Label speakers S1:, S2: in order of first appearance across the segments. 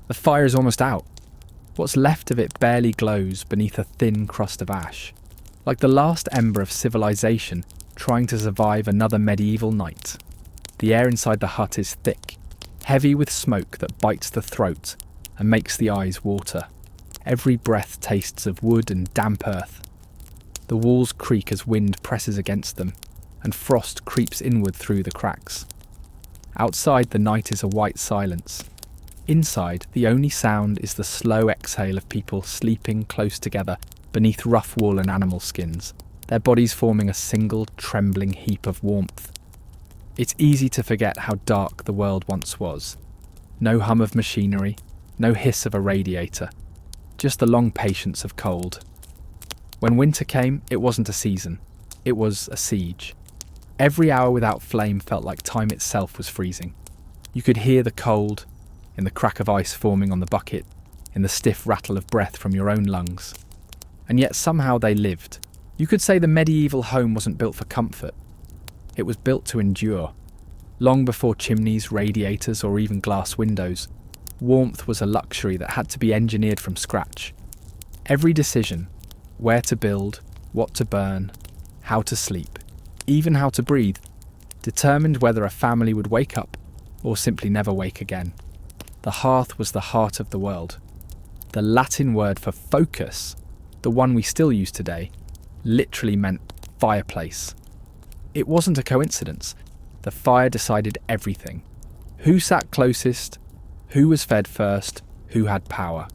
S1: The fire is almost out. What's left of it barely glows beneath a thin crust of ash, like the last ember of civilization trying to survive another medieval night. The air inside the hut is thick, heavy with smoke that bites the throat and makes the eyes water. Every breath tastes of wood and damp earth. The walls creak as wind presses against them, and frost creeps inward through the cracks. Outside, the night is a white silence. Inside, the only sound is the slow exhale of people sleeping close together beneath rough wool and animal skins, their bodies forming a single trembling heap of warmth. It's easy to forget how dark the world once was. No hum of machinery, no hiss of a radiator, just the long patience of cold. When winter came, it wasn't a season, it was a siege. Every hour without flame felt like time itself was freezing. You could hear the cold, in the crack of ice forming on the bucket, in the stiff rattle of breath from your own lungs. And yet somehow they lived. You could say the medieval home wasn't built for comfort. It was built to endure. Long before chimneys, radiators, or even glass windows, warmth was a luxury that had to be engineered from scratch. Every decision, where to build, what to burn, how to sleep, even how to breathe, determined whether a family would wake up or simply never wake again. The hearth was the heart of the world. The Latin word for focus, the one we still use today, literally meant fireplace. It wasn't a coincidence. The fire decided everything. Who sat closest, who was fed first, who had power.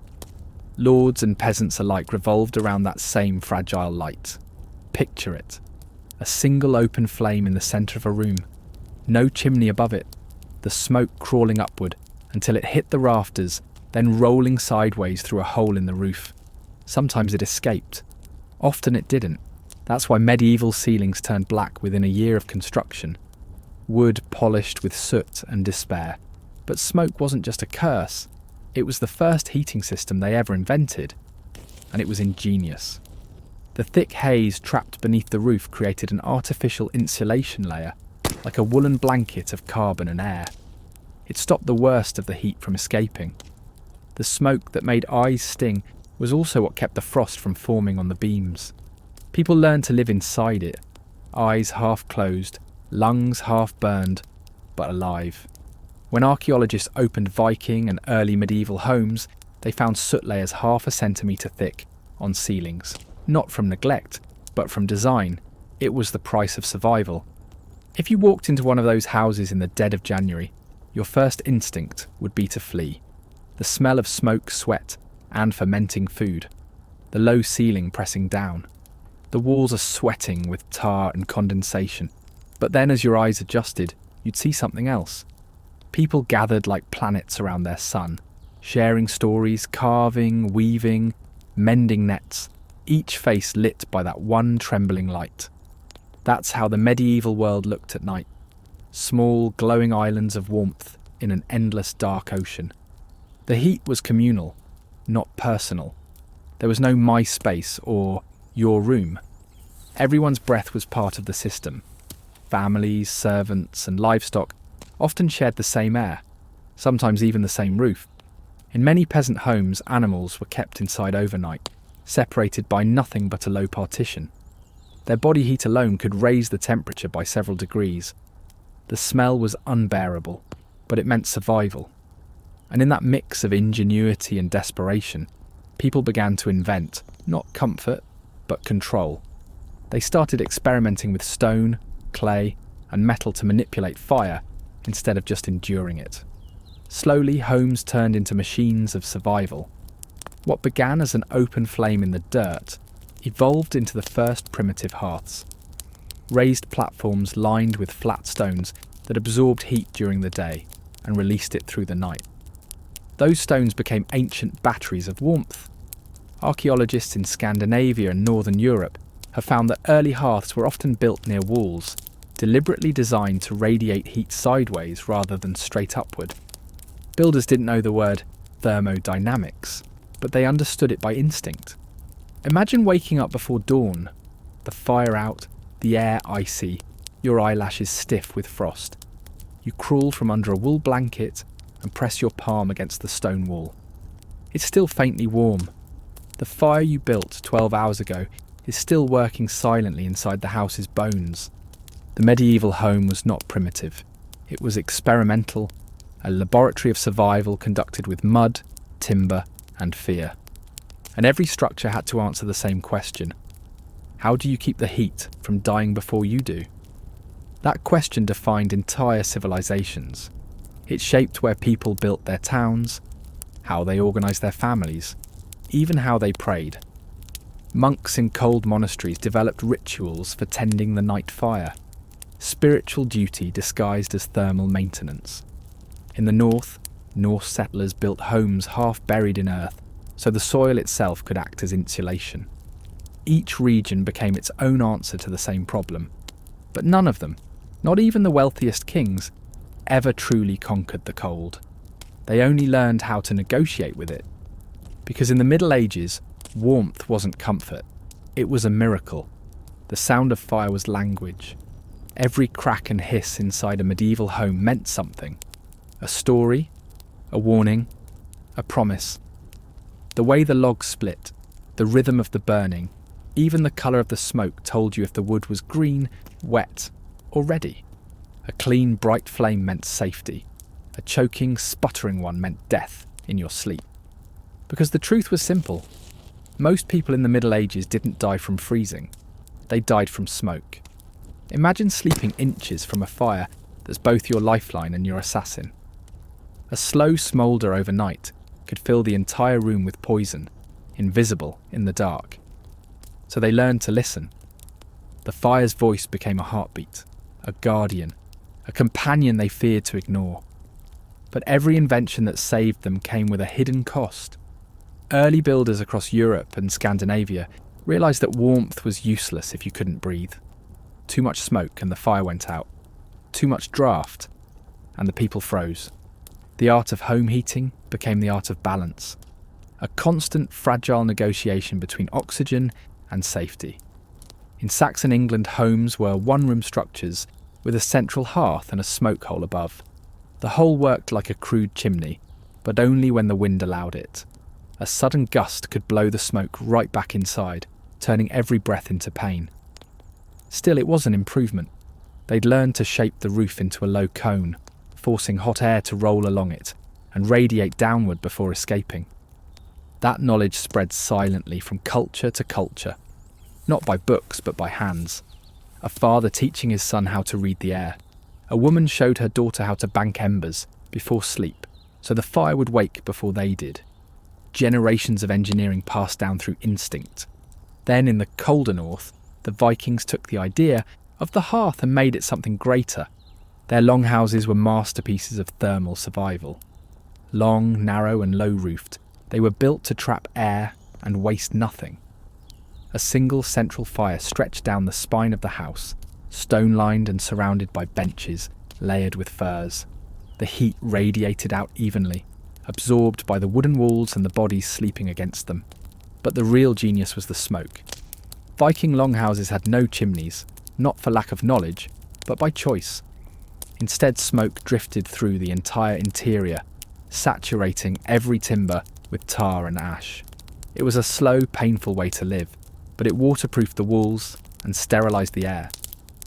S1: Lords and peasants alike revolved around that same fragile light. Picture it. A single open flame in the centre of a room. No chimney above it. The smoke crawling upward until it hit the rafters, then rolling sideways through a hole in the roof. Sometimes it escaped. Often it didn't. That's why medieval ceilings turned black within a year of construction. Wood polished with soot and despair. But smoke wasn't just a curse. It was the first heating system they ever invented. And it was ingenious. The thick haze trapped beneath the roof created an artificial insulation layer, like a woolen blanket of carbon and air. It stopped the worst of the heat from escaping. The smoke that made eyes sting was also what kept the frost from forming on the beams. People learned to live inside it, eyes half closed, lungs half burned, but alive. When archaeologists opened Viking and early medieval homes, they found soot layers half a centimetre thick on ceilings. Not from neglect, but from design. It was the price of survival. If you walked into one of those houses in the dead of January, your first instinct would be to flee. The smell of smoke, sweat, and fermenting food. The low ceiling pressing down. The walls are sweating with tar and condensation. But then as your eyes adjusted, you'd see something else. People gathered like planets around their sun, sharing stories, carving, weaving, mending nets, each face lit by that one trembling light. That's how the medieval world looked at night. Small, glowing islands of warmth in an endless dark ocean. The heat was communal, not personal. There was no my space or your room. Everyone's breath was part of the system. Families, servants, and livestock often shared the same air, sometimes even the same roof. In many peasant homes, animals were kept inside overnight, separated by nothing but a low partition. Their body heat alone could raise the temperature by several degrees. The smell was unbearable, but it meant survival. And in that mix of ingenuity and desperation, people began to invent, not comfort, but control. They started experimenting with stone, clay, and metal to manipulate fire instead of just enduring it. Slowly, homes turned into machines of survival. What began as an open flame in the dirt evolved into the first primitive hearths. Raised platforms lined with flat stones that absorbed heat during the day and released it through the night. Those stones became ancient batteries of warmth. Archaeologists in Scandinavia and Northern Europe have found that early hearths were often built near walls, deliberately designed to radiate heat sideways rather than straight upward. Builders didn't know the word thermodynamics, but they understood it by instinct. Imagine waking up before dawn, the fire out, the air icy, your eyelashes stiff with frost. You crawl from under a wool blanket and press your palm against the stone wall. It's still faintly warm. The fire you built 12 hours ago is still working silently inside the house's bones. The medieval home was not primitive. It was experimental, a laboratory of survival conducted with mud, timber, and fear. And every structure had to answer the same question. How do you keep the heat from dying before you do? That question defined entire civilizations. It shaped where people built their towns, how they organised their families, even how they prayed. Monks in cold monasteries developed rituals for tending the night fire, spiritual duty disguised as thermal maintenance. In the north, Norse settlers built homes half buried in earth so the soil itself could act as insulation. Each region became its own answer to the same problem, but none of them, not even the wealthiest kings, ever truly conquered the cold. They only learned how to negotiate with it. Because in the Middle Ages, warmth wasn't comfort, it was a miracle. The sound of fire was language. Every crack and hiss inside a medieval home meant something. A story, a warning, a promise. The way the logs split, the rhythm of the burning, even the colour of the smoke told you if the wood was green, wet, or ready. A clean, bright flame meant safety. A choking, sputtering one meant death in your sleep. Because the truth was simple. Most people in the Middle Ages didn't die from freezing. They died from smoke. Imagine sleeping inches from a fire that's both your lifeline and your assassin. A slow smoulder overnight could fill the entire room with poison, invisible in the dark. So they learned to listen. The fire's voice became a heartbeat, a guardian, a companion they feared to ignore. But every invention that saved them came with a hidden cost. Early builders across Europe and Scandinavia realised that warmth was useless if you couldn't breathe. Too much smoke and the fire went out. Too much draught and the people froze. The art of home heating became the art of balance. A constant, fragile negotiation between oxygen and safety. In Saxon England, homes were one-room structures with a central hearth and a smoke hole above. The whole worked like a crude chimney, but only when the wind allowed it. A sudden gust could blow the smoke right back inside, turning every breath into pain. Still, it was an improvement. They'd learned to shape the roof into a low cone, forcing hot air to roll along it and radiate downward before escaping. That knowledge spread silently from culture to culture, not by books but by hands. A father teaching his son how to read the air. A woman showed her daughter how to bank embers before sleep, so the fire would wake before they did. Generations of engineering passed down through instinct. Then in the colder north, the Vikings took the idea of the hearth and made it something greater. Their longhouses were masterpieces of thermal survival. Long, narrow and low-roofed, they were built to trap air and waste nothing. A single central fire stretched down the spine of the house, stone-lined and surrounded by benches layered with furs. The heat radiated out evenly, absorbed by the wooden walls and the bodies sleeping against them. But the real genius was the smoke. Viking longhouses had no chimneys, not for lack of knowledge, but by choice. Instead, smoke drifted through the entire interior, saturating every timber with tar and ash. It was a slow, painful way to live, but it waterproofed the walls and sterilised the air.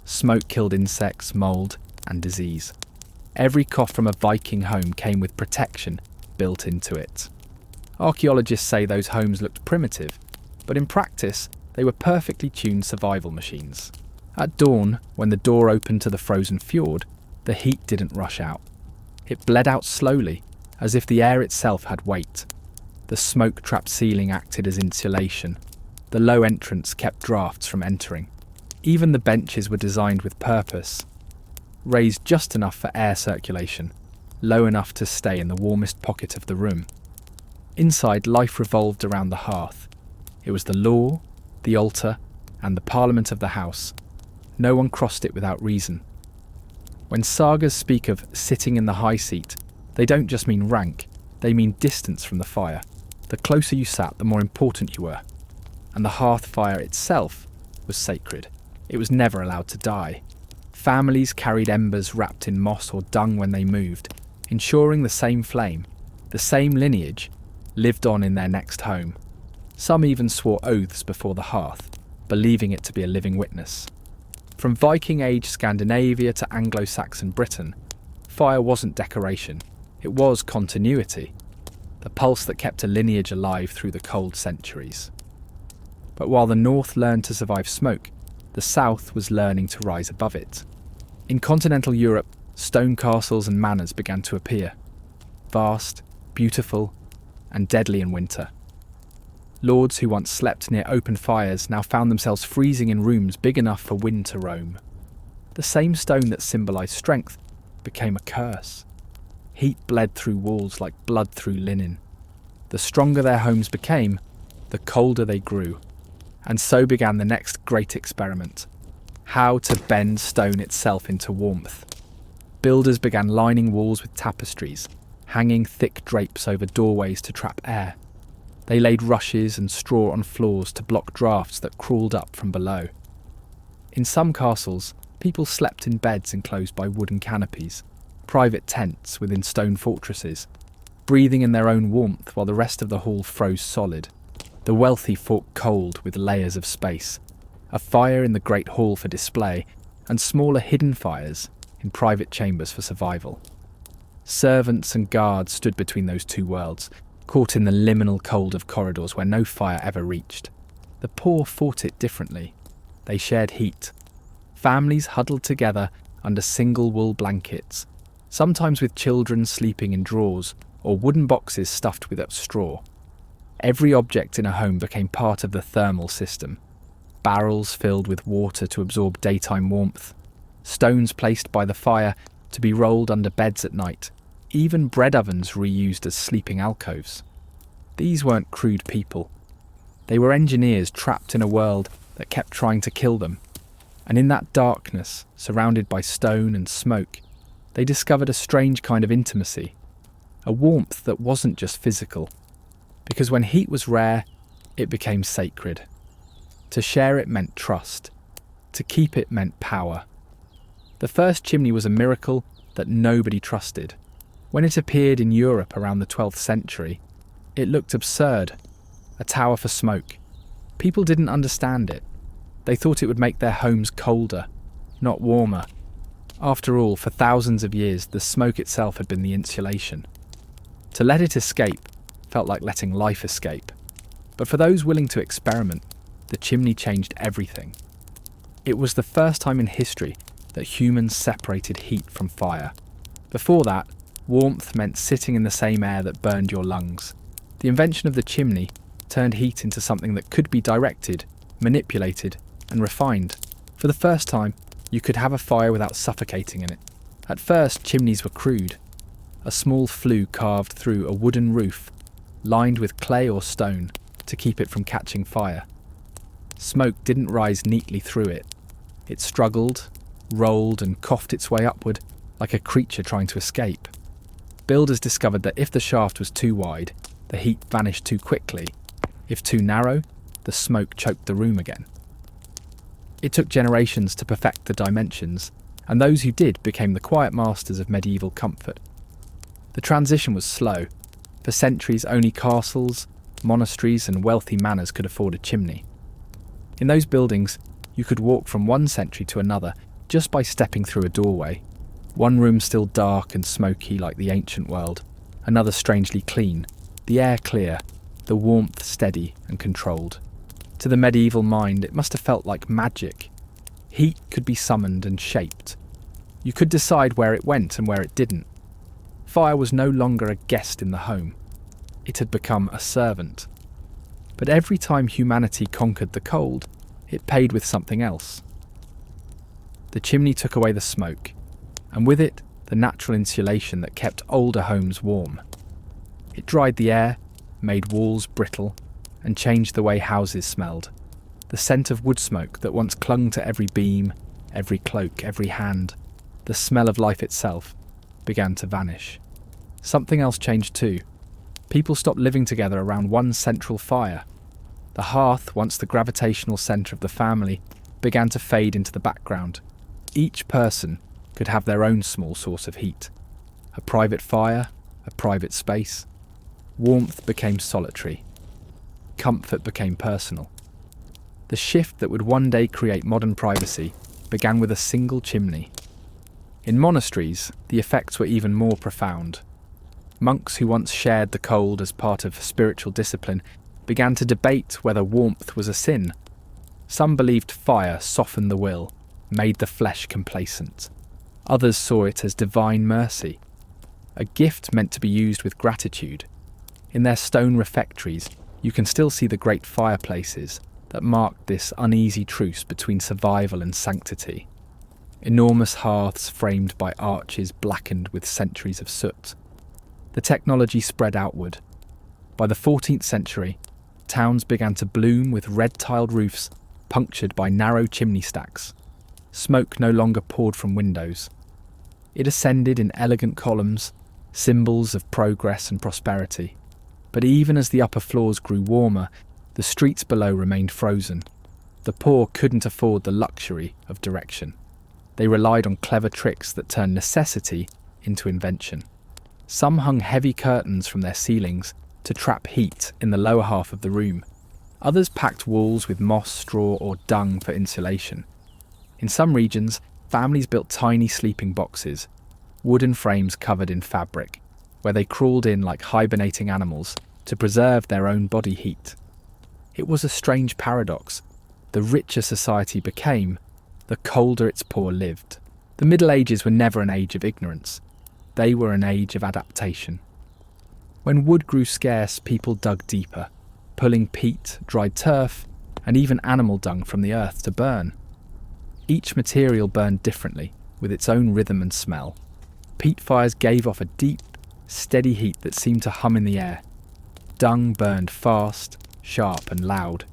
S1: Smoke killed insects, mould, and disease. Every cough from a Viking home came with protection built into it. Archaeologists say those homes looked primitive, but in practice, they were perfectly tuned survival machines. At dawn, when the door opened to the frozen fjord, the heat didn't rush out. It bled out slowly, as if the air itself had weight. The smoke-trapped ceiling acted as insulation. The low entrance kept drafts from entering. Even the benches were designed with purpose, raised just enough for air circulation, low enough to stay in the warmest pocket of the room. Inside, life revolved around the hearth. It was the law, the altar, and the parliament of the house. No one crossed it without reason. When sagas speak of sitting in the high seat, they don't just mean rank, they mean distance from the fire. The closer you sat, the more important you were. And the hearth fire itself was sacred. It was never allowed to die. Families carried embers wrapped in moss or dung when they moved, ensuring the same flame, the same lineage, lived on in their next home. Some even swore oaths before the hearth, believing it to be a living witness. From Viking-age Scandinavia to Anglo-Saxon Britain, fire wasn't decoration, it was continuity, the pulse that kept a lineage alive through the cold centuries. But while the North learned to survive smoke, the South was learning to rise above it. In continental Europe, stone castles and manors began to appear, vast, beautiful, and deadly in winter. Lords who once slept near open fires now found themselves freezing in rooms big enough for wind to roam. The same stone that symbolised strength became a curse. Heat bled through walls like blood through linen. The stronger their homes became, the colder they grew. And so began the next great experiment: how to bend stone itself into warmth. Builders began lining walls with tapestries, hanging thick drapes over doorways to trap air. They laid rushes and straw on floors to block drafts that crawled up from below. In some castles, people slept in beds enclosed by wooden canopies, private tents within stone fortresses, breathing in their own warmth while the rest of the hall froze solid. The wealthy fought cold with layers of space, a fire in the great hall for display, and smaller hidden fires in private chambers for survival. Servants and guards stood between those two worlds, caught in the liminal cold of corridors where no fire ever reached. The poor fought it differently. They shared heat. Families huddled together under single wool blankets, sometimes with children sleeping in drawers or wooden boxes stuffed with straw. Every object in a home became part of the thermal system. Barrels filled with water to absorb daytime warmth, stones placed by the fire to be rolled under beds at night, even bread ovens reused as sleeping alcoves. These weren't crude people. They were engineers trapped in a world that kept trying to kill them. And in that darkness, surrounded by stone and smoke, they discovered a strange kind of intimacy, a warmth that wasn't just physical. Because when heat was rare, it became sacred. To share it meant trust. To keep it meant power. The first chimney was a miracle that nobody trusted. When it appeared in Europe around the 12th century, it looked absurd. A tower for smoke. People didn't understand it. They thought it would make their homes colder, not warmer. After all, for thousands of years, the smoke itself had been the insulation. To let it escape felt like letting life escape. But for those willing to experiment, the chimney changed everything. It was the first time in history that humans separated heat from fire. Before that, warmth meant sitting in the same air that burned your lungs. The invention of the chimney turned heat into something that could be directed, manipulated, and refined. For the first time, you could have a fire without suffocating in it. At first, chimneys were crude. A small flue carved through a wooden roof, lined with clay or stone to keep it from catching fire. Smoke didn't rise neatly through it. It struggled, rolled, and coughed its way upward like a creature trying to escape. Builders discovered that if the shaft was too wide, the heat vanished too quickly. If too narrow, the smoke choked the room again. It took generations to perfect the dimensions, and those who did became the quiet masters of medieval comfort. The transition was slow. For centuries, only castles, monasteries, and wealthy manors could afford a chimney. In those buildings, you could walk from one century to another just by stepping through a doorway. One room still dark and smoky like the ancient world, another strangely clean, the air clear, the warmth steady and controlled. To the medieval mind, it must have felt like magic. Heat could be summoned and shaped. You could decide where it went and where it didn't. Fire was no longer a guest in the home. It had become a servant. But every time humanity conquered the cold, it paid with something else. The chimney took away the smoke, and with it, the natural insulation that kept older homes warm. It dried the air, made walls brittle, and changed the way houses smelled. The scent of wood smoke that once clung to every beam, every cloak, every hand, the smell of life itself, began to vanish. Something else changed too. People stopped living together around one central fire. The hearth, once the gravitational centre of the family, began to fade into the background. Each person could have their own small source of heat. A private fire, a private space. Warmth became solitary. Comfort became personal. The shift that would one day create modern privacy began with a single chimney. In monasteries, the effects were even more profound. Monks who once shared the cold as part of spiritual discipline began to debate whether warmth was a sin. Some believed fire softened the will, made the flesh complacent. Others saw it as divine mercy, a gift meant to be used with gratitude. In their stone refectories, you can still see the great fireplaces that marked this uneasy truce between survival and sanctity. Enormous hearths framed by arches blackened with centuries of soot. The technology spread outward. By the 14th century, towns began to bloom with red-tiled roofs punctured by narrow chimney stacks. Smoke no longer poured from windows. It ascended in elegant columns, symbols of progress and prosperity. But even as the upper floors grew warmer, the streets below remained frozen. The poor couldn't afford the luxury of direction. They relied on clever tricks that turned necessity into invention. Some hung heavy curtains from their ceilings to trap heat in the lower half of the room. Others packed walls with moss, straw, or dung for insulation. In some regions, families built tiny sleeping boxes, wooden frames covered in fabric, where they crawled in like hibernating animals to preserve their own body heat. It was a strange paradox. The richer society became, the colder its poor lived. The Middle Ages were never an age of ignorance. They were an age of adaptation. When wood grew scarce, people dug deeper, pulling peat, dried turf, and even animal dung from the earth to burn. Each material burned differently, with its own rhythm and smell. Peat fires gave off a deep, steady heat that seemed to hum in the air. Dung burned fast, sharp and loud.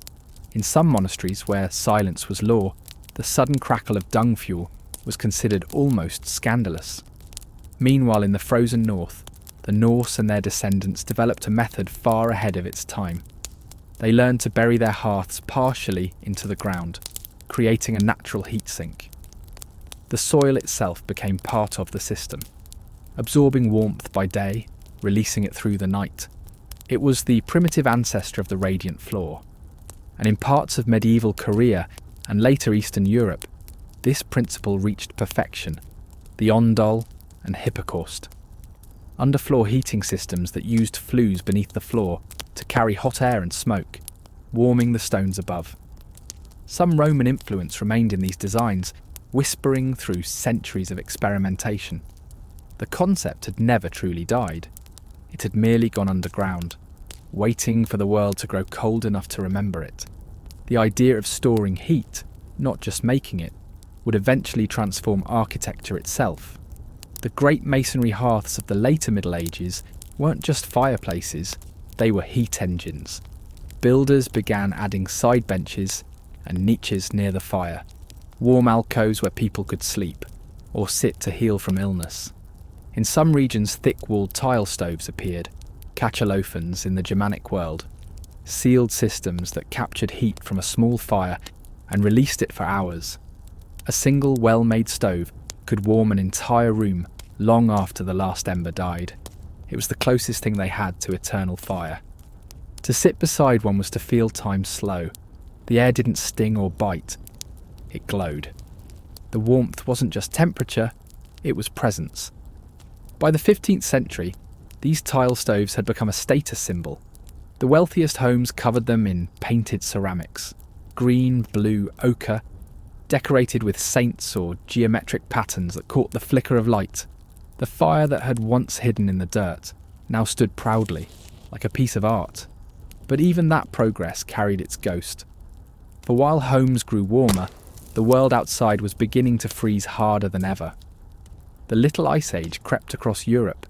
S1: In some monasteries, where silence was law, the sudden crackle of dung fuel was considered almost scandalous. Meanwhile, in the frozen north, the Norse and their descendants developed a method far ahead of its time. They learned to bury their hearths partially into the ground, creating a natural heat sink. The soil itself became part of the system, absorbing warmth by day, releasing it through the night. It was the primitive ancestor of the radiant floor. And in parts of medieval Korea and later Eastern Europe, this principle reached perfection, the ondol and hypocaust. Underfloor heating systems that used flues beneath the floor to carry hot air and smoke, warming the stones above. Some Roman influence remained in these designs, whispering through centuries of experimentation. The concept had never truly died. It had merely gone underground, waiting for the world to grow cold enough to remember it. The idea of storing heat, not just making it, would eventually transform architecture itself. The great masonry hearths of the later Middle Ages weren't just fireplaces, they were heat engines. Builders began adding side benches and niches near the fire, warm alcoves where people could sleep or sit to heal from illness. In some regions, thick-walled tile stoves appeared, cachalophons in the Germanic world, sealed systems that captured heat from a small fire and released it for hours. A single well-made stove could warm an entire room long after the last ember died. It was the closest thing they had to eternal fire. To sit beside one was to feel time slow. The air didn't sting or bite. It glowed. The warmth wasn't just temperature, it was presence. By the 15th century, these tile stoves had become a status symbol. The wealthiest homes covered them in painted ceramics, green, blue, ochre, decorated with saints or geometric patterns that caught the flicker of light. The fire that had once hidden in the dirt now stood proudly, like a piece of art. But even that progress carried its ghost. For while homes grew warmer, the world outside was beginning to freeze harder than ever. The Little Ice Age crept across Europe,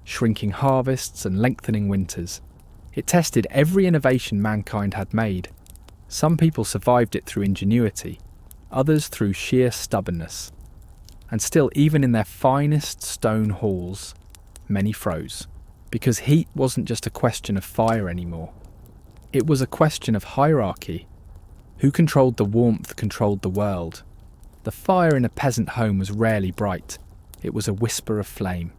S1: shrinking harvests and lengthening winters. It tested every innovation mankind had made. Some people survived it through ingenuity, others through sheer stubbornness. And still, even in their finest stone halls, many froze. Because heat wasn't just a question of fire anymore. It was a question of hierarchy. Who controlled the warmth controlled the world. The fire in a peasant home was rarely bright. It was a whisper of flame.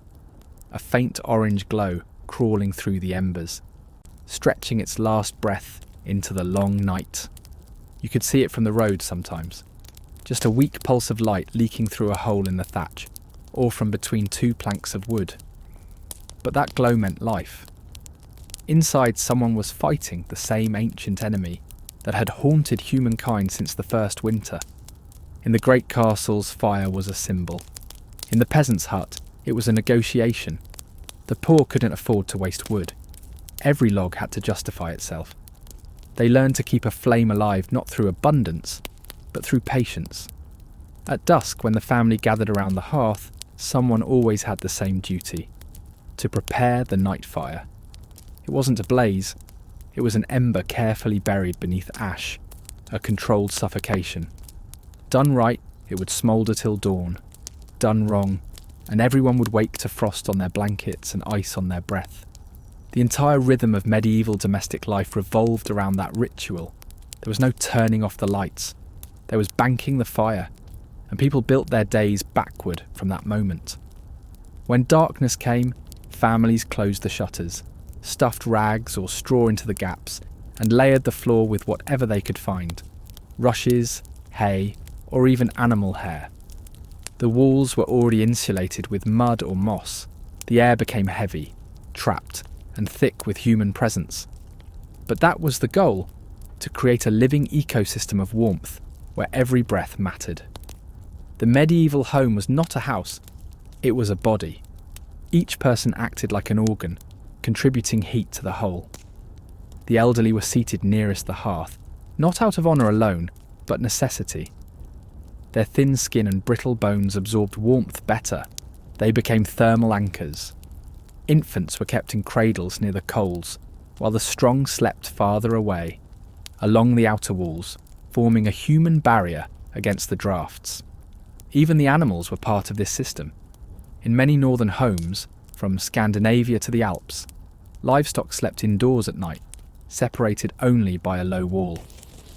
S1: A faint orange glow crawling through the embers, stretching its last breath into the long night. You could see it from the road sometimes, just a weak pulse of light leaking through a hole in the thatch, or from between two planks of wood. But that glow meant life. Inside, someone was fighting the same ancient enemy that had haunted humankind since the first winter. In the great castles, fire was a symbol. In the peasant's hut, it was a negotiation. The poor couldn't afford to waste wood. Every log had to justify itself. They learned to keep a flame alive not through abundance, but through patience. At dusk, when the family gathered around the hearth, someone always had the same duty: to prepare the night fire. It wasn't a blaze, it was an ember carefully buried beneath ash, a controlled suffocation. Done right, it would smoulder till dawn. Done wrong, and everyone would wake to frost on their blankets and ice on their breath. The entire rhythm of medieval domestic life revolved around that ritual. There was no turning off the lights. There was banking the fire, and people built their days backward from that moment. When darkness came, families closed the shutters, stuffed rags or straw into the gaps, and layered the floor with whatever they could find: rushes, hay, or even animal hair. The walls were already insulated with mud or moss. The air became heavy, trapped, and thick with human presence. But that was the goal: to create a living ecosystem of warmth where every breath mattered. The medieval home was not a house, it was a body. Each person acted like an organ, contributing heat to the whole. The elderly were seated nearest the hearth, not out of honour alone, but necessity. Their thin skin and brittle bones absorbed warmth better. They became thermal anchors. Infants were kept in cradles near the coals, while the strong slept farther away, along the outer walls, forming a human barrier against the drafts. Even the animals were part of this system. In many northern homes, from Scandinavia to the Alps, livestock slept indoors at night, separated only by a low wall.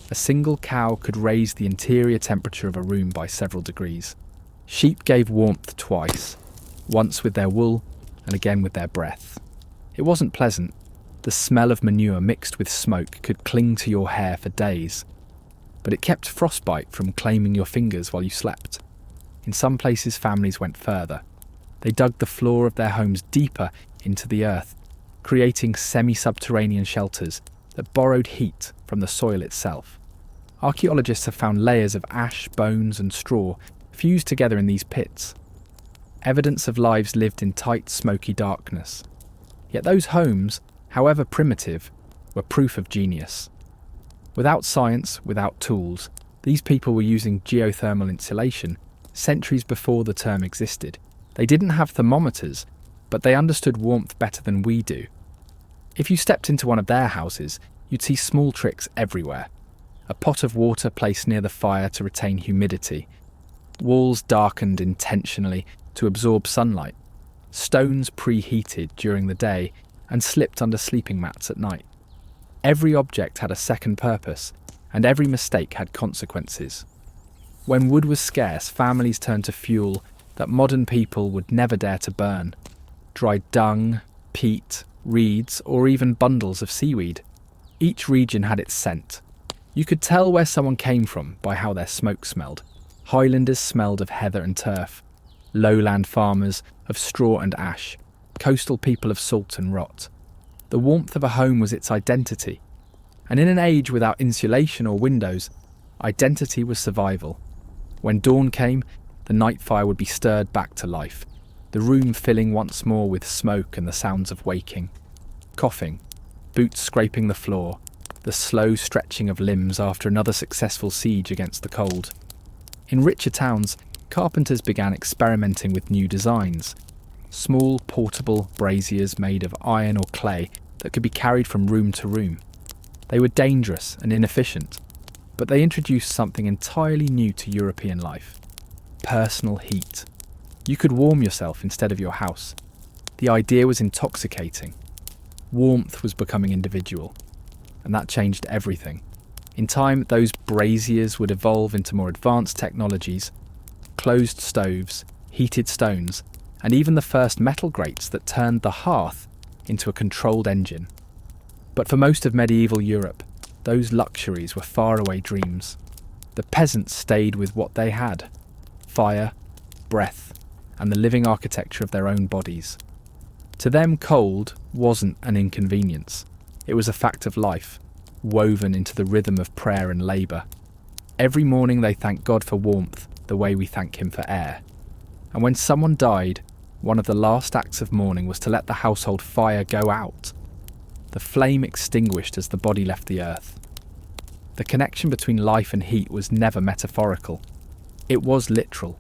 S1: A single cow could raise the interior temperature of a room by several degrees. Sheep gave warmth twice, once with their wool and again with their breath. It wasn't pleasant. The smell of manure mixed with smoke could cling to your hair for days, but it kept frostbite from claiming your fingers while you slept. In some places, families went further. They dug the floor of their homes deeper into the earth, creating semi-subterranean shelters that borrowed heat from the soil itself. Archaeologists have found layers of ash, bones and straw fused together in these pits. Evidence of lives lived in tight, smoky darkness. Yet those homes, however primitive, were proof of genius. Without science, without tools, these people were using geothermal insulation centuries before the term existed. They didn't have thermometers, but they understood warmth better than we do. If you stepped into one of their houses, you'd see small tricks everywhere. A pot of water placed near the fire to retain humidity. Walls darkened intentionally to absorb sunlight. Stones preheated during the day and slipped under sleeping mats at night. Every object had a second purpose, and every mistake had consequences. When wood was scarce, families turned to fuel that modern people would never dare to burn: dried dung, peat, reeds, or even bundles of seaweed. Each region had its scent. You could tell where someone came from by how their smoke smelled. Highlanders smelled of heather and turf, lowland farmers of straw and ash, coastal people of salt and rot. The warmth of a home was its identity, and in an age without insulation or windows, identity was survival. When dawn came, the night fire would be stirred back to life, the room filling once more with smoke and the sounds of waking. Coughing, boots scraping the floor, the slow stretching of limbs after another successful siege against the cold. In richer towns, carpenters began experimenting with new designs. Small, portable braziers made of iron or clay that could be carried from room to room. They were dangerous and inefficient, but they introduced something entirely new to European life: personal heat. You could warm yourself instead of your house. The idea was intoxicating. Warmth was becoming individual, and that changed everything. In time, those braziers would evolve into more advanced technologies: closed stoves, heated stones, and even the first metal grates that turned the hearth into a controlled engine. But for most of medieval Europe, those luxuries were faraway dreams. The peasants stayed with what they had: fire, breath, and the living architecture of their own bodies. To them, cold wasn't an inconvenience. It was a fact of life, woven into the rhythm of prayer and labour. Every morning they thanked God for warmth the way we thank him for air. And when someone died, one of the last acts of mourning was to let the household fire go out. The flame extinguished as the body left the earth. The connection between life and heat was never metaphorical. It was literal.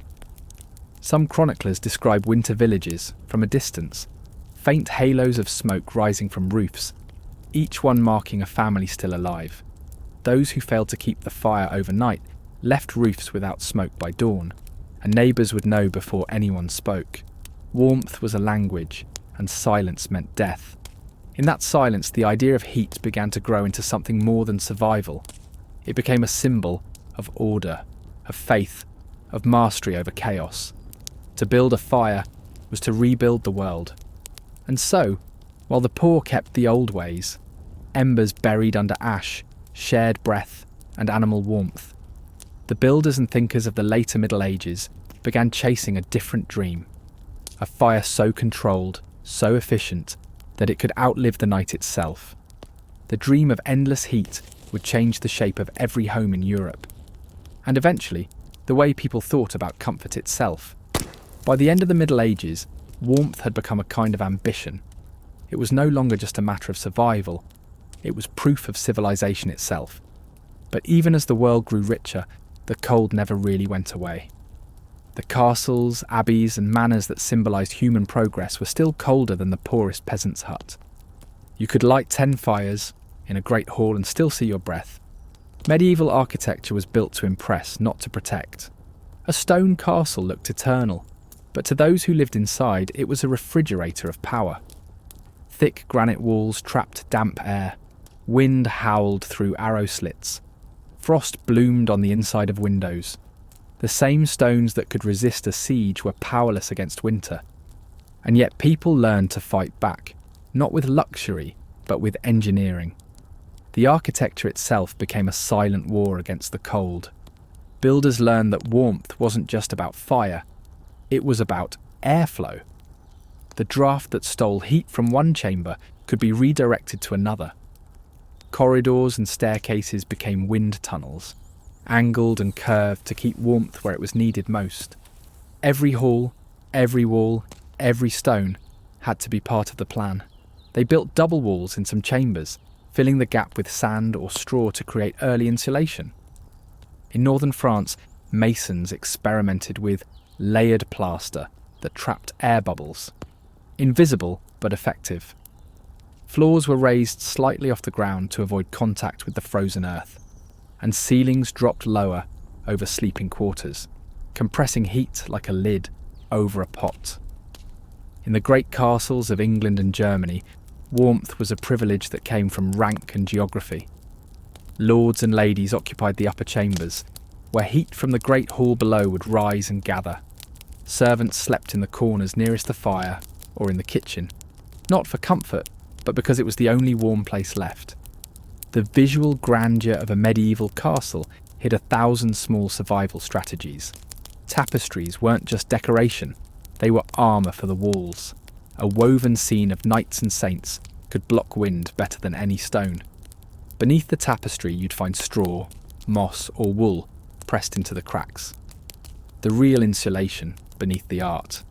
S1: Some chroniclers describe winter villages, from a distance, faint halos of smoke rising from roofs, each one marking a family still alive. Those who failed to keep the fire overnight left roofs without smoke by dawn, and neighbours would know before anyone spoke. Warmth was a language, and silence meant death. In that silence, the idea of heat began to grow into something more than survival. It became a symbol of order, of faith, of mastery over chaos. To build a fire was to rebuild the world. And so, while the poor kept the old ways, embers buried under ash, shared breath, and animal warmth, the builders and thinkers of the later Middle Ages began chasing a different dream. A fire so controlled, so efficient, that it could outlive the night itself. The dream of endless heat would change the shape of every home in Europe. And eventually, the way people thought about comfort itself. By the end of the Middle Ages, warmth had become a kind of ambition. It was no longer just a matter of survival. It was proof of civilization itself. But even as the world grew richer, the cold never really went away. The castles, abbeys, and manors that symbolised human progress were still colder than the poorest peasant's hut. You could light 10 fires in a great hall and still see your breath. Medieval architecture was built to impress, not to protect. A stone castle looked eternal, but to those who lived inside, it was a refrigerator of power. Thick granite walls trapped damp air. Wind howled through arrow slits. Frost bloomed on the inside of windows. The same stones that could resist a siege were powerless against winter. And yet people learned to fight back, not with luxury, but with engineering. The architecture itself became a silent war against the cold. Builders learned that warmth wasn't just about fire, it was about airflow. The draft that stole heat from one chamber could be redirected to another. Corridors and staircases became wind tunnels, angled and curved to keep warmth where it was needed most. Every hall, every wall, every stone had to be part of the plan. They built double walls in some chambers, filling the gap with sand or straw to create early insulation. In northern France, masons experimented with layered plaster that trapped air bubbles. Invisible but effective. Floors were raised slightly off the ground to avoid contact with the frozen earth, and ceilings dropped lower over sleeping quarters, compressing heat like a lid over a pot. In the great castles of England and Germany, warmth was a privilege that came from rank and geography. Lords and ladies occupied the upper chambers, where heat from the great hall below would rise and gather. Servants slept in the corners nearest the fire or in the kitchen, not for comfort, but because it was the only warm place left. The visual grandeur of a medieval castle hid 1,000 small survival strategies. Tapestries weren't just decoration, they were armour for the walls. A woven scene of knights and saints could block wind better than any stone. Beneath the tapestry you'd find straw, moss or wool pressed into the cracks. The real insulation beneath the art.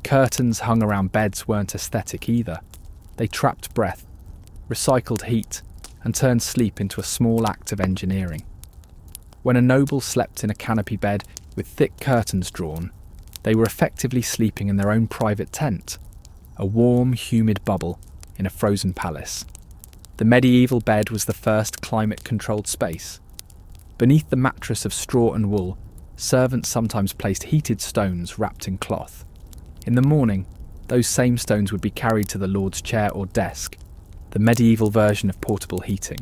S1: Curtains hung around beds weren't aesthetic either. They trapped breath, recycled heat, and turned sleep into a small act of engineering. When a noble slept in a canopy bed with thick curtains drawn, they were effectively sleeping in their own private tent, a warm, humid bubble in a frozen palace. The medieval bed was the first climate-controlled space. Beneath the mattress of straw and wool, servants sometimes placed heated stones wrapped in cloth. In the morning, those same stones would be carried to the lord's chair or desk, the medieval version of portable heating.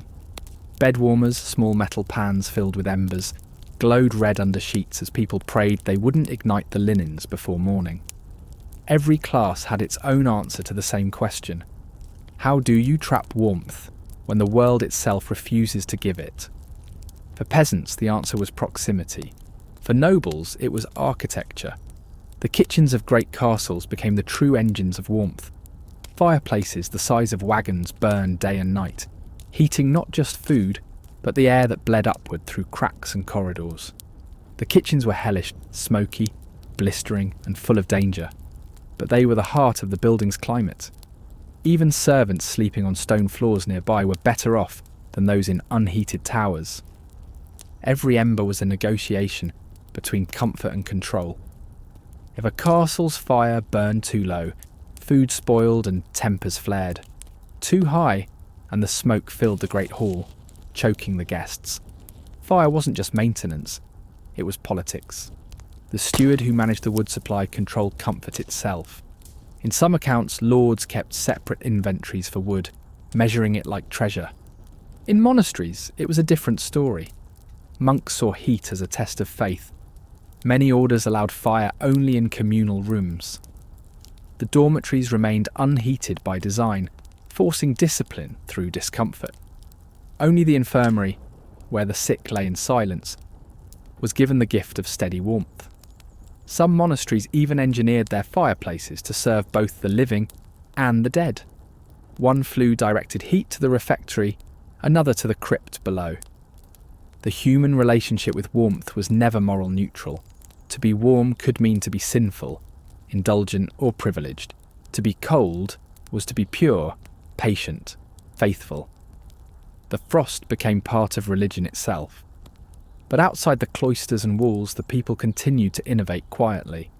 S1: Bed warmers, small metal pans filled with embers, glowed red under sheets as people prayed they wouldn't ignite the linens before morning. Every class had its own answer to the same question. How do you trap warmth when the world itself refuses to give it? For peasants, the answer was proximity. For nobles, it was architecture. The kitchens of great castles became the true engines of warmth. Fireplaces the size of wagons burned day and night, heating not just food, but the air that bled upward through cracks and corridors. The kitchens were hellish, smoky, blistering, and full of danger, but they were the heart of the building's climate. Even servants sleeping on stone floors nearby were better off than those in unheated towers. Every ember was a negotiation between comfort and control. If a castle's fire burned too low, food spoiled and tempers flared. Too high, and the smoke filled the great hall, choking the guests. Fire wasn't just maintenance, it was politics. The steward who managed the wood supply controlled comfort itself. In some accounts, lords kept separate inventories for wood, measuring it like treasure. In monasteries, it was a different story. Monks saw heat as a test of faith. Many orders allowed fire only in communal rooms. The dormitories remained unheated by design, forcing discipline through discomfort. Only the infirmary, where the sick lay in silence, was given the gift of steady warmth. Some monasteries even engineered their fireplaces to serve both the living and the dead. One flue directed heat to the refectory, another to the crypt below. The human relationship with warmth was never moral neutral. To be warm could mean to be sinful, indulgent or privileged. To be cold was to be pure, patient, faithful. The frost became part of religion itself. But outside the cloisters and walls, the people continued to innovate quietly.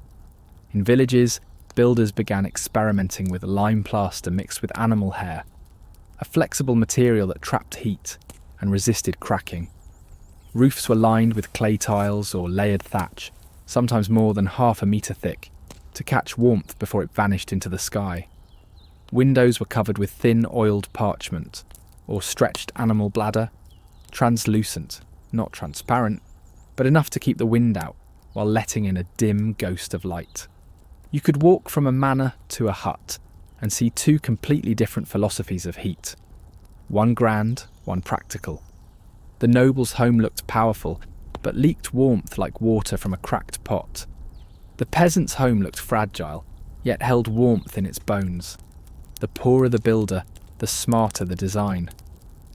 S1: In villages, builders began experimenting with lime plaster mixed with animal hair, a flexible material that trapped heat and resisted cracking. Roofs were lined with clay tiles or layered thatch, sometimes more than 1/2 metre thick, to catch warmth before it vanished into the sky. Windows were covered with thin oiled parchment, or stretched animal bladder, translucent, not transparent, but enough to keep the wind out while letting in a dim ghost of light. You could walk from a manor to a hut and see two completely different philosophies of heat. One grand, one practical. The noble's home looked powerful, but leaked warmth like water from a cracked pot. The peasant's home looked fragile, yet held warmth in its bones. The poorer the builder, the smarter the design.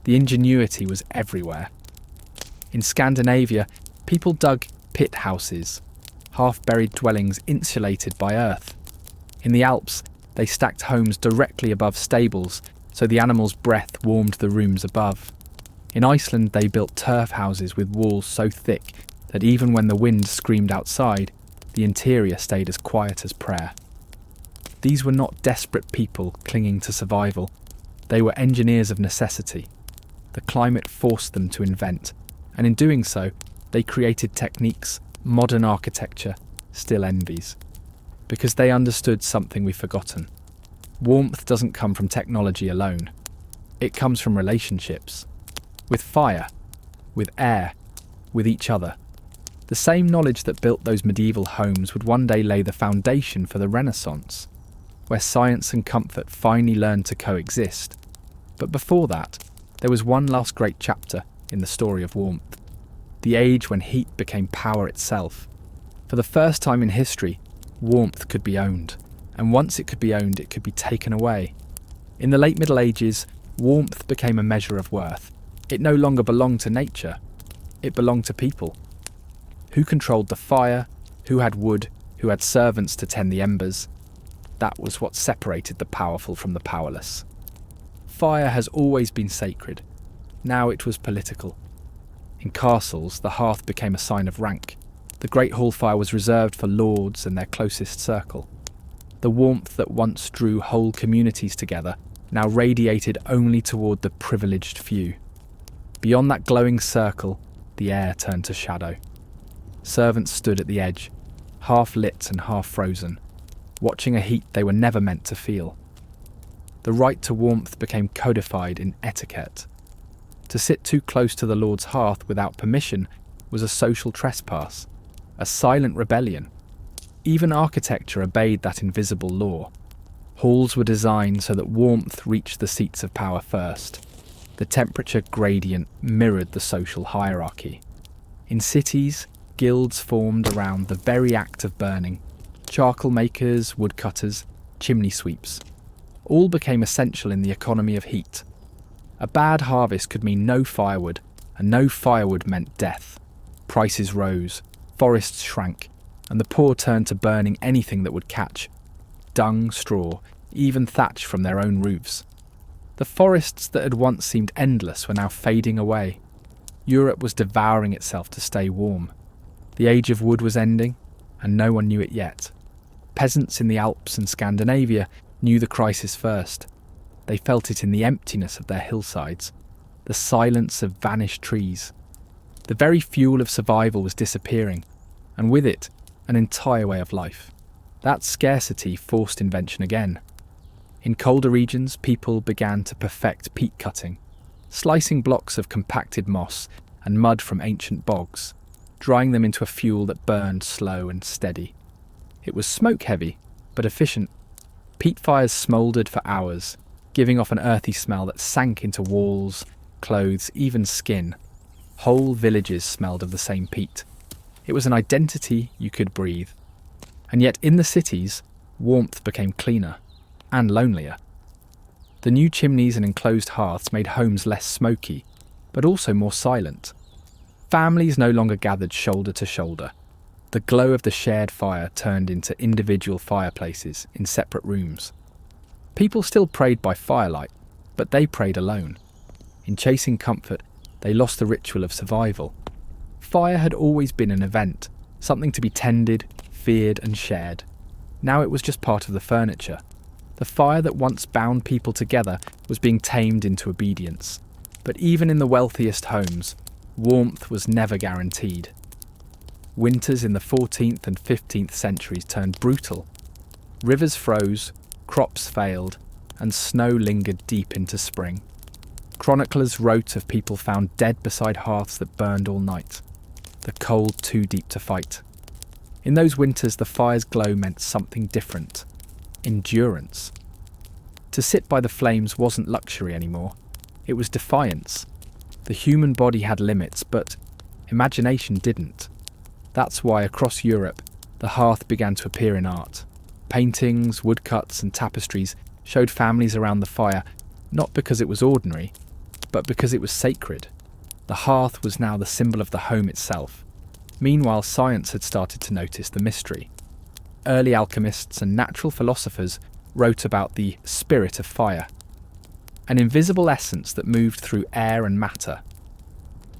S1: The ingenuity was everywhere. In Scandinavia, people dug pit houses, half-buried dwellings insulated by earth. In the Alps, they stacked homes directly above stables, so the animal's breath warmed the rooms above. In Iceland, they built turf houses with walls so thick that even when the wind screamed outside, the interior stayed as quiet as prayer. These were not desperate people clinging to survival. They were engineers of necessity. The climate forced them to invent, and in doing so, they created techniques modern architecture still envies. Because they understood something we've forgotten. Warmth doesn't come from technology alone. It comes from relationships. With fire, with air, with each other. The same knowledge that built those medieval homes would one day lay the foundation for the Renaissance, where science and comfort finally learned to coexist. But before that, there was one last great chapter in the story of warmth. The age when heat became power itself. For the first time in history, warmth could be owned, and once it could be owned, it could be taken away. In the late Middle Ages, warmth became a measure of worth. It no longer belonged to nature, it belonged to people. Who controlled the fire, who had wood, who had servants to tend the embers. That was what separated the powerful from the powerless. Fire has always been sacred. Now it was political. In castles, the hearth became a sign of rank. The great hall fire was reserved for lords and their closest circle. The warmth that once drew whole communities together now radiated only toward the privileged few. Beyond that glowing circle, the air turned to shadow. Servants stood at the edge, half lit and half frozen, watching a heat they were never meant to feel. The right to warmth became codified in etiquette. To sit too close to the Lord's hearth without permission was a social trespass, a silent rebellion. Even architecture obeyed that invisible law. Halls were designed so that warmth reached the seats of power first. The temperature gradient mirrored the social hierarchy. In cities, guilds formed around the very act of burning. Charcoal makers, woodcutters, chimney sweeps. All became essential in the economy of heat. A bad harvest could mean no firewood, and no firewood meant death. Prices rose, forests shrank, and the poor turned to burning anything that would catch. Dung, straw, even thatch from their own roofs. The forests that had once seemed endless were now fading away. Europe was devouring itself to stay warm. The age of wood was ending, and no one knew it yet. Peasants in the Alps and Scandinavia knew the crisis first. They felt it in the emptiness of their hillsides, the silence of vanished trees. The very fuel of survival was disappearing, and with it, an entire way of life. That scarcity forced invention again. In colder regions, people began to perfect peat cutting, slicing blocks of compacted moss and mud from ancient bogs, drying them into a fuel that burned slow and steady. It was smoke-heavy, but efficient. Peat fires smouldered for hours, giving off an earthy smell that sank into walls, clothes, even skin. Whole villages smelled of the same peat. It was an identity you could breathe. And yet in the cities, warmth became cleaner and lonelier. The new chimneys and enclosed hearths made homes less smoky, but also more silent. Families no longer gathered shoulder to shoulder. The glow of the shared fire turned into individual fireplaces in separate rooms. People still prayed by firelight, but they prayed alone. In chasing comfort, they lost the ritual of survival. Fire had always been an event, something to be tended, feared and shared. Now it was just part of the furniture. The fire that once bound people together was being tamed into obedience. But even in the wealthiest homes, warmth was never guaranteed. Winters in the 14th and 15th centuries turned brutal. Rivers froze, crops failed, and snow lingered deep into spring. Chroniclers wrote of people found dead beside hearths that burned all night, the cold too deep to fight. In those winters, the fire's glow meant something different. Endurance. To sit by the flames wasn't luxury anymore. It was defiance. The human body had limits, but imagination didn't. That's why across Europe, the hearth began to appear in art. Paintings, woodcuts and tapestries showed families around the fire, not because it was ordinary, but because it was sacred. The hearth was now the symbol of the home itself. Meanwhile, science had started to notice the mystery. Early alchemists and natural philosophers wrote about the spirit of fire, an invisible essence that moved through air and matter.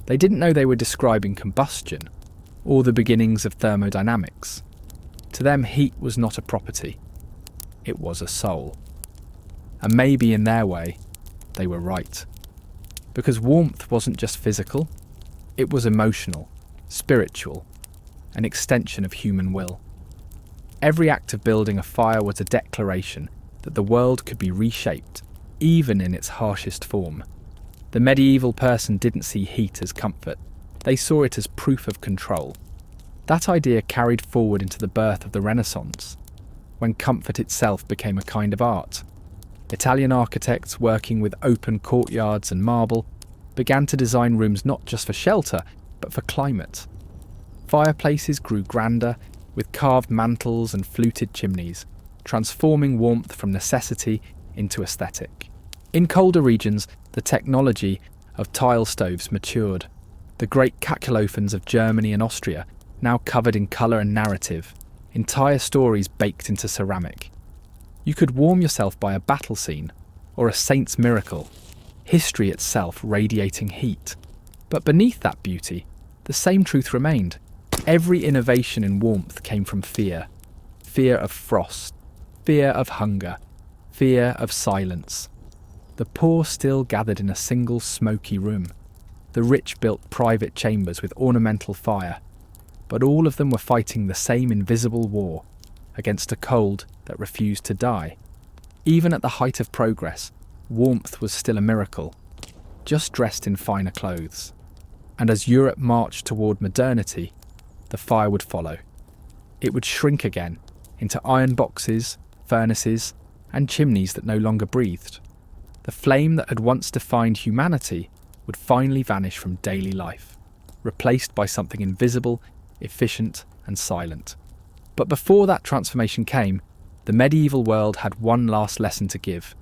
S1: They didn't know they were describing combustion, or the beginnings of thermodynamics. To them, heat was not a property. It was a soul. And maybe in their way, they were right. Because warmth wasn't just physical, it was emotional, spiritual, an extension of human will. Every act of building a fire was a declaration that the world could be reshaped, even in its harshest form. The medieval person didn't see heat as comfort. They saw it as proof of control. That idea carried forward into the birth of the Renaissance, when comfort itself became a kind of art. Italian architects, working with open courtyards and marble, began to design rooms not just for shelter, but for climate. Fireplaces grew grander, with carved mantles and fluted chimneys, transforming warmth from necessity into aesthetic. In colder regions, the technology of tile stoves matured. The great kakelofens of Germany and Austria, now covered in colour and narrative, entire stories baked into ceramic. You could warm yourself by a battle scene, or a saint's miracle, history itself radiating heat. But beneath that beauty, the same truth remained. Every innovation in warmth came from fear. Fear of frost, fear of hunger, fear of silence. The poor still gathered in a single smoky room. The rich built private chambers with ornamental fire. But all of them were fighting the same invisible war against a cold that refused to die. Even at the height of progress, warmth was still a miracle, just dressed in finer clothes. And as Europe marched toward modernity, the fire would follow. It would shrink again into iron boxes, furnaces, and chimneys that no longer breathed. The flame that had once defined humanity would finally vanish from daily life, replaced by something invisible, efficient, and silent. But before that transformation came, the medieval world had one last lesson to give,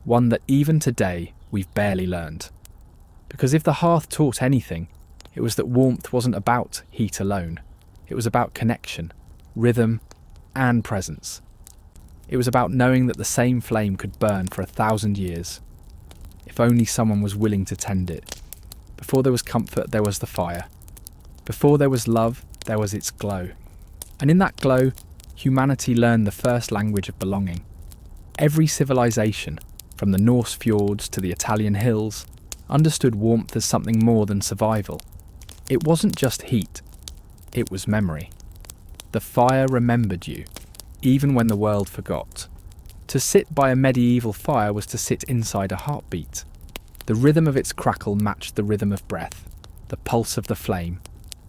S1: one that even today we've barely learned. Because if the hearth taught anything, it was that warmth wasn't about heat alone. It was about connection, rhythm, and presence. It was about knowing that the same flame could burn for 1,000 years, if only someone was willing to tend it. Before there was comfort, there was the fire. Before there was love, there was its glow. And in that glow, humanity learned the first language of belonging. Every civilization, from the Norse fjords to the Italian hills, understood warmth as something more than survival. It wasn't just heat, it was memory. The fire remembered you, even when the world forgot. To sit by a medieval fire was to sit inside a heartbeat. The rhythm of its crackle matched the rhythm of breath, the pulse of the flame.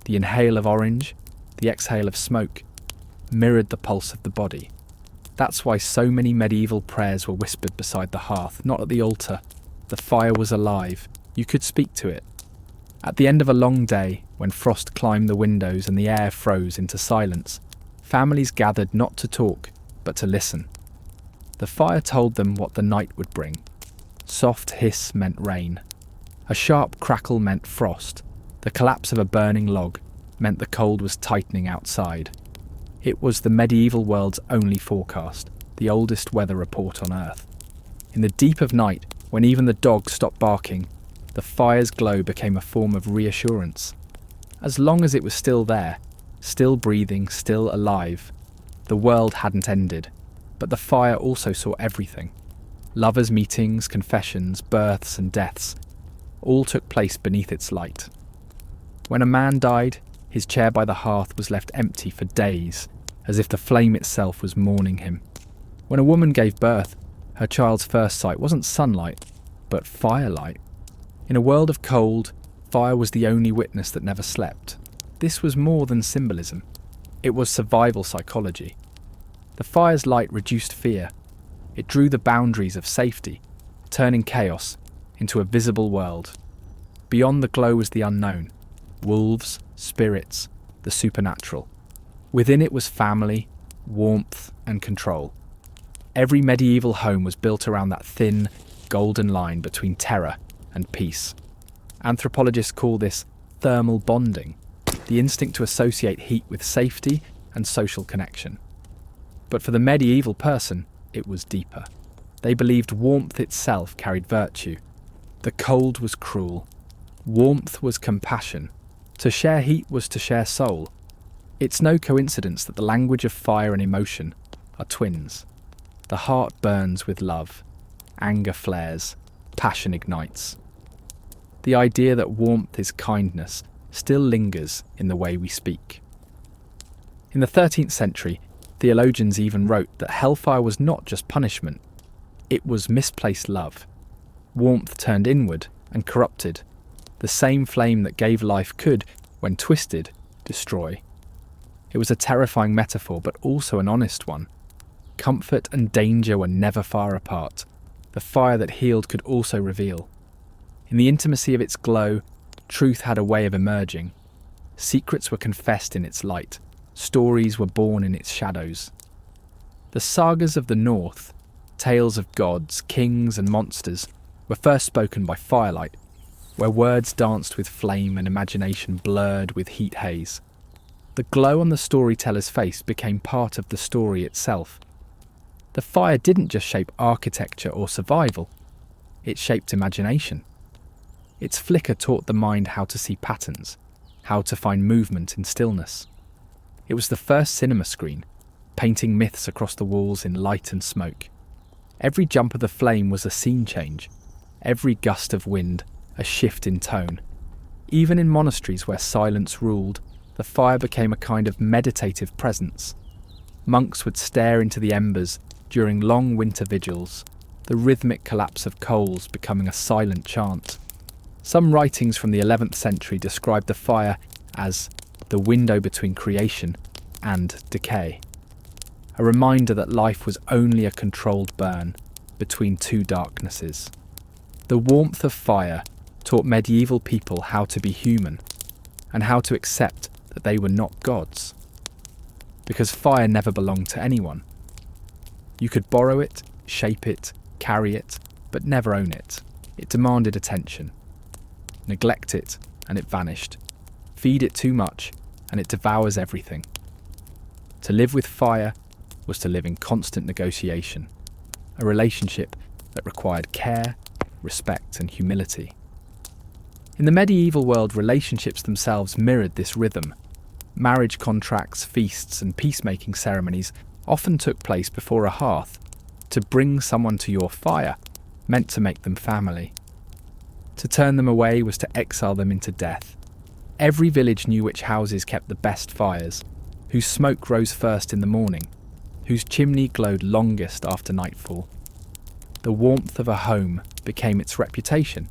S1: The inhale of orange, the exhale of smoke, mirrored the pulse of the body. That's why so many medieval prayers were whispered beside the hearth, not at the altar. The fire was alive. You could speak to it. At the end of a long day, when frost climbed the windows and the air froze into silence, families gathered not to talk, but to listen. The fire told them what the night would bring. Soft hiss meant rain. A sharp crackle meant frost. The collapse of a burning log meant the cold was tightening outside. It was the medieval world's only forecast, the oldest weather report on Earth. In the deep of night, when even the dogs stopped barking, the fire's glow became a form of reassurance. As long as it was still there, still breathing, still alive, the world hadn't ended. But the fire also saw everything. Lovers' meetings, confessions, births and deaths, all took place beneath its light. When a man died, his chair by the hearth was left empty for days, as if the flame itself was mourning him. When a woman gave birth, her child's first sight wasn't sunlight, but firelight. In a world of cold, fire was the only witness that never slept. This was more than symbolism. It was survival psychology. The fire's light reduced fear. It drew the boundaries of safety, turning chaos into a visible world. Beyond the glow was the unknown. Wolves, spirits, the supernatural. Within it was family, warmth, and control. Every medieval home was built around that thin, golden line between terror and peace. Anthropologists call this thermal bonding, the instinct to associate heat with safety and social connection. But for the medieval person, it was deeper. They believed warmth itself carried virtue. The cold was cruel. Warmth was compassion. To share heat was to share soul. It's no coincidence that the language of fire and emotion are twins. The heart burns with love. Anger flares. Passion ignites. The idea that warmth is kindness still lingers in the way we speak. In the 13th century, theologians even wrote that hellfire was not just punishment. It was misplaced love. Warmth turned inward and corrupted. The same flame that gave life could, when twisted, destroy. It was a terrifying metaphor, but also an honest one. Comfort and danger were never far apart. The fire that healed could also reveal. In the intimacy of its glow, truth had a way of emerging. Secrets were confessed in its light. Stories were born in its shadows. The sagas of the North, tales of gods, kings and monsters, were first spoken by firelight, where words danced with flame and imagination blurred with heat haze. The glow on the storyteller's face became part of the story itself. The fire didn't just shape architecture or survival, it shaped imagination. Its flicker taught the mind how to see patterns, how to find movement in stillness. It was the first cinema screen, painting myths across the walls in light and smoke. Every jump of the flame was a scene change, every gust of wind a shift in tone. Even in monasteries where silence ruled, the fire became a kind of meditative presence. Monks would stare into the embers during long winter vigils, the rhythmic collapse of coals becoming a silent chant. Some writings from the 11th century describe the fire as the window between creation and decay. a reminder that life was only a controlled burn between two darknesses. The warmth of fire taught medieval people how to be human and how to accept that they were not gods. Because fire never belonged to anyone. You could borrow it, shape it, carry it, but never own it. It demanded attention. Neglect it, and it vanished. Feed it too much, and it devours everything. To live with fire was to live in constant negotiation, a relationship that required care, respect, and humility. In the medieval world, relationships themselves mirrored this rhythm. Marriage contracts, feasts, and peacemaking ceremonies often took place before a hearth. To bring someone to your fire meant to make them family. To turn them away was to exile them into death. Every village knew which houses kept the best fires, whose smoke rose first in the morning, whose chimney glowed longest after nightfall. The warmth of a home became its reputation.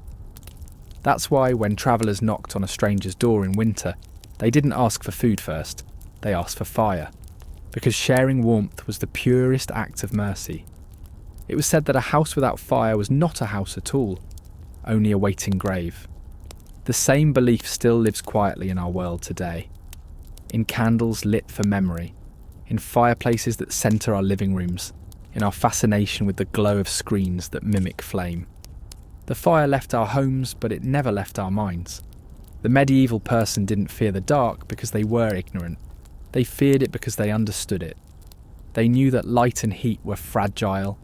S1: That's why when travellers knocked on a stranger's door in winter, they didn't ask for food first, they asked for fire, because sharing warmth was the purest act of mercy. It was said that a house without fire was not a house at all, only a waiting grave. The same belief still lives quietly in our world today. In candles lit for memory, in fireplaces that centre our living rooms, in our fascination with the glow of screens that mimic flame. The fire left our homes, but it never left our minds. The medieval person didn't fear the dark because they were ignorant. They feared it because they understood it. They knew that light and heat were fragile,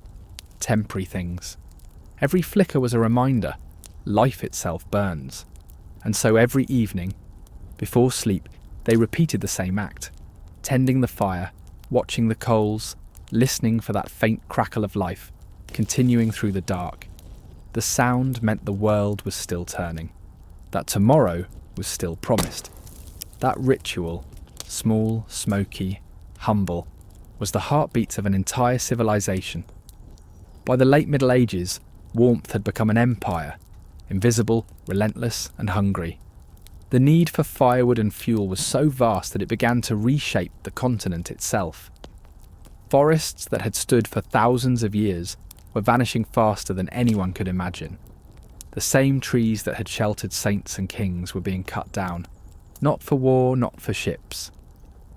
S1: temporary things. Every flicker was a reminder. Life itself burns. And so every evening, before sleep, they repeated the same act, tending the fire, watching the coals, listening for that faint crackle of life, continuing through the dark. The sound meant the world was still turning, that tomorrow was still promised. That ritual, small, smoky, humble, was the heartbeat of an entire civilization. By the late Middle Ages, warmth had become an empire, invisible, relentless, and hungry. The need for firewood and fuel was so vast that it began to reshape the continent itself. Forests that had stood for thousands of years were vanishing faster than anyone could imagine. The same trees that had sheltered saints and kings were being cut down, not for war, not for ships,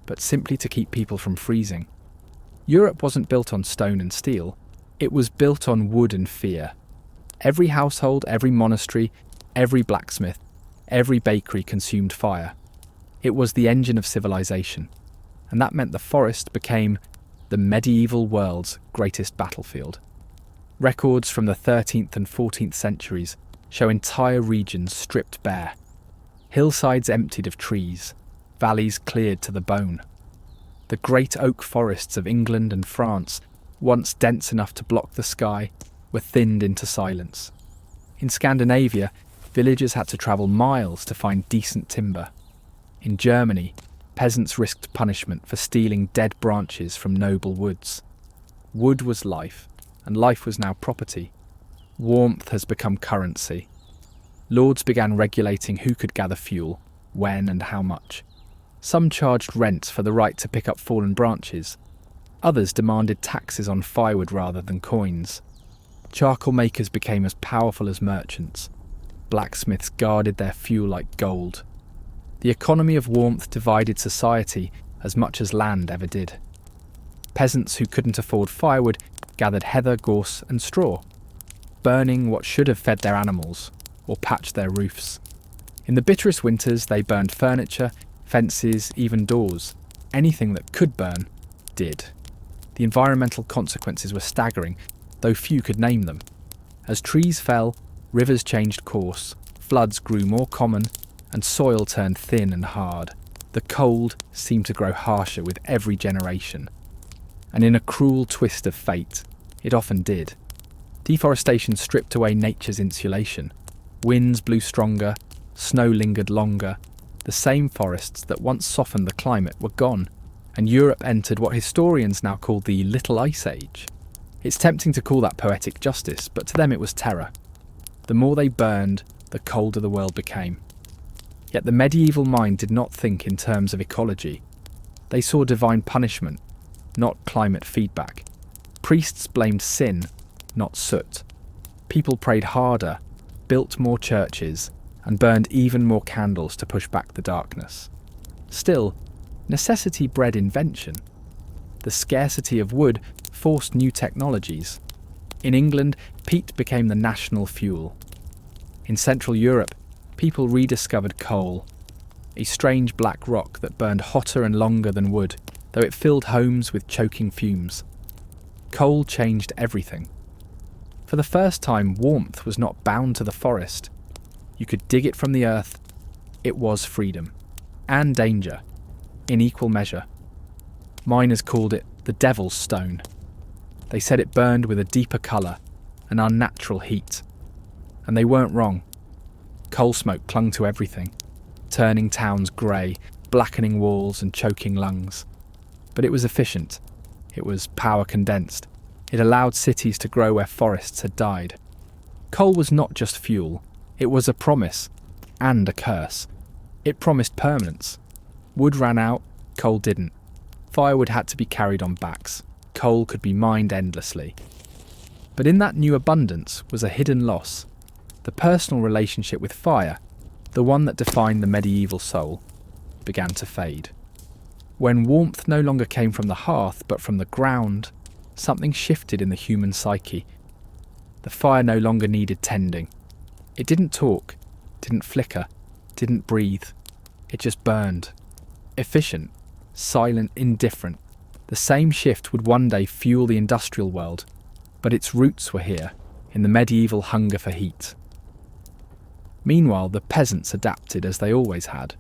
S1: but simply to keep people from freezing. Europe wasn't built on stone and steel, it was built on wood and fear. Every household, every monastery, every blacksmith, every bakery consumed fire. It was the engine of civilization, and that meant the forest became the medieval world's greatest battlefield. Records from the 13th and 14th centuries show entire regions stripped bare, hillsides emptied of trees, valleys cleared to the bone. The great oak forests of England and France, once dense enough to block the sky, were thinned into silence. In Scandinavia, villagers had to travel miles to find decent timber. In Germany, peasants risked punishment for stealing dead branches from noble woods. Wood was life, and life was now property. Warmth has become currency. Lords began regulating who could gather fuel, when and how much. Some charged rent for the right to pick up fallen branches. Others demanded taxes on firewood rather than coins. Charcoal makers became as powerful as merchants. Blacksmiths guarded their fuel like gold. The economy of warmth divided society as much as land ever did. Peasants who couldn't afford firewood gathered heather, gorse and straw, burning what should have fed their animals or patched their roofs. In the bitterest winters, they burned furniture, fences, even doors. Anything that could burn did. The environmental consequences were staggering, though few could name them. As trees fell, rivers changed course, floods grew more common, and soil turned thin and hard. The cold seemed to grow harsher with every generation. And in a cruel twist of fate, it often did. Deforestation stripped away nature's insulation. Winds blew stronger, snow lingered longer. The same forests that once softened the climate were gone, and Europe entered what historians now call the Little Ice Age. It's tempting to call that poetic justice, but to them it was terror. The more they burned, the colder the world became. Yet the medieval mind did not think in terms of ecology. They saw divine punishment. not climate feedback. Priests blamed sin, not soot. People prayed harder, built more churches, and burned even more candles to push back the darkness. Still, necessity bred invention. The scarcity of wood forced new technologies. In England, peat became the national fuel. In Central Europe, people rediscovered coal, a strange black rock that burned hotter and longer than wood, though it filled homes with choking fumes. Coal changed everything. For the first time, warmth was not bound to the forest. You could dig it from the earth. It was freedom. And danger, in equal measure. Miners called it the devil's stone. They said it burned with a deeper colour, an unnatural heat. And they weren't wrong. Coal smoke clung to everything, turning towns grey, blackening walls and choking lungs. But it was efficient. It was power condensed. It allowed cities to grow where forests had died. Coal was not just fuel. It was a promise and a curse. It promised permanence. Wood ran out, coal didn't. Firewood had to be carried on backs. Coal could be mined endlessly. But in that new abundance was a hidden loss. The personal relationship with fire, the one that defined the medieval soul, began to fade. When warmth no longer came from the hearth but from the ground, something shifted in the human psyche. The fire no longer needed tending. It didn't talk, didn't flicker, didn't breathe. It just burned. Efficient, silent, indifferent. The same shift would one day fuel the industrial world, but its roots were here, in the medieval hunger for heat. Meanwhile, the peasants adapted as they always had,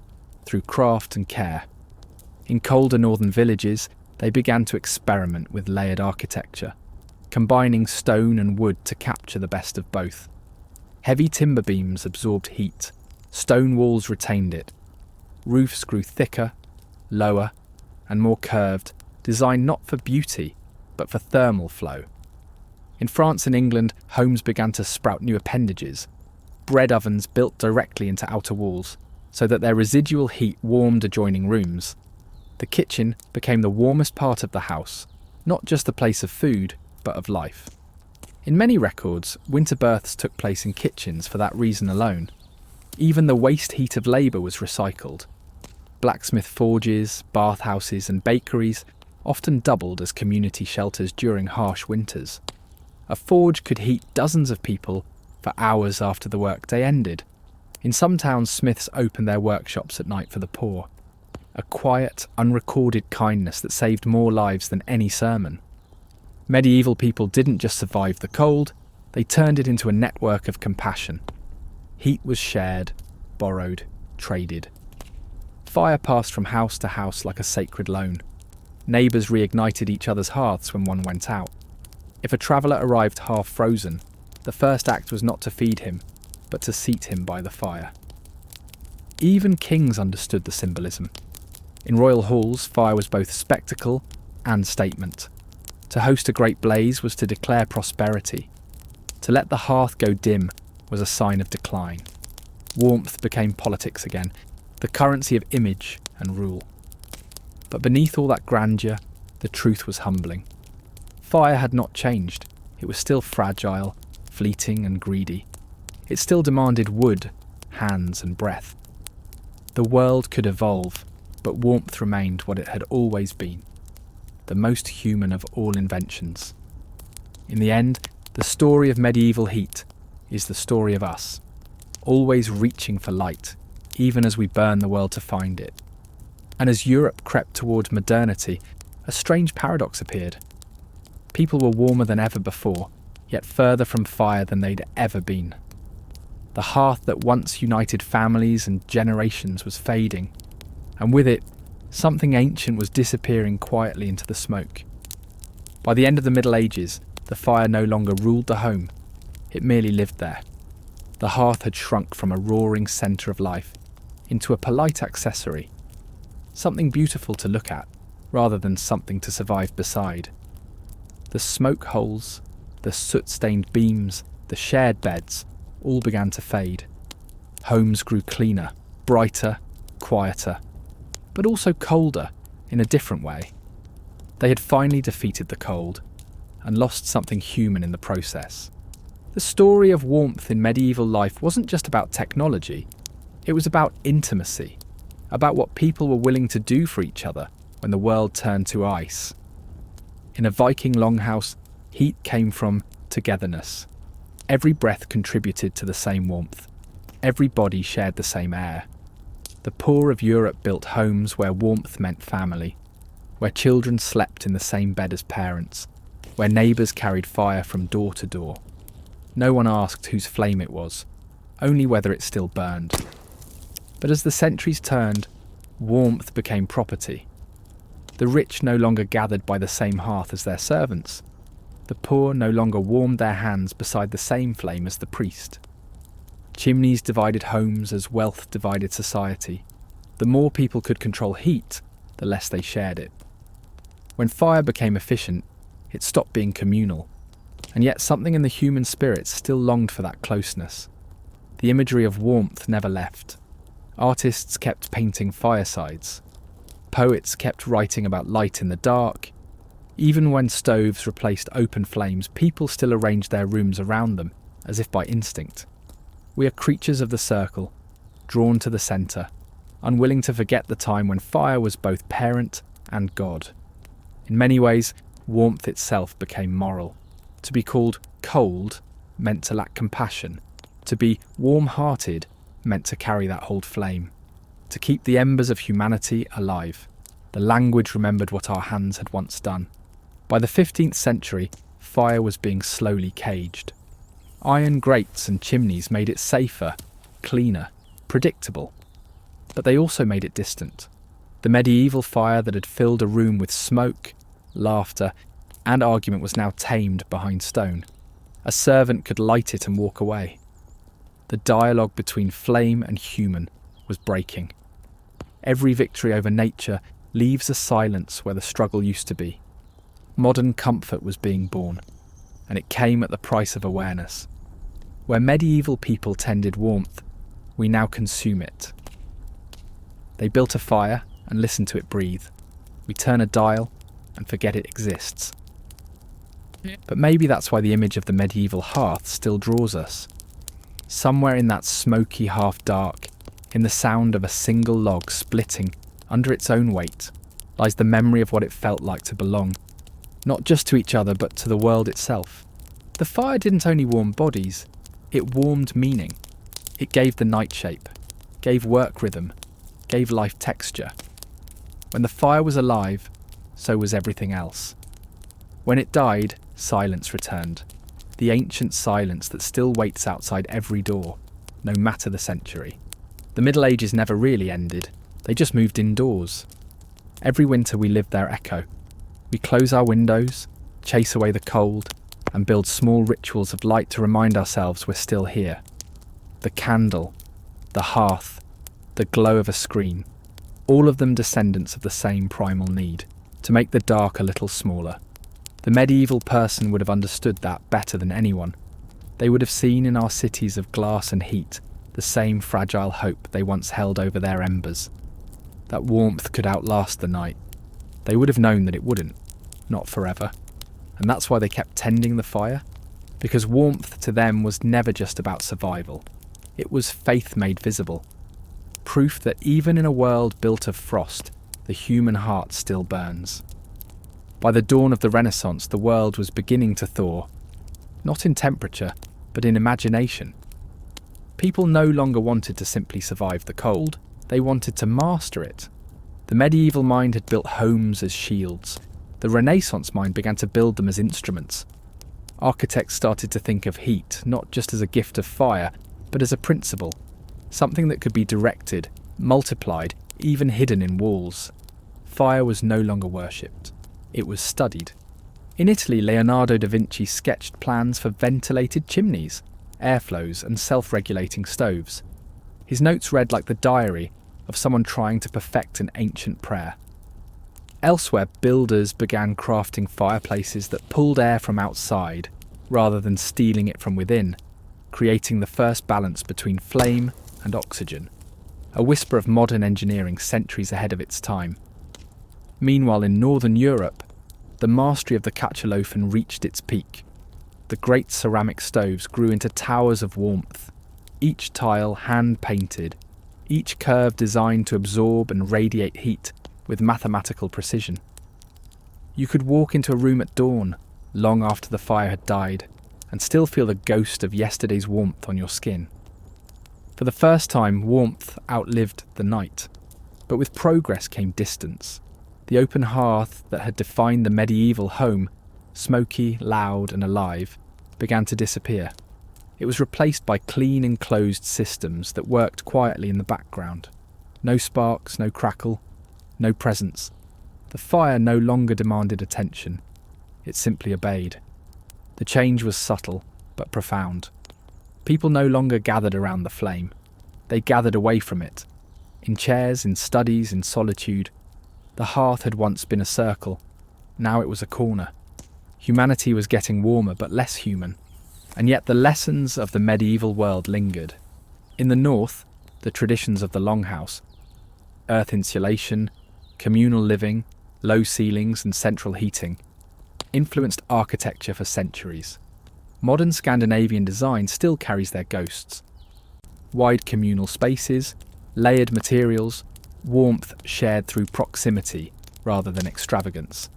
S1: through craft and care. In colder northern villages, they began to experiment with layered architecture, combining stone and wood to capture the best of both. Heavy timber beams absorbed heat, stone walls retained it. Roofs grew thicker, lower, and more curved, designed not for beauty, but for thermal flow. In France and England, homes began to sprout new appendages, bread ovens built directly into outer walls, so that their residual heat warmed adjoining rooms. The kitchen became the warmest part of the house, not just a place of food, but of life. In many records, winter births took place in kitchens for that reason alone. Even the waste heat of labour was recycled. Blacksmith forges, bathhouses and bakeries often doubled as community shelters during harsh winters. A forge could heat dozens of people for hours after the workday ended. In some towns, smiths opened their workshops at night for the poor. A quiet, unrecorded kindness that saved more lives than any sermon. Medieval people didn't just survive the cold, they turned it into a network of compassion. Heat was shared, borrowed, traded. Fire passed from house to house like a sacred loan. Neighbours reignited each other's hearths when one went out. If a traveller arrived half frozen, the first act was not to feed him, but to seat him by the fire. Even kings understood the symbolism. In royal halls, fire was both spectacle and statement. To host a great blaze was to declare prosperity. To let the hearth go dim was a sign of decline. Warmth became politics again, the currency of image and rule. But beneath all that grandeur, the truth was humbling. Fire had not changed. It was still fragile, fleeting and greedy. It still demanded wood, hands and breath. The world could evolve, but warmth remained what it had always been, the most human of all inventions. In the end, the story of medieval heat is the story of us, always reaching for light, even as we burn the world to find it. And as Europe crept toward modernity, a strange paradox appeared. People were warmer than ever before, yet further from fire than they'd ever been. The hearth that once united families and generations was fading, and with it, something ancient was disappearing quietly into the smoke. By the end of the Middle Ages, the fire no longer ruled the home, it merely lived there. The hearth had shrunk from a roaring centre of life into a polite accessory, something beautiful to look at, rather than something to survive beside. The smoke holes, the soot-stained beams, the shared beds, all began to fade. Homes grew cleaner, brighter, quieter, but also colder in a different way. They had finally defeated the cold, and lost something human in the process. The story of warmth in medieval life wasn't just about technology, it was about intimacy, about what people were willing to do for each other when the world turned to ice. In a Viking longhouse, heat came from togetherness. Every breath contributed to the same warmth. Every body shared the same air. The poor of Europe built homes where warmth meant family, where children slept in the same bed as parents, where neighbours carried fire from door to door. No one asked whose flame it was, only whether it still burned. But as the centuries turned, warmth became property. The rich no longer gathered by the same hearth as their servants. The poor no longer warmed their hands beside the same flame as the priest. Chimneys divided homes as wealth divided society. The more people could control heat, the less they shared it. When fire became efficient, it stopped being communal. And yet something in the human spirit still longed for that closeness. The imagery of warmth never left. Artists kept painting firesides. Poets kept writing about light in the dark. Even when stoves replaced open flames, people still arranged their rooms around them, as if by instinct. We are creatures of the circle, drawn to the centre, unwilling to forget the time when fire was both parent and God. In many ways, warmth itself became moral. To be called cold meant to lack compassion. To be warm-hearted meant to carry that old flame. To keep the embers of humanity alive. The language remembered what our hands had once done. By the 15th century, fire was being slowly caged. Iron grates and chimneys made it safer, cleaner, predictable. But they also made it distant. The medieval fire that had filled a room with smoke, laughter, and argument was now tamed behind stone. A servant could light it and walk away. The dialogue between flame and human was breaking. Every victory over nature leaves a silence where the struggle used to be. Modern comfort was being born, and it came at the price of awareness. Where medieval people tended warmth, we now consume it. They built a fire and listen to it breathe. We turn a dial and forget it exists. But maybe that's why the image of the medieval hearth still draws us. Somewhere in that smoky half-dark, in the sound of a single log splitting under its own weight, lies the memory of what it felt like to belong, not just to each other but to the world itself. The fire didn't only warm bodies, it warmed meaning. It gave the night shape, gave work rhythm, gave life texture. When the fire was alive, so was everything else. When it died, silence returned. The ancient silence that still waits outside every door, no matter the century. The Middle Ages never really ended, they just moved indoors. Every winter we lived their echo. We close our windows, chase away the cold, and build small rituals of light to remind ourselves we're still here. The candle, the hearth, the glow of a screen, all of them descendants of the same primal need, to make the dark a little smaller. The medieval person would have understood that better than anyone. They would have seen in our cities of glass and heat the same fragile hope they once held over their embers. That warmth could outlast the night. They would have known that it wouldn't, not forever. And that's why they kept tending the fire, because warmth to them was never just about survival. It was faith made visible. Proof that even in a world built of frost, the human heart still burns. By the dawn of the Renaissance, the world was beginning to thaw, not in temperature, but in imagination. People no longer wanted to simply survive the cold, they wanted to master it. The medieval mind had built homes as shields. The Renaissance mind began to build them as instruments. Architects started to think of heat not just as a gift of fire, but as a principle, something that could be directed, multiplied, even hidden in walls. Fire was no longer worshipped. It was studied. In Italy, Leonardo da Vinci sketched plans for ventilated chimneys, airflows, and self-regulating stoves. His notes read like the diary of someone trying to perfect an ancient prayer. Elsewhere, builders began crafting fireplaces that pulled air from outside rather than stealing it from within, creating the first balance between flame and oxygen, a whisper of modern engineering centuries ahead of its time. Meanwhile, in Northern Europe, the mastery of the Catchalofen reached its peak. The great ceramic stoves grew into towers of warmth, each tile hand-painted, each curve designed to absorb and radiate heat with mathematical precision. You could walk into a room at dawn, long after the fire had died, and still feel the ghost of yesterday's warmth on your skin. For the first time, warmth outlived the night, but with progress came distance. The open hearth that had defined the medieval home, smoky, loud and alive, began to disappear. It was replaced by clean enclosed systems that worked quietly in the background. No sparks, no crackle, no presence. The fire no longer demanded attention. It simply obeyed. The change was subtle, but profound. People no longer gathered around the flame. They gathered away from it. In chairs, in studies, in solitude. The hearth had once been a circle. Now it was a corner. Humanity was getting warmer, but less human. And yet the lessons of the medieval world lingered. In the north, the traditions of the longhouse, earth insulation, communal living, low ceilings and central heating, influenced architecture for centuries. Modern Scandinavian design still carries their ghosts. Wide communal spaces, layered materials, warmth shared through proximity rather than extravagance.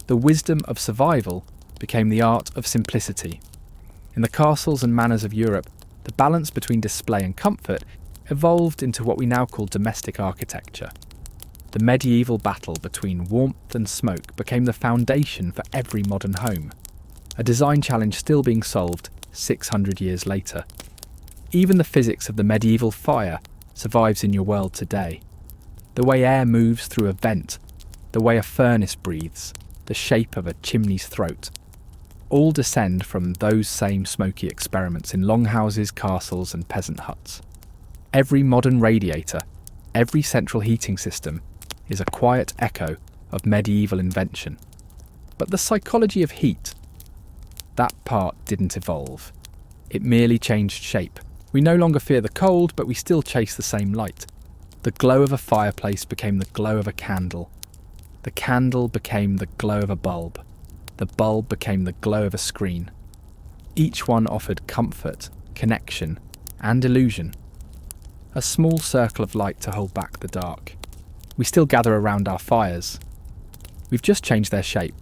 S1: The wisdom of survival became the art of simplicity. In the castles and manors of Europe, the balance between display and comfort evolved into what we now call domestic architecture. The medieval battle between warmth and smoke became the foundation for every modern home, a design challenge still being solved 600 years later. Even the physics of the medieval fire survives in your world today. The way air moves through a vent, the way a furnace breathes, the shape of a chimney's throat, all descend from those same smoky experiments in longhouses, castles and peasant huts. Every modern radiator, every central heating system is a quiet echo of medieval invention. But the psychology of heat, that part didn't evolve. It merely changed shape. We no longer fear the cold, but we still chase the same light. The glow of a fireplace became the glow of a candle. The candle became the glow of a bulb. The bulb became the glow of a screen. Each one offered comfort, connection, and illusion. A small circle of light to hold back the dark. We still gather around our fires. We've just changed their shape.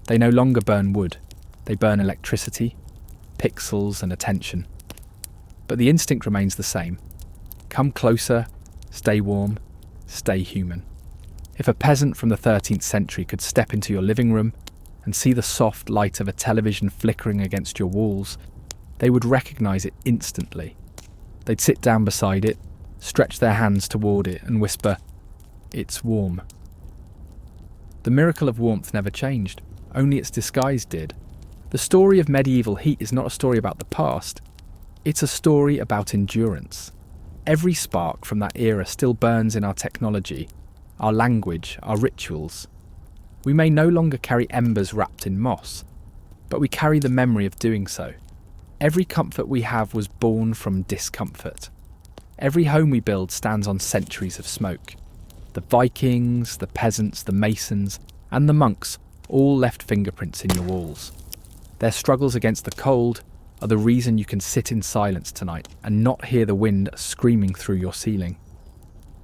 S1: They no longer burn wood. They burn electricity, pixels and attention. But the instinct remains the same. Come closer, stay warm, stay human. If a peasant from the 13th century could step into your living room and see the soft light of a television flickering against your walls, they would recognise it instantly. They'd sit down beside it, stretch their hands toward it and whisper, "It's warm." The miracle of warmth never changed, only its disguise did. The story of medieval heat is not a story about the past, it's a story about endurance. Every spark from that era still burns in our technology, our language, our rituals. We may no longer carry embers wrapped in moss, but we carry the memory of doing so. Every comfort we have was born from discomfort. Every home we build stands on centuries of smoke. The Vikings, the peasants, the masons, and the monks all left fingerprints in your walls. Their struggles against the cold are the reason you can sit in silence tonight and not hear the wind screaming through your ceiling.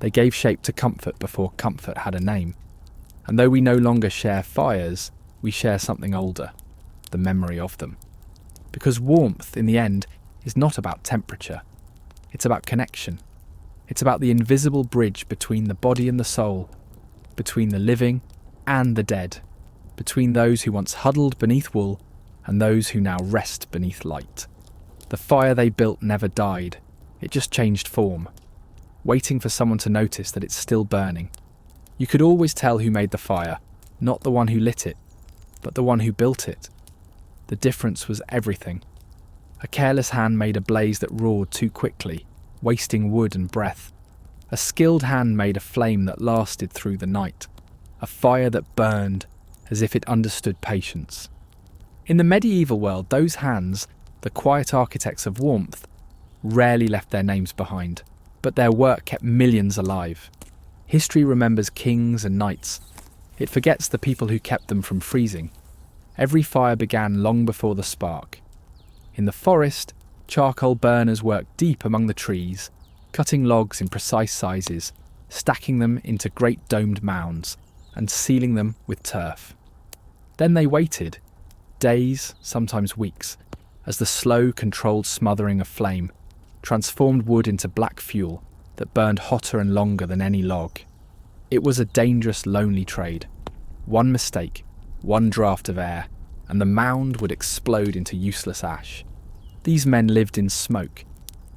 S1: They gave shape to comfort before comfort had a name. And though we no longer share fires, we share something older, the memory of them. Because warmth, in the end, is not about temperature. It's about connection. It's about the invisible bridge between the body and the soul, between the living and the dead, between those who once huddled beneath wool and those who now rest beneath light. The fire they built never died, it just changed form, waiting for someone to notice that it's still burning. You could always tell who made the fire, not the one who lit it, but the one who built it. The difference was everything. A careless hand made a blaze that roared too quickly, wasting wood and breath. A skilled hand made a flame that lasted through the night, a fire that burned as if it understood patience. In the medieval world, those hands, the quiet architects of warmth, rarely left their names behind, but their work kept millions alive. History remembers kings and knights, It forgets the people who kept them from freezing. Every fire began long before the spark. In the forest, charcoal burners worked deep among the trees, cutting logs in precise sizes, stacking them into great domed mounds, and sealing them with turf. Then they waited, days, sometimes weeks, as the slow, controlled smothering of flame transformed wood into black fuel that burned hotter and longer than any log. It was a dangerous, lonely trade. One mistake, one draught of air, and the mound would explode into useless ash. These men lived in smoke.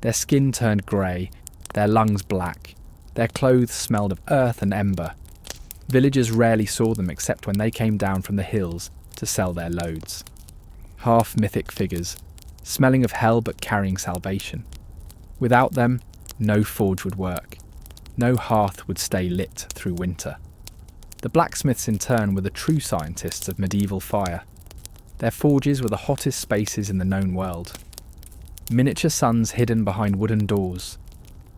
S1: Their skin turned grey, their lungs black. Their clothes smelled of earth and ember. Villagers rarely saw them except when they came down from the hills to sell their loads. Half-mythic figures, smelling of hell but carrying salvation. Without them, no forge would work. No hearth would stay lit through winter. The blacksmiths in turn were the true scientists of medieval fire. Their forges were the hottest spaces in the known world. Miniature suns hidden behind wooden doors.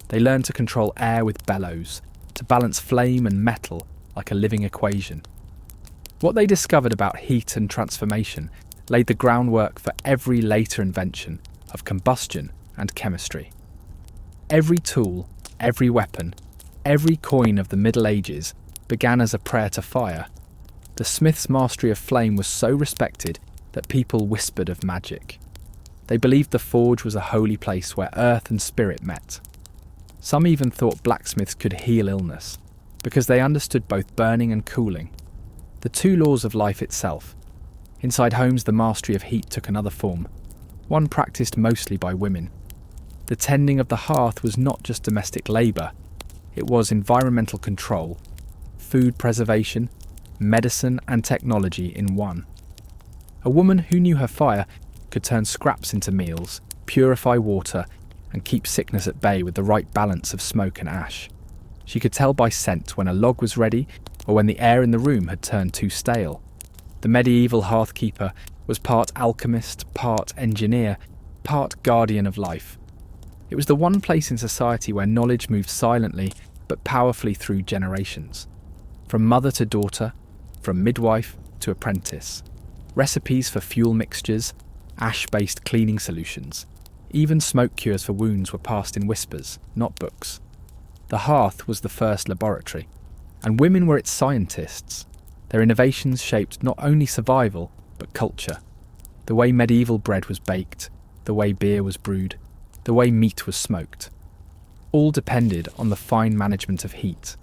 S1: They learned to control air with bellows, to balance flame and metal like a living equation. What they discovered about heat and transformation laid the groundwork for every later invention of combustion and chemistry. Every tool, every weapon, every coin of the Middle Ages began as a prayer to fire. The smith's mastery of flame was so respected that people whispered of magic. They believed the forge was a holy place where earth and spirit met. Some even thought blacksmiths could heal illness, because they understood both burning and cooling, the two laws of life itself. Inside homes, the mastery of heat took another form, one practiced mostly by women. The tending of the hearth was not just domestic labour, it was environmental control, food preservation, medicine and technology in one. A woman who knew her fire could turn scraps into meals, purify water, and keep sickness at bay with the right balance of smoke and ash. She could tell by scent when a log was ready or when the air in the room had turned too stale. The medieval hearthkeeper was part alchemist, part engineer, part guardian of life. It was the one place in society where knowledge moved silently but powerfully through generations. From mother to daughter, from midwife to apprentice. Recipes for fuel mixtures, ash-based cleaning solutions, even smoke cures for wounds were passed in whispers, not books. The hearth was the first laboratory, and women were its scientists. Their innovations shaped not only survival, but culture. The way medieval bread was baked, the way beer was brewed, the way meat was smoked. All depended on the fine management of heat.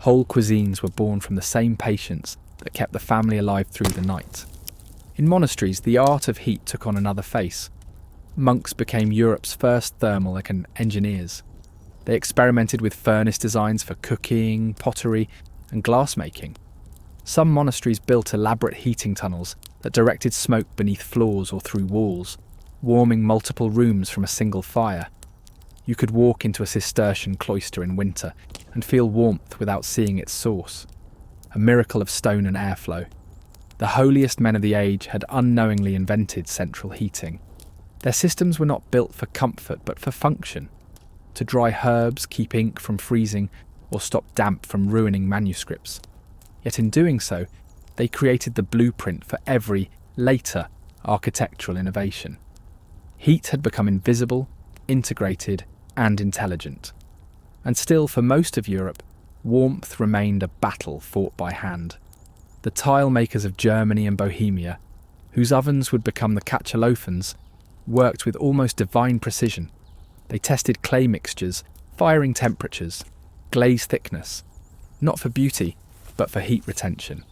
S1: Whole cuisines were born from the same patience that kept the family alive through the night. In monasteries, the art of heat took on another face. Monks became Europe's first thermal engineers. They experimented with furnace designs for cooking, pottery, and glassmaking. Some monasteries built elaborate heating tunnels that directed smoke beneath floors or through walls, warming multiple rooms from a single fire. You could walk into a Cistercian cloister in winter and feel warmth without seeing its source. A miracle of stone and airflow. The holiest men of the age had unknowingly invented central heating. Their systems were not built for comfort but for function. To dry herbs, keep ink from freezing, or stop damp from ruining manuscripts. Yet in doing so, they created the blueprint for every, later, architectural innovation. Heat had become invisible, integrated, and intelligent. And still, for most of Europe, warmth remained a battle fought by hand. The tile makers of Germany and Bohemia, whose ovens would become the cachalofens, worked with almost divine precision. They tested clay mixtures, firing temperatures, glaze thickness, not for beauty, but for heat retention.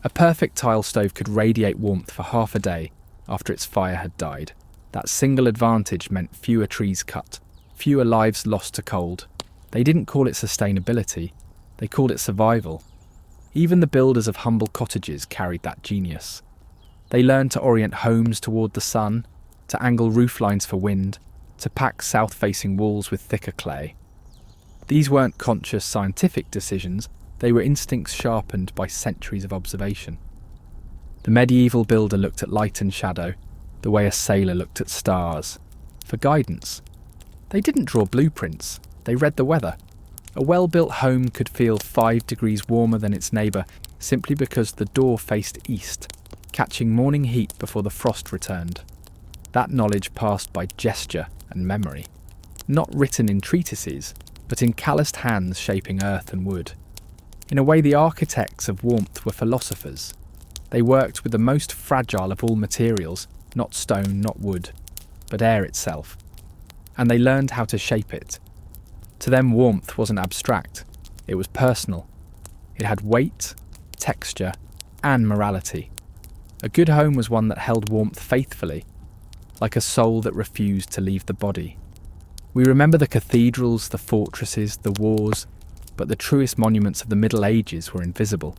S1: A perfect tile stove could radiate warmth for half a day after its fire had died. That single advantage meant fewer trees cut, fewer lives lost to cold. They didn't call it sustainability, they called it survival. Even the builders of humble cottages carried that genius. They learned to orient homes toward the sun, to angle roof lines for wind, to pack south-facing walls with thicker clay. These weren't conscious scientific decisions, they were instincts sharpened by centuries of observation. The medieval builder looked at light and shadow, the way a sailor looked at stars, for guidance. They didn't draw blueprints, they read the weather. A well-built home could feel 5 degrees warmer than its neighbour simply because the door faced east, catching morning heat before the frost returned. That knowledge passed by gesture and memory, not written in treatises, but in calloused hands shaping earth and wood. In a way, the architects of warmth were philosophers. They worked with the most fragile of all materials, not stone, not wood, but air itself. And they learned how to shape it. To them, warmth wasn't abstract. It was personal. It had weight, texture, and morality. A good home was one that held warmth faithfully, like a soul that refused to leave the body. We remember the cathedrals, the fortresses, the wars, but the truest monuments of the Middle Ages were invisible.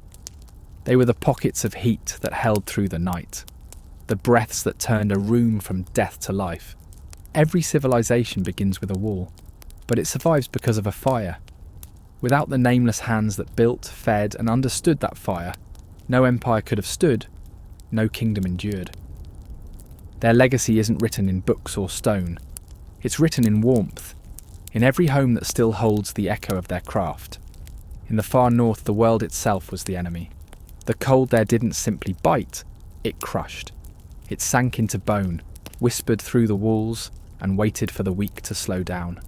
S1: They were the pockets of heat that held through the night, the breaths that turned a room from death to life. Every civilization begins with a wall, but it survives because of a fire. Without the nameless hands that built, fed, and understood that fire, no empire could have stood, no kingdom endured. Their legacy isn't written in books or stone. It's written in warmth, in every home that still holds the echo of their craft. In the far north, the world itself was the enemy. The cold there didn't simply bite, it crushed. It sank into bone, whispered through the walls, and waited for the weak to slow down.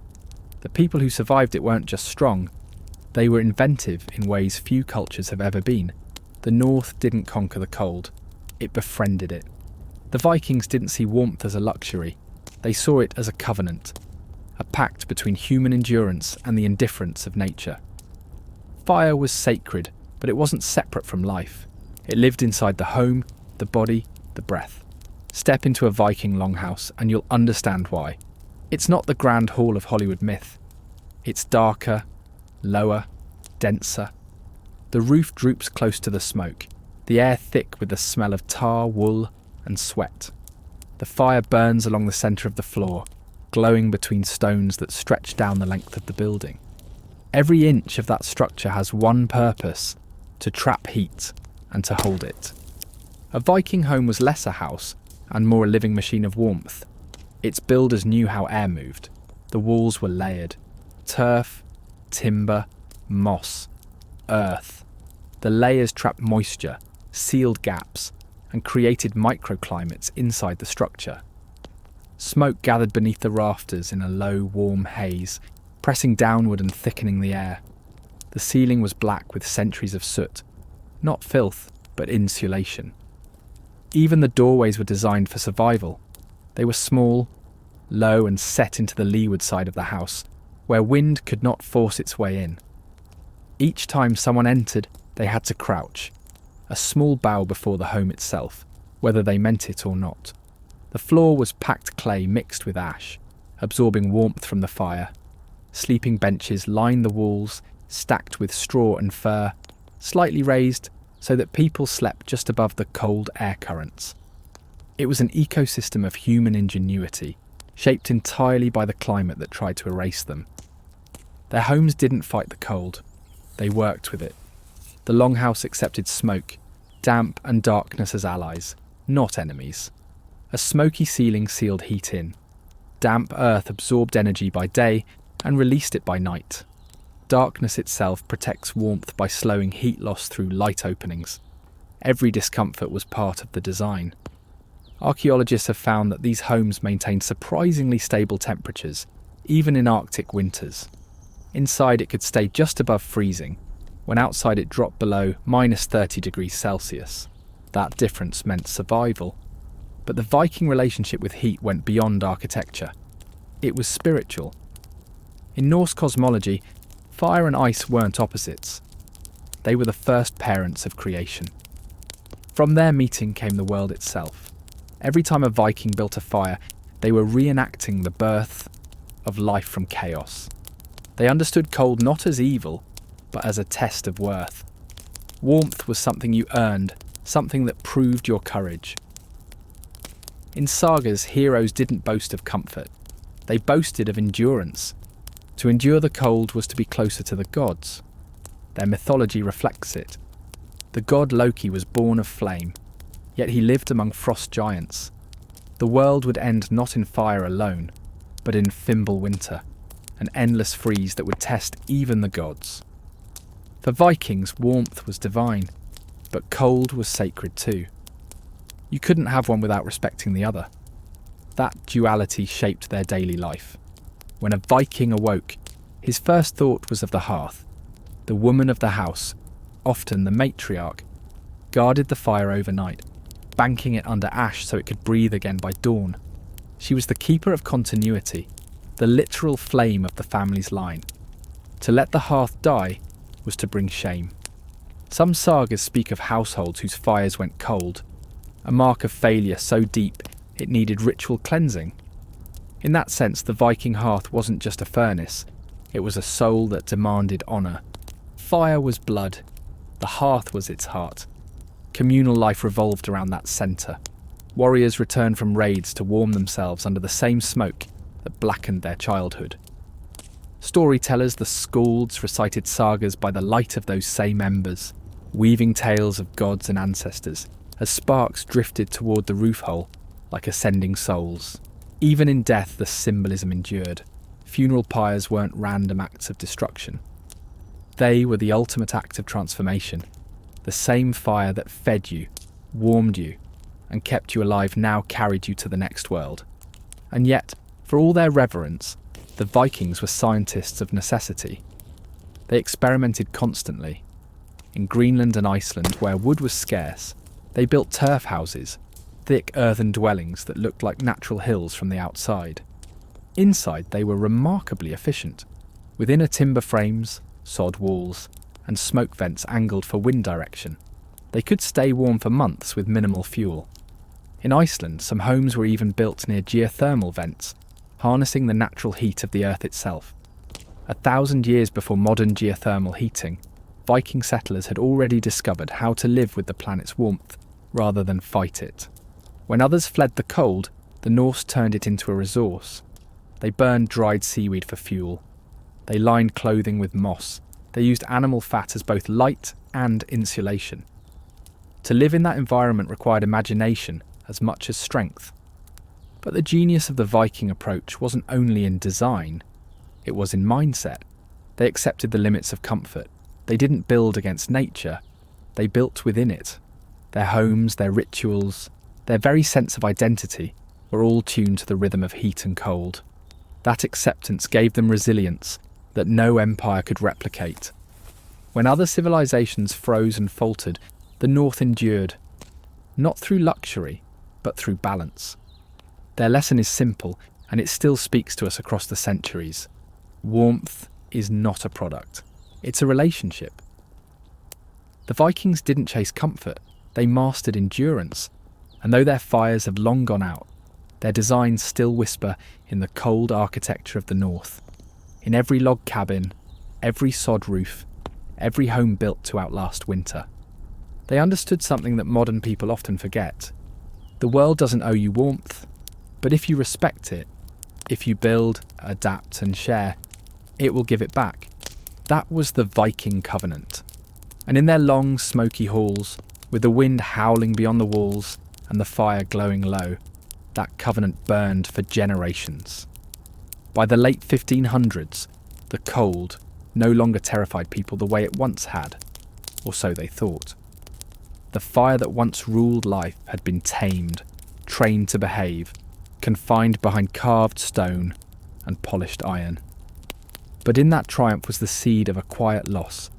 S1: The people who survived it weren't just strong, they were inventive in ways few cultures have ever been. The north didn't conquer the cold, it befriended it. The Vikings didn't see warmth as a luxury, they saw it as a covenant, a pact between human endurance and the indifference of nature. Fire was sacred, but it wasn't separate from life. It lived inside the home, the body, the breath. Step into a Viking longhouse and you'll understand why. It's not the grand hall of Hollywood myth. It's darker, lower, denser. The roof droops close to the smoke, the air thick with the smell of tar, wool, and sweat. The fire burns along the centre of the floor, glowing between stones that stretch down the length of the building. Every inch of that structure has one purpose: to trap heat and to hold it. A Viking home was less a house and more a living machine of warmth. Its builders knew how air moved. The walls were layered. Turf, timber, moss, earth. The layers trapped moisture, sealed gaps, and created microclimates inside the structure. Smoke gathered beneath the rafters in a low, warm haze, pressing downward and thickening the air. The ceiling was black with centuries of soot, not filth, but insulation. Even the doorways were designed for survival. They were small, low, and set into the leeward side of the house, where wind could not force its way in. Each time someone entered, they had to crouch, a small bow before the home itself, whether they meant it or not. The floor was packed clay mixed with ash, absorbing warmth from the fire. Sleeping benches lined the walls, stacked with straw and fur, slightly raised so that people slept just above the cold air currents. It was an ecosystem of human ingenuity, shaped entirely by the climate that tried to erase them. Their homes didn't fight the cold, they worked with it. The longhouse accepted smoke, damp and darkness as allies, not enemies. A smoky ceiling sealed heat in. Damp earth absorbed energy by day and released it by night. Darkness itself protects warmth by slowing heat loss through light openings. Every discomfort was part of the design. Archaeologists have found that these homes maintained surprisingly stable temperatures, even in Arctic winters. Inside it could stay just above freezing, when outside it dropped below -30 degrees Celsius. That difference meant survival. But the Viking relationship with heat went beyond architecture. It was spiritual. In Norse cosmology, fire and ice weren't opposites. They were the first parents of creation. From their meeting came the world itself. Every time a Viking built a fire, they were reenacting the birth of life from chaos. They understood cold not as evil, but as a test of worth. Warmth was something you earned, something that proved your courage. In sagas, heroes didn't boast of comfort. They boasted of endurance. To endure the cold was to be closer to the gods. Their mythology reflects it. The god Loki was born of flame, yet he lived among frost giants. The world would end not in fire alone, but in Fimbul winter, an endless freeze that would test even the gods. For Vikings, warmth was divine, but cold was sacred too. You couldn't have one without respecting the other. That duality shaped their daily life. When a Viking awoke, his first thought was of the hearth. The woman of the house, often the matriarch, guarded the fire overnight, banking it under ash so it could breathe again by dawn. She was the keeper of continuity, the literal flame of the family's line. To let the hearth die was to bring shame. Some sagas speak of households whose fires went cold, a mark of failure so deep it needed ritual cleansing. In that sense, the Viking hearth wasn't just a furnace, it was a soul that demanded honour. Fire was blood, the hearth was its heart. Communal life revolved around that centre. Warriors returned from raids to warm themselves under the same smoke that blackened their childhood. Storytellers, the skalds, recited sagas by the light of those same embers, weaving tales of gods and ancestors, as sparks drifted toward the roof hole like ascending souls. Even in death, the symbolism endured. Funeral pyres weren't random acts of destruction. They were the ultimate act of transformation. The same fire that fed you, warmed you, and kept you alive now carried you to the next world. And yet, for all their reverence, the Vikings were scientists of necessity. They experimented constantly. In Greenland and Iceland, where wood was scarce, they built turf houses, thick earthen dwellings that looked like natural hills from the outside. Inside, they were remarkably efficient, with inner timber frames, sod walls, and smoke vents angled for wind direction. They could stay warm for months with minimal fuel. In Iceland, some homes were even built near geothermal vents, harnessing the natural heat of the earth itself. 1,000 years before modern geothermal heating, Viking settlers had already discovered how to live with the planet's warmth rather than fight it. When others fled the cold, the Norse turned it into a resource. They burned dried seaweed for fuel. They lined clothing with moss. They used animal fat as both light and insulation. To live in that environment required imagination as much as strength. But the genius of the Viking approach wasn't only in design, it was in mindset. They accepted the limits of comfort. They didn't build against nature, they built within it. Their homes, their rituals, their very sense of identity were all tuned to the rhythm of heat and cold. That acceptance gave them resilience that no empire could replicate. When other civilizations froze and faltered, the North endured, not through luxury, but through balance. Their lesson is simple, and it still speaks to us across the centuries. Warmth is not a product, it's a relationship. The Vikings didn't chase comfort, they mastered endurance, and though their fires have long gone out, their designs still whisper in the cold architecture of the North. In every log cabin, every sod roof, every home built to outlast winter. They understood something that modern people often forget. The world doesn't owe you warmth, but if you respect it, if you build, adapt and share, it will give it back. That was the Viking covenant. And in their long, smoky halls, with the wind howling beyond the walls and the fire glowing low, that covenant burned for generations. By the late 1500s, the cold no longer terrified people the way it once had, or so they thought. The fire that once ruled life had been tamed, trained to behave, confined behind carved stone and polished iron. But in that triumph was the seed of a quiet loss.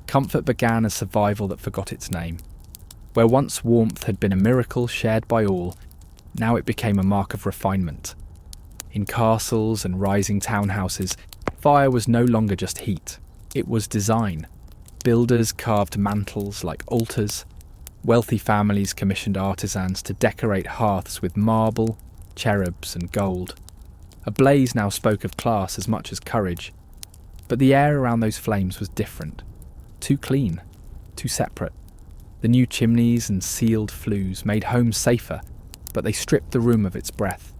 S1: Comfort began as survival that forgot its name. Where once warmth had been a miracle shared by all, now it became a mark of refinement. In castles and rising townhouses, fire was no longer just heat, it was design. Builders carved mantles like altars. Wealthy families commissioned artisans to decorate hearths with marble, cherubs and gold. A blaze now spoke of class as much as courage. But the air around those flames was different. Too clean, too separate. The new chimneys and sealed flues made homes safer, but they stripped the room of its breath.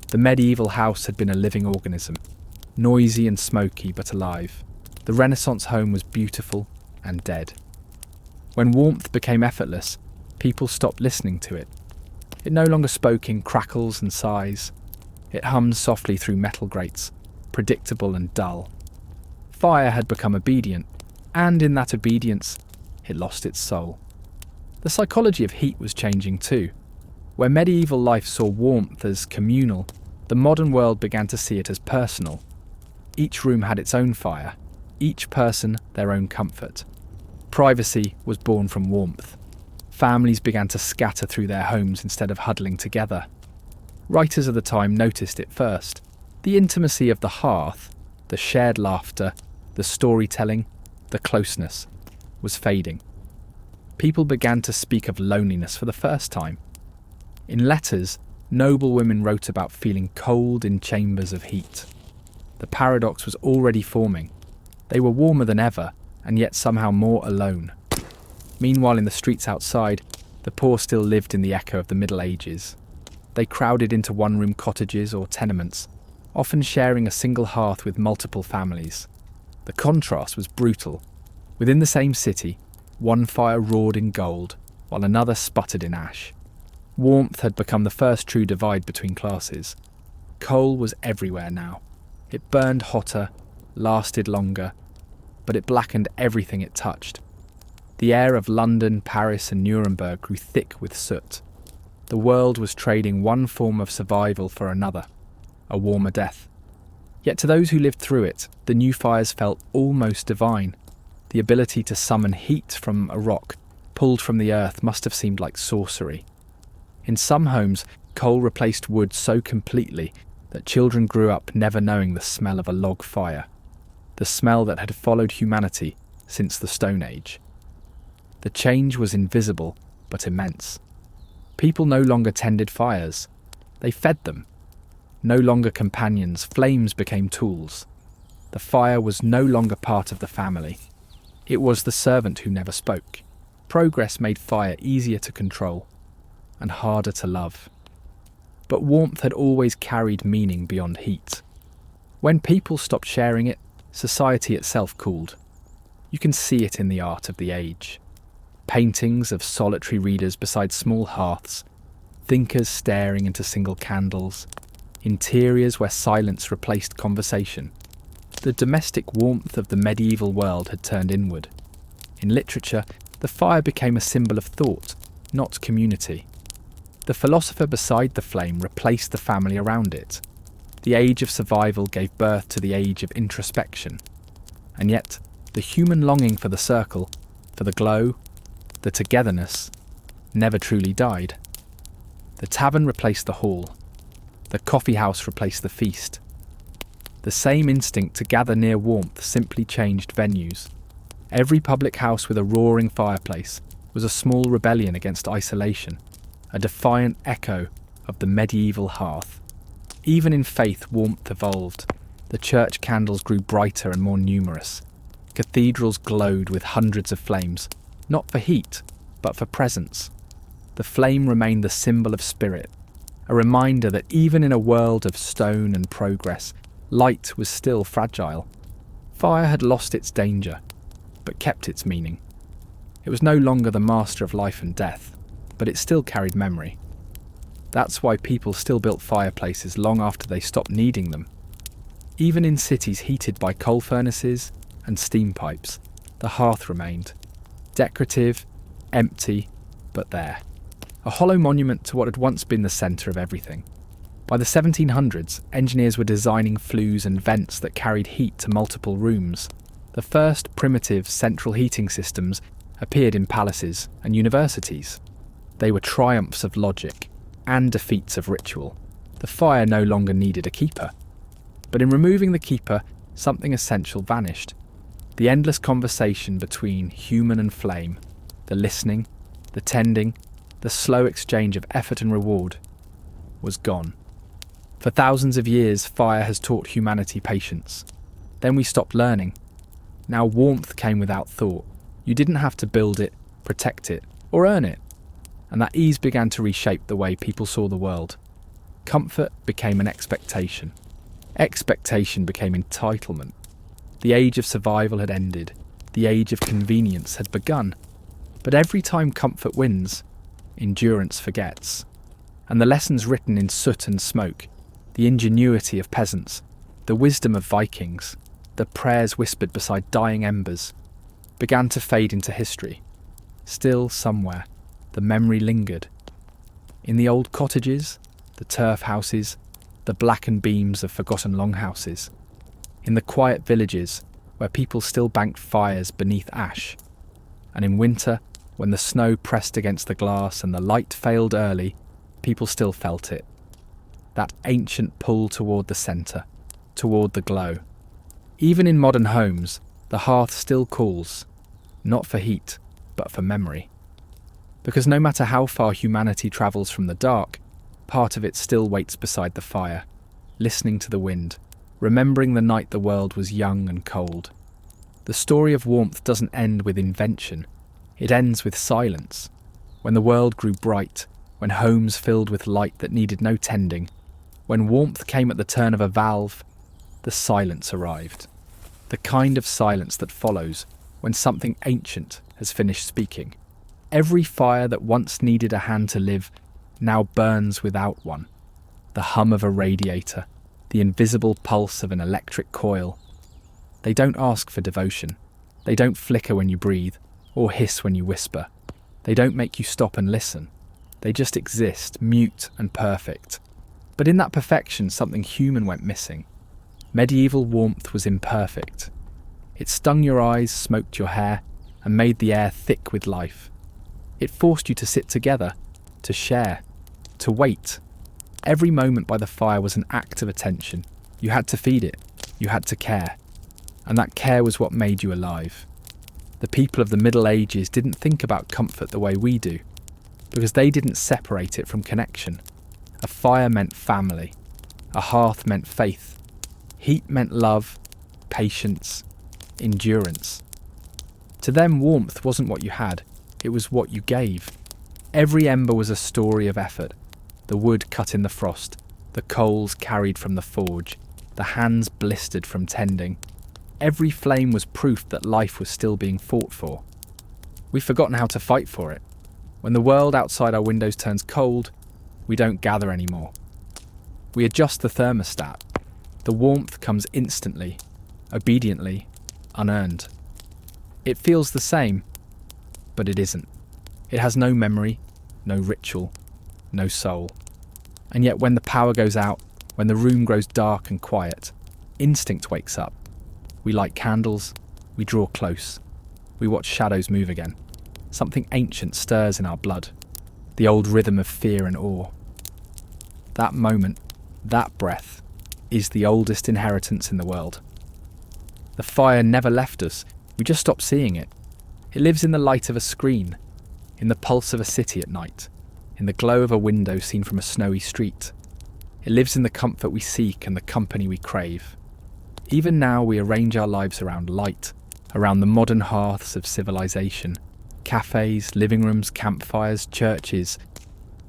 S1: The medieval house had been a living organism, noisy and smoky but alive. The Renaissance home was beautiful and dead. When warmth became effortless, people stopped listening to it. It no longer spoke in crackles and sighs. It hummed softly through metal grates, predictable and dull. Fire had become obedient, and in that obedience, it lost its soul. The psychology of heat was changing too. Where medieval life saw warmth as communal, the modern world began to see it as personal. Each room had its own fire, each person their own comfort. Privacy was born from warmth. Families began to scatter through their homes instead of huddling together. Writers of the time noticed it first. The intimacy of the hearth, the shared laughter, the storytelling, the closeness, was fading. People began to speak of loneliness for the first time. In letters, noble women wrote about feeling cold in chambers of heat. The paradox was already forming. They were warmer than ever, and yet somehow more alone. Meanwhile, in the streets outside, the poor still lived in the echo of the Middle Ages. They crowded into one-room cottages or tenements, often sharing a single hearth with multiple families. The contrast was brutal. Within the same city, one fire roared in gold, while another sputtered in ash. Warmth had become the first true divide between classes. Coal was everywhere now. It burned hotter, lasted longer, but it blackened everything it touched. The air of London, Paris, and Nuremberg grew thick with soot. The world was trading one form of survival for another, a warmer death. Yet to those who lived through it, the new fires felt almost divine. The ability to summon heat from a rock pulled from the earth must have seemed like sorcery. In some homes, coal replaced wood so completely that children grew up never knowing the smell of a log fire, the smell that had followed humanity since the Stone Age. The change was invisible but immense. People no longer tended fires, they fed them. No longer companions, flames became tools. The fire was no longer part of the family. It was the servant who never spoke. Progress made fire easier to control and harder to love. But warmth had always carried meaning beyond heat. When people stopped sharing it, society itself cooled. You can see it in the art of the age. Paintings of solitary readers beside small hearths, thinkers staring into single candles, interiors where silence replaced conversation. The domestic warmth of the medieval world had turned inward. In literature, the fire became a symbol of thought, not community. The philosopher beside the flame replaced the family around it. The age of survival gave birth to the age of introspection. And yet, the human longing for the circle, for the glow, the togetherness, never truly died. The tavern replaced the hall. The coffee house replaced the feast. The same instinct to gather near warmth simply changed venues. Every public house with a roaring fireplace was a small rebellion against isolation, a defiant echo of the medieval hearth. Even in faith, warmth evolved. The church candles grew brighter and more numerous. Cathedrals glowed with hundreds of flames, not for heat, but for presence. The flame remained the symbol of spirit, a reminder that even in a world of stone and progress, light was still fragile. Fire had lost its danger, but kept its meaning. It was no longer the master of life and death, but it still carried memory. That's why people still built fireplaces long after they stopped needing them. Even in cities heated by coal furnaces and steam pipes, the hearth remained. Decorative, empty, but there. A hollow monument to what had once been the centre of everything. By the 1700s, engineers were designing flues and vents that carried heat to multiple rooms. The first primitive central heating systems appeared in palaces and universities. They were triumphs of logic and defeats of ritual. The fire no longer needed a keeper. But in removing the keeper, something essential vanished. The endless conversation between human and flame, the listening, the tending, the slow exchange of effort and reward, was gone. For thousands of years, fire has taught humanity patience. Then we stopped learning. Now warmth came without thought. You didn't have to build it, protect it, or earn it. And that ease began to reshape the way people saw the world. Comfort became an expectation. Expectation became entitlement. The age of survival had ended. The age of convenience had begun. But every time comfort wins, endurance forgets. And the lessons written in soot and smoke, the ingenuity of peasants, The wisdom of Vikings, the prayers whispered beside dying embers, began to fade into history. Still, somewhere, the memory lingered. In the old cottages, the turf houses, the blackened beams of forgotten longhouses. In the quiet villages where people still banked fires beneath ash. And in winter, when the snow pressed against the glass and the light failed early, people still felt it. That ancient pull toward the centre, toward the glow. Even in modern homes, the hearth still calls, not for heat, but for memory. Because no matter how far humanity travels from the dark, part of it still waits beside the fire, listening to the wind, remembering the night the world was young and cold. The story of warmth doesn't end with invention, it ends with silence. When the world grew bright, when homes filled with light that needed no tending, when warmth came at the turn of a valve, the silence arrived. The kind of silence that follows when something ancient has finished speaking. Every fire that once needed a hand to live now burns without one. The hum of a radiator, the invisible pulse of an electric coil. They don't ask for devotion. They don't flicker when you breathe, or hiss when you whisper. They don't make you stop and listen. They just exist, mute and perfect. But in that perfection, something human went missing. Medieval warmth was imperfect. It stung your eyes, smoked your hair, and made the air thick with life. It forced you to sit together, to share, to wait. Every moment by the fire was an act of attention. You had to feed it. You had to care. And that care was what made you alive. The people of the Middle Ages didn't think about comfort the way we do, because they didn't separate it from connection. A fire meant family. A hearth meant faith. Heat meant love, patience, endurance. To them, warmth wasn't what you had, it was what you gave. Every ember was a story of effort. The wood cut in the frost, the coals carried from the forge, the hands blistered from tending. Every flame was proof that life was still being fought for. We've forgotten how to fight for it. When the world outside our windows turns cold, we don't gather anymore. We adjust the thermostat. The warmth comes instantly, obediently, unearned. It feels the same, but it isn't. It has no memory, no ritual, no soul. And yet when the power goes out, when the room grows dark and quiet, instinct wakes up. We light candles, we draw close, we watch shadows move again. Something ancient stirs in our blood, the old rhythm of fear and awe. That moment, that breath, is the oldest inheritance in the world. The fire never left us, we just stopped seeing it. It lives in the light of a screen, in the pulse of a city at night, in the glow of a window seen from a snowy street. It lives in the comfort we seek and the company we crave. Even now we arrange our lives around light, around the modern hearths of civilization. Cafes, living rooms, campfires, churches.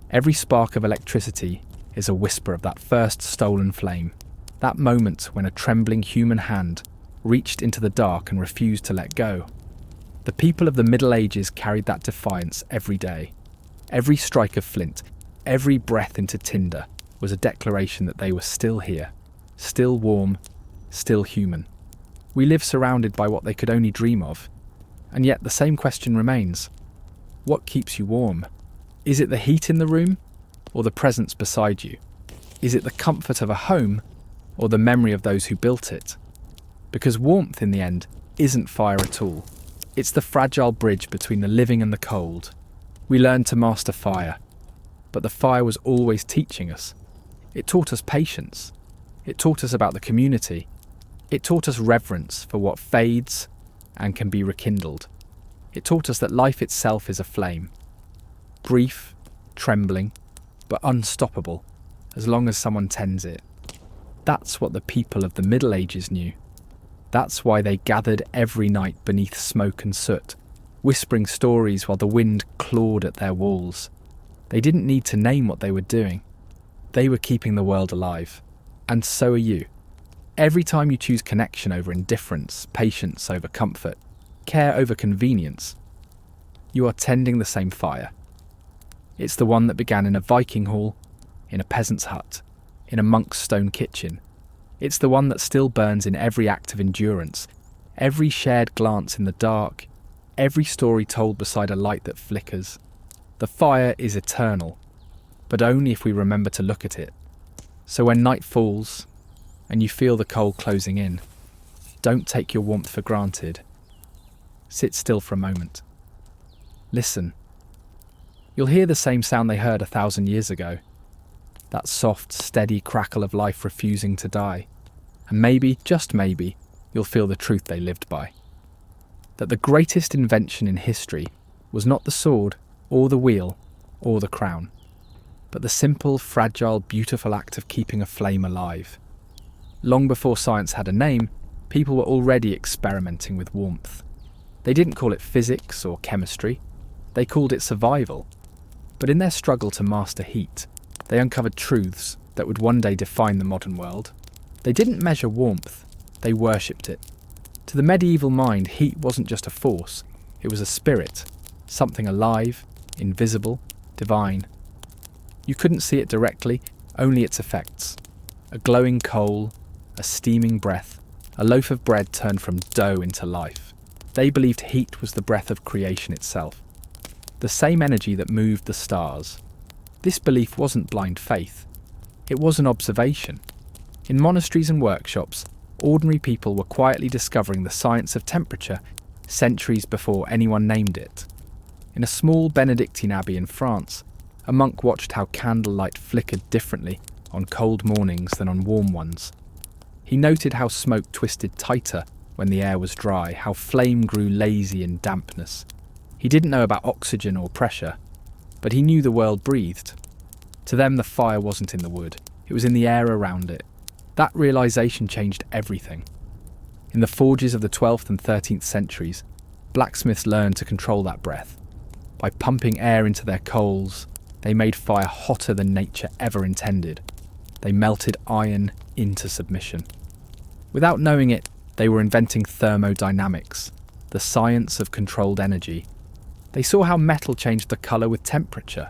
S1: Every spark of electricity is a whisper of that first stolen flame. That moment when a trembling human hand reached into the dark and refused to let go. The people of the Middle Ages carried that defiance every day. Every strike of flint, every breath into tinder was a declaration that they were still here, still warm, still human. We live surrounded by what they could only dream of. And yet the same question remains. What keeps you warm? Is it the heat in the room or the presence beside you? Is it the comfort of a home or the memory of those who built it? Because warmth in the end isn't fire at all. It's the fragile bridge between the living and the cold. We learned to master fire, but the fire was always teaching us. It taught us patience. It taught us about the community. It taught us reverence for what fades and can be rekindled. It taught us that life itself is a flame. Brief, trembling, but unstoppable, as long as someone tends it. That's what the people of the Middle Ages knew. That's why they gathered every night beneath smoke and soot, whispering stories while the wind clawed at their walls. They didn't need to name what they were doing. They were keeping the world alive. And so are you. Every time you choose connection over indifference, patience over comfort, care over convenience, you are tending the same fire. It's the one that began in a Viking hall, in a peasant's hut, in a monk's stone kitchen. It's the one that still burns in every act of endurance, every shared glance in the dark, every story told beside a light that flickers. The fire is eternal, but only if we remember to look at it. So when night falls and you feel the cold closing in, don't take your warmth for granted. Sit still for a moment. Listen. You'll hear the same sound they heard 1,000 years ago. That soft, steady crackle of life refusing to die. And maybe, just maybe, you'll feel the truth they lived by. That the greatest invention in history was not the sword, or the wheel, or the crown, but the simple, fragile, beautiful act of keeping a flame alive. Long before science had a name, people were already experimenting with warmth. They didn't call it physics or chemistry, they called it survival. But in their struggle to master heat, they uncovered truths that would one day define the modern world. They didn't measure warmth, they worshipped it. To the medieval mind, heat wasn't just a force, it was a spirit, something alive, invisible, divine. You couldn't see it directly, only its effects. A glowing coal, a steaming breath, a loaf of bread turned from dough into life. They believed heat was the breath of creation itself, the same energy that moved the stars. This belief wasn't blind faith, it was an observation. In monasteries and workshops, ordinary people were quietly discovering the science of temperature centuries before anyone named it. In a small Benedictine abbey in France, a monk watched how candlelight flickered differently on cold mornings than on warm ones. He noted how smoke twisted tighter when the air was dry, how flame grew lazy in dampness. He didn't know about oxygen or pressure, but he knew the world breathed. To them, the fire wasn't in the wood, it was in the air around it. That realization changed everything. In the forges of the 12th and 13th centuries, blacksmiths learned to control that breath. By pumping air into their coals, they made fire hotter than nature ever intended. They melted iron into submission. Without knowing it, they were inventing thermodynamics, the science of controlled energy. They saw how metal changed the colour with temperature.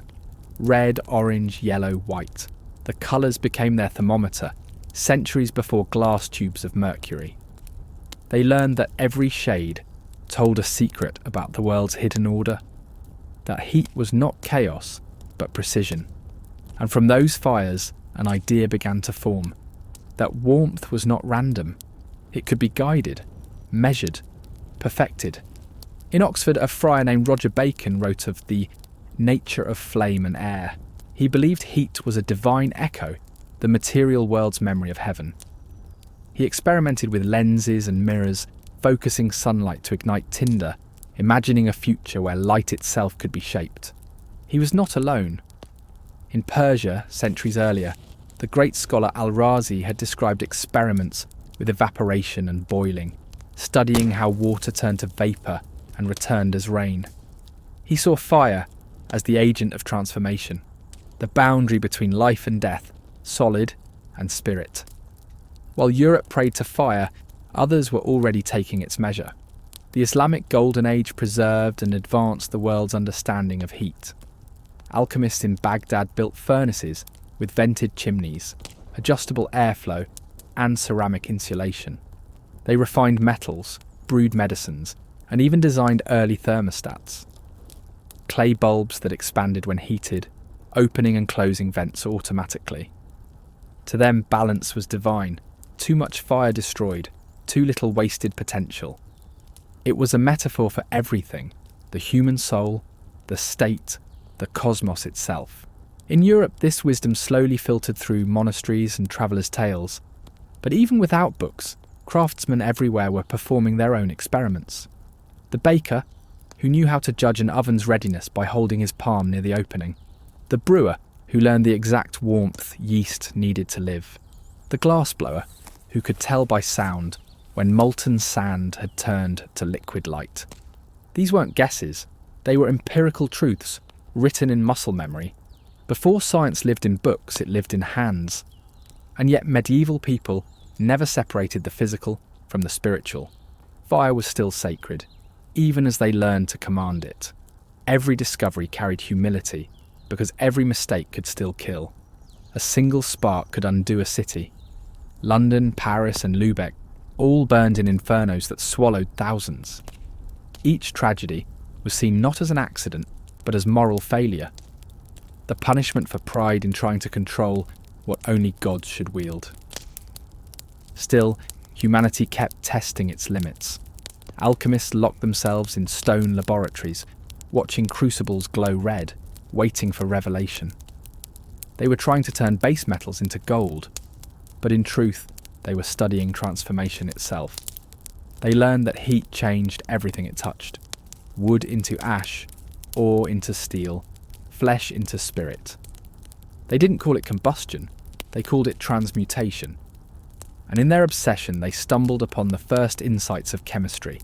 S1: Red, orange, yellow, white. The colours became their thermometer, centuries before glass tubes of mercury. They learned that every shade told a secret about the world's hidden order, that heat was not chaos, but precision. And from those fires, an idea began to form, that warmth was not random. It could be guided, measured, perfected. In Oxford, a friar named Roger Bacon wrote of the nature of flame and air. He believed heat was a divine echo, the material world's memory of heaven. He experimented with lenses and mirrors, focusing sunlight to ignite tinder, imagining a future where light itself could be shaped. He was not alone. In Persia, centuries earlier, the great scholar Al-Razi had described experiments with evaporation and boiling, studying how water turned to vapour and returned as rain. He saw fire as the agent of transformation, the boundary between life and death, solid and spirit. While Europe prayed to fire, others were already taking its measure. The Islamic Golden Age preserved and advanced the world's understanding of heat. Alchemists in Baghdad built furnaces with vented chimneys, adjustable airflow, and ceramic insulation. They refined metals, brewed medicines, and even designed early thermostats. Clay bulbs that expanded when heated, opening and closing vents automatically. To them, balance was divine. Too much fire destroyed, too little wasted potential. It was a metaphor for everything, the human soul, the state, the cosmos itself. In Europe, this wisdom slowly filtered through monasteries and travellers' tales. But even without books, craftsmen everywhere were performing their own experiments. The baker, who knew how to judge an oven's readiness by holding his palm near the opening. The brewer, who learned the exact warmth yeast needed to live. The glassblower, who could tell by sound when molten sand had turned to liquid light. These weren't guesses, they were empirical truths, written in muscle memory. Before science lived in books, it lived in hands. And yet medieval people never separated the physical from the spiritual. Fire was still sacred, even as they learned to command it. Every discovery carried humility, because every mistake could still kill. A single spark could undo a city. London, Paris, and Lubeck all burned in infernos that swallowed thousands. Each tragedy was seen not as an accident, but as moral failure, the punishment for pride in trying to control what only gods should wield. Still, humanity kept testing its limits. Alchemists locked themselves in stone laboratories, watching crucibles glow red, waiting for revelation. They were trying to turn base metals into gold, but in truth, they were studying transformation itself. They learned that heat changed everything it touched. Wood into ash, ore into steel, flesh into spirit. They didn't call it combustion, they called it transmutation. And in their obsession, they stumbled upon the first insights of chemistry,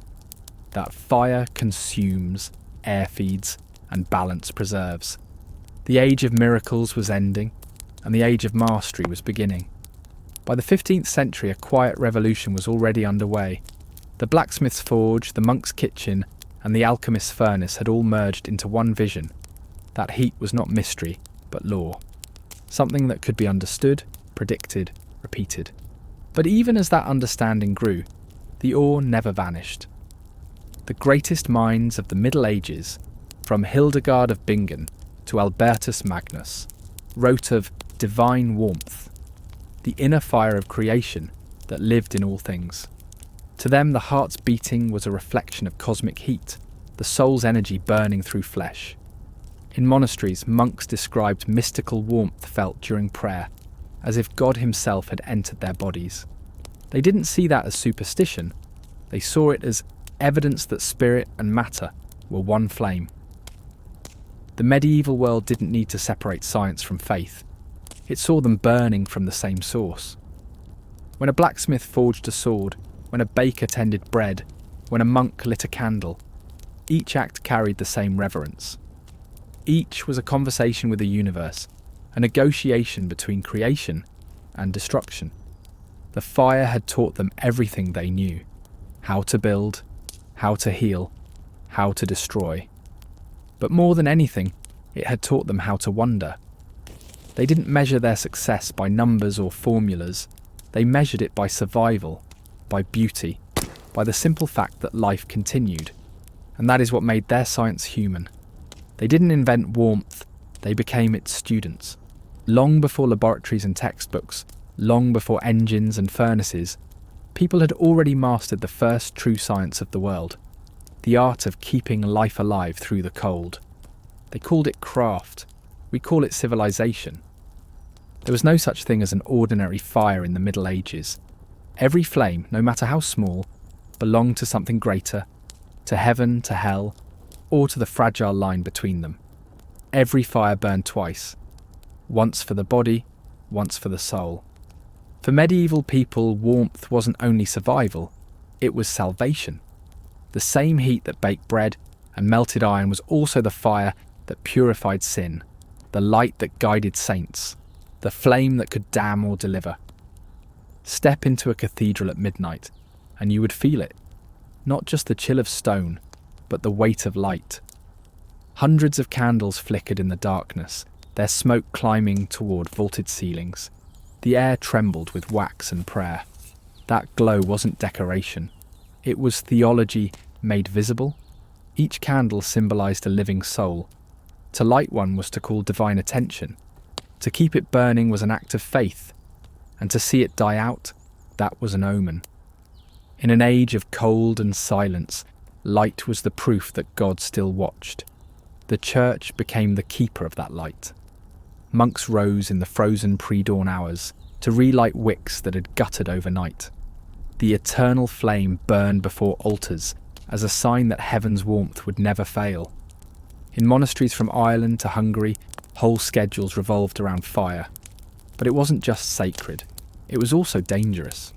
S1: that fire consumes, air feeds, and balance preserves. The age of miracles was ending, and the age of mastery was beginning. By the 15th century, a quiet revolution was already underway. The blacksmith's forge, the monk's kitchen, and the alchemist's furnace had all merged into one vision. That heat was not mystery, but law. Something that could be understood, predicted, repeated. But even as that understanding grew, the awe never vanished. The greatest minds of the Middle Ages, from Hildegard of Bingen to Albertus Magnus, wrote of divine warmth, the inner fire of creation that lived in all things. To them, the heart's beating was a reflection of cosmic heat, the soul's energy burning through flesh. In monasteries, monks described mystical warmth felt during prayer, as if God himself had entered their bodies. They didn't see that as superstition, they saw it as evidence that spirit and matter were one flame. The medieval world didn't need to separate science from faith. It saw them burning from the same source. When a blacksmith forged a sword, when a baker tended bread, when a monk lit a candle, each act carried the same reverence. Each was a conversation with the universe, a negotiation between creation and destruction. The fire had taught them everything they knew: how to build, how to heal, how to destroy. But more than anything, it had taught them how to wonder. They didn't measure their success by numbers or formulas. They measured it by survival, by beauty, by the simple fact that life continued. And that is what made their science human. They didn't invent warmth, they became its students. Long before laboratories and textbooks, long before engines and furnaces, people had already mastered the first true science of the world, the art of keeping life alive through the cold. They called it craft. We call it civilization. There was no such thing as an ordinary fire in the Middle Ages. Every flame, no matter how small, belonged to something greater, to heaven, to hell, or to the fragile line between them. Every fire burned twice, once for the body, once for the soul. For medieval people, warmth wasn't only survival, it was salvation. The same heat that baked bread and melted iron was also the fire that purified sin, the light that guided saints, the flame that could damn or deliver. Step into a cathedral at midnight, and you would feel it. Not just the chill of stone, but the weight of light. Hundreds of candles flickered in the darkness, their smoke climbing toward vaulted ceilings. The air trembled with wax and prayer. That glow wasn't decoration. It was theology made visible. Each candle symbolized a living soul. To light one was to call divine attention. To keep it burning was an act of faith. And to see it die out, that was an omen. In an age of cold and silence, light was the proof that God still watched. The church became the keeper of that light. Monks rose in the frozen pre-dawn hours to relight wicks that had guttered overnight. The eternal flame burned before altars as a sign that heaven's warmth would never fail. In monasteries from Ireland to Hungary, whole schedules revolved around fire. But it wasn't just sacred, it was also dangerous.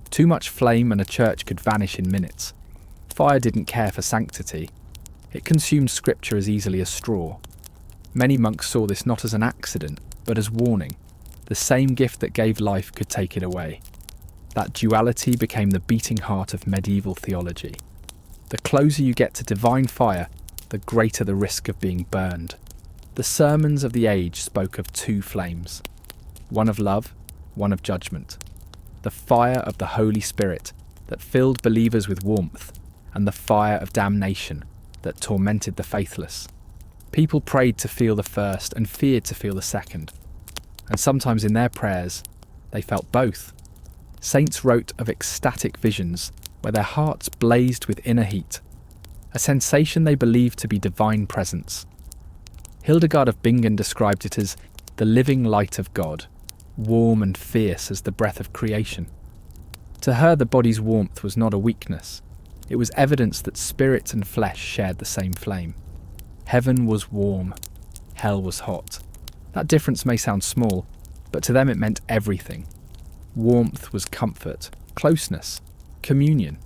S1: Too much flame and a church could vanish in minutes. Fire didn't care for sanctity. It consumed scripture as easily as straw. Many monks saw this not as an accident, but as warning. The same gift that gave life could take it away. That duality became the beating heart of medieval theology. The closer you get to divine fire, the greater the risk of being burned. The sermons of the age spoke of two flames, one of love, one of judgment. the fire of the Holy Spirit that filled believers with warmth, and the fire of damnation that tormented the faithless. People prayed to feel the first and feared to feel the second, and sometimes in their prayers they felt both. Saints wrote of ecstatic visions where their hearts blazed with inner heat, a sensation they believed to be divine presence. Hildegard of Bingen described it as the living light of God, warm and fierce as the breath of creation. To her, the body's warmth was not a weakness. It was evidence that spirit and flesh shared the same flame. Heaven was warm, hell was hot. That difference may sound small, but to them it meant everything. Warmth was comfort, closeness, communion.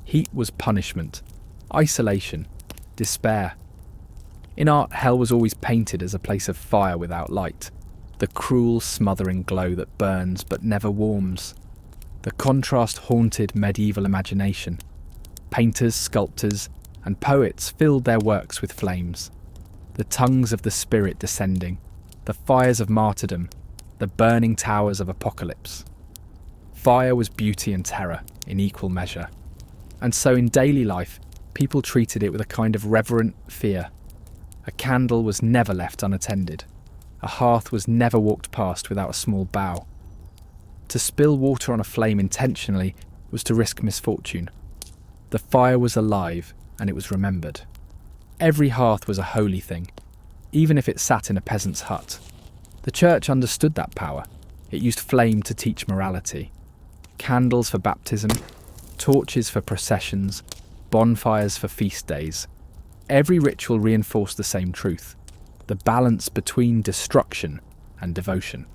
S1: Heat was punishment, isolation, despair. In art, hell was always painted as a place of fire without light, the cruel, smothering glow that burns but never warms. The contrast haunted medieval imagination. Painters, sculptors, and poets filled their works with flames. The tongues of the spirit descending, the fires of martyrdom, the burning towers of apocalypse. Fire was beauty and terror in equal measure. And so in daily life, people treated it with a kind of reverent fear. A candle was never left unattended. A hearth was never walked past without a small bow. To spill water on a flame intentionally was to risk misfortune. The fire was alive, and it was remembered. Every hearth was a holy thing, even if it sat in a peasant's hut. The church understood that power. It used flame to teach morality. Candles for baptism, torches for processions, bonfires for feast days. Every ritual reinforced the same truth, the balance between destruction and devotion.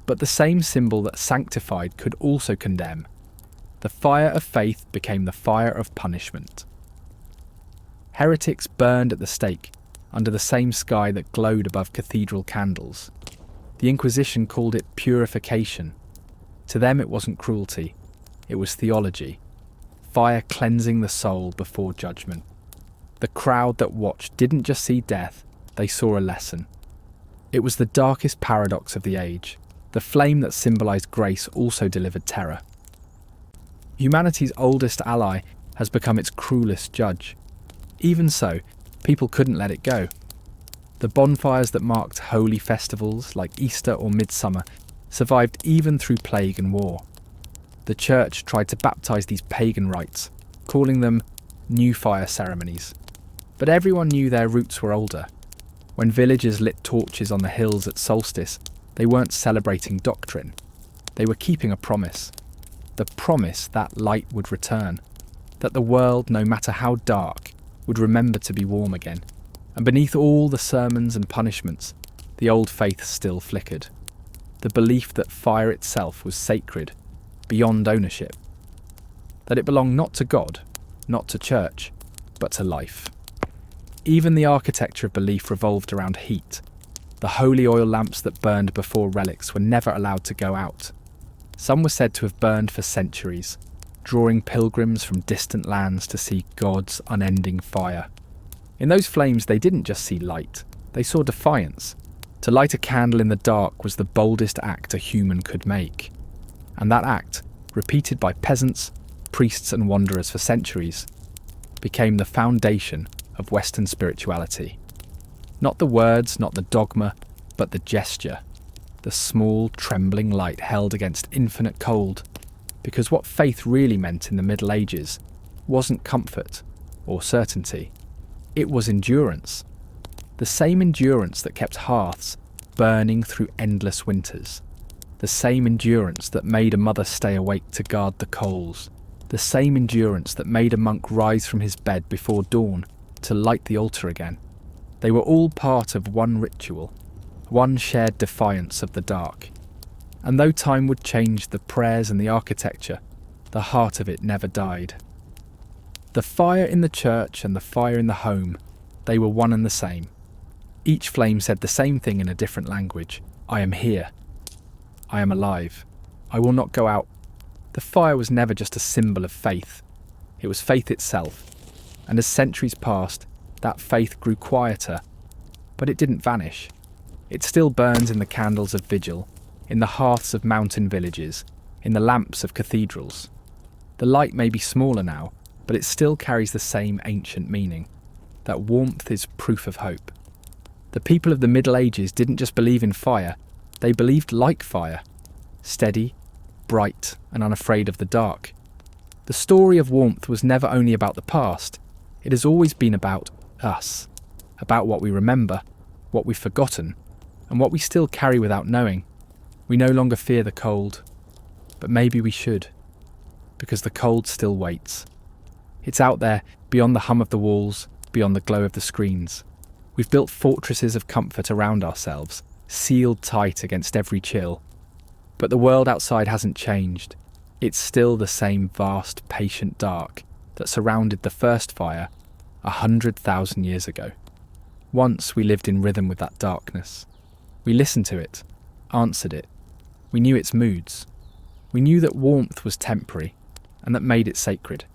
S1: But the same symbol that sanctified could also condemn. The fire of faith became the fire of punishment. Heretics burned at the stake under the same sky that glowed above cathedral candles. The Inquisition called it purification. To them it wasn't cruelty, it was theology. Fire cleansing the soul before judgment. The crowd that watched didn't just see death, they saw a lesson. It was the darkest paradox of the age. The flame that symbolised grace also delivered terror. Humanity's oldest ally has become its cruelest judge. Even so, people couldn't let it go. The bonfires that marked holy festivals like Easter or Midsummer survived even through plague and war. The church tried to baptise these pagan rites, calling them new fire ceremonies. But everyone knew their roots were older. When villagers lit torches on the hills at solstice, they weren't celebrating doctrine. They were keeping a promise. The promise that light would return, that the world, no matter how dark, would remember to be warm again. And beneath all the sermons and punishments, the old faith still flickered. The belief that fire itself was sacred, beyond ownership. That it belonged not to God, not to church, but to life. Even the architecture of belief revolved around heat. The holy oil lamps that burned before relics were never allowed to go out. Some were said to have burned for centuries, drawing pilgrims from distant lands to see God's unending fire. In those flames they didn't just see light, they saw defiance. To light a candle in the dark was the boldest act a human could make. And that act, repeated by peasants, priests and wanderers for centuries, became the foundation of Western spirituality. Not the words, not the dogma, but the gesture. The small, trembling light held against infinite cold. Because what faith really meant in the Middle Ages wasn't comfort or certainty. It was endurance. The same endurance that kept hearths burning through endless winters. The same endurance that made a mother stay awake to guard the coals. The same endurance that made a monk rise from his bed before dawn to light the altar again. They were all part of one ritual, one shared defiance of the dark. And though time would change the prayers and the architecture, the heart of it never died. The fire in the church and the fire in the home, they were one and the same. Each flame said the same thing in a different language. I am here. I am alive. I will not go out. The fire was never just a symbol of faith. It was faith itself. And as centuries passed, that faith grew quieter. But it didn't vanish. It still burns in the candles of vigil, in the hearths of mountain villages, in the lamps of cathedrals. The light may be smaller now, but it still carries the same ancient meaning, that warmth is proof of hope. The people of the Middle Ages didn't just believe in fire, they believed like fire, steady, bright, and unafraid of the dark. The story of warmth was never only about the past, it has always been about us, about what we remember, what we've forgotten, and what we still carry without knowing. We no longer fear the cold, but maybe we should, because the cold still waits. It's out there, beyond the hum of the walls, beyond the glow of the screens. We've built fortresses of comfort around ourselves, sealed tight against every chill. But the world outside hasn't changed. It's still the same vast, patient dark that surrounded the first fire 100,000 years ago. Once we lived in rhythm with that darkness. We listened to it, answered it. We knew its moods. We knew that warmth was temporary, and that made it sacred.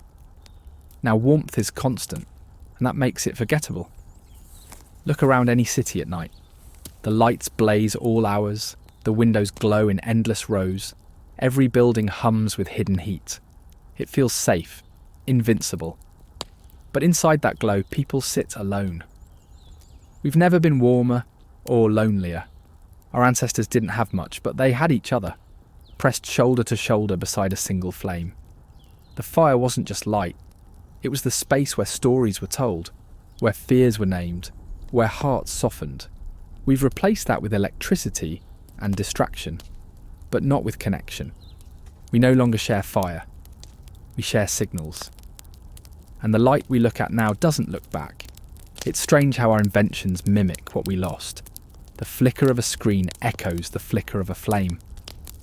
S1: Now warmth is constant, and that makes it forgettable. Look around any city at night. The lights blaze all hours, the windows glow in endless rows, every building hums with hidden heat. It feels safe, invincible. But inside that glow, people sit alone. We've never been warmer or lonelier. Our ancestors didn't have much, but they had each other, pressed shoulder to shoulder beside a single flame. The fire wasn't just light, it was the space where stories were told, where fears were named, where hearts softened. We've replaced that with electricity and distraction, but not with connection. We no longer share fire, we share signals. And the light we look at now doesn't look back. It's strange how our inventions mimic what we lost. The flicker of a screen echoes the flicker of a flame.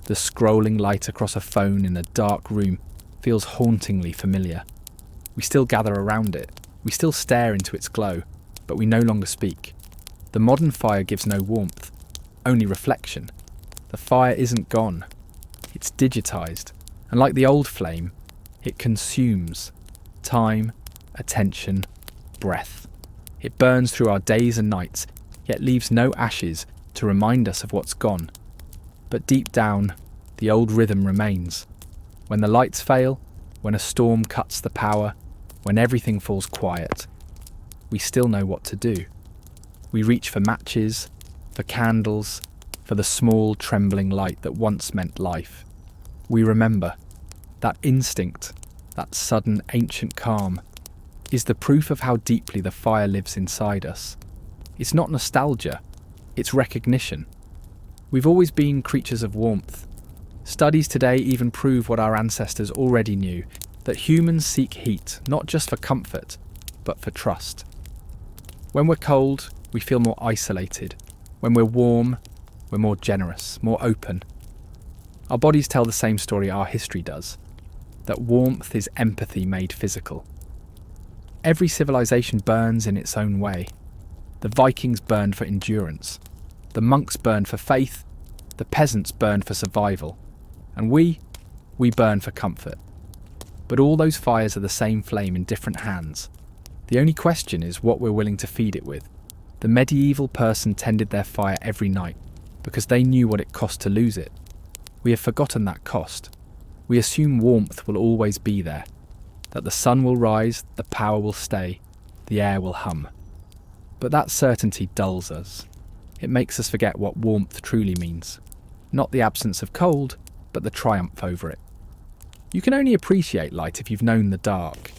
S1: The scrolling light across a phone in a dark room feels hauntingly familiar. We still gather around it, we still stare into its glow, but we no longer speak. The modern fire gives no warmth, only reflection. The fire isn't gone, it's digitized, and like the old flame, it consumes time, attention, breath. It burns through our days and nights, yet leaves no ashes to remind us of what's gone. But deep down, the old rhythm remains. When the lights fail, when a storm cuts the power, when everything falls quiet, we still know what to do. We reach for matches, for candles, for the small trembling light that once meant life. We remember. That instinct, that sudden ancient calm, is the proof of how deeply the fire lives inside us. It's not nostalgia, it's recognition. We've always been creatures of warmth. Studies today even prove what our ancestors already knew, that humans seek heat not just for comfort, but for trust. When we're cold, we feel more isolated. When we're warm, we're more generous, more open. Our bodies tell the same story our history does, that warmth is empathy made physical. Every civilization burns in its own way. The Vikings burned for endurance. The monks burned for faith. The peasants burned for survival. And we burn for comfort. But all those fires are the same flame in different hands. The only question is what we're willing to feed it with. The medieval person tended their fire every night because they knew what it cost to lose it. We have forgotten that cost. We assume warmth will always be there, that the sun will rise, the power will stay, the air will hum. But that certainty dulls us. It makes us forget what warmth truly means. Not the absence of cold, but the triumph over it. You can only appreciate light if you've known the dark.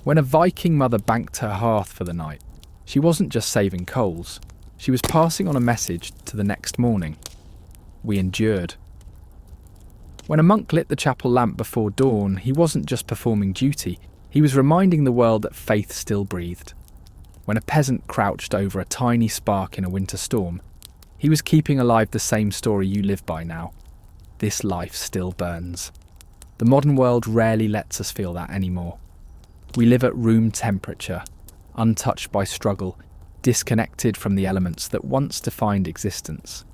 S1: When a Viking mother banked her hearth for the night, she wasn't just saving coals, she was passing on a message to the next morning. We endured. When a monk lit the chapel lamp before dawn, he wasn't just performing duty, he was reminding the world that faith still breathed. When a peasant crouched over a tiny spark in a winter storm, he was keeping alive the same story you live by now. This life still burns. The modern world rarely lets us feel that anymore. We live at room temperature, untouched by struggle, disconnected from the elements that once defined existence.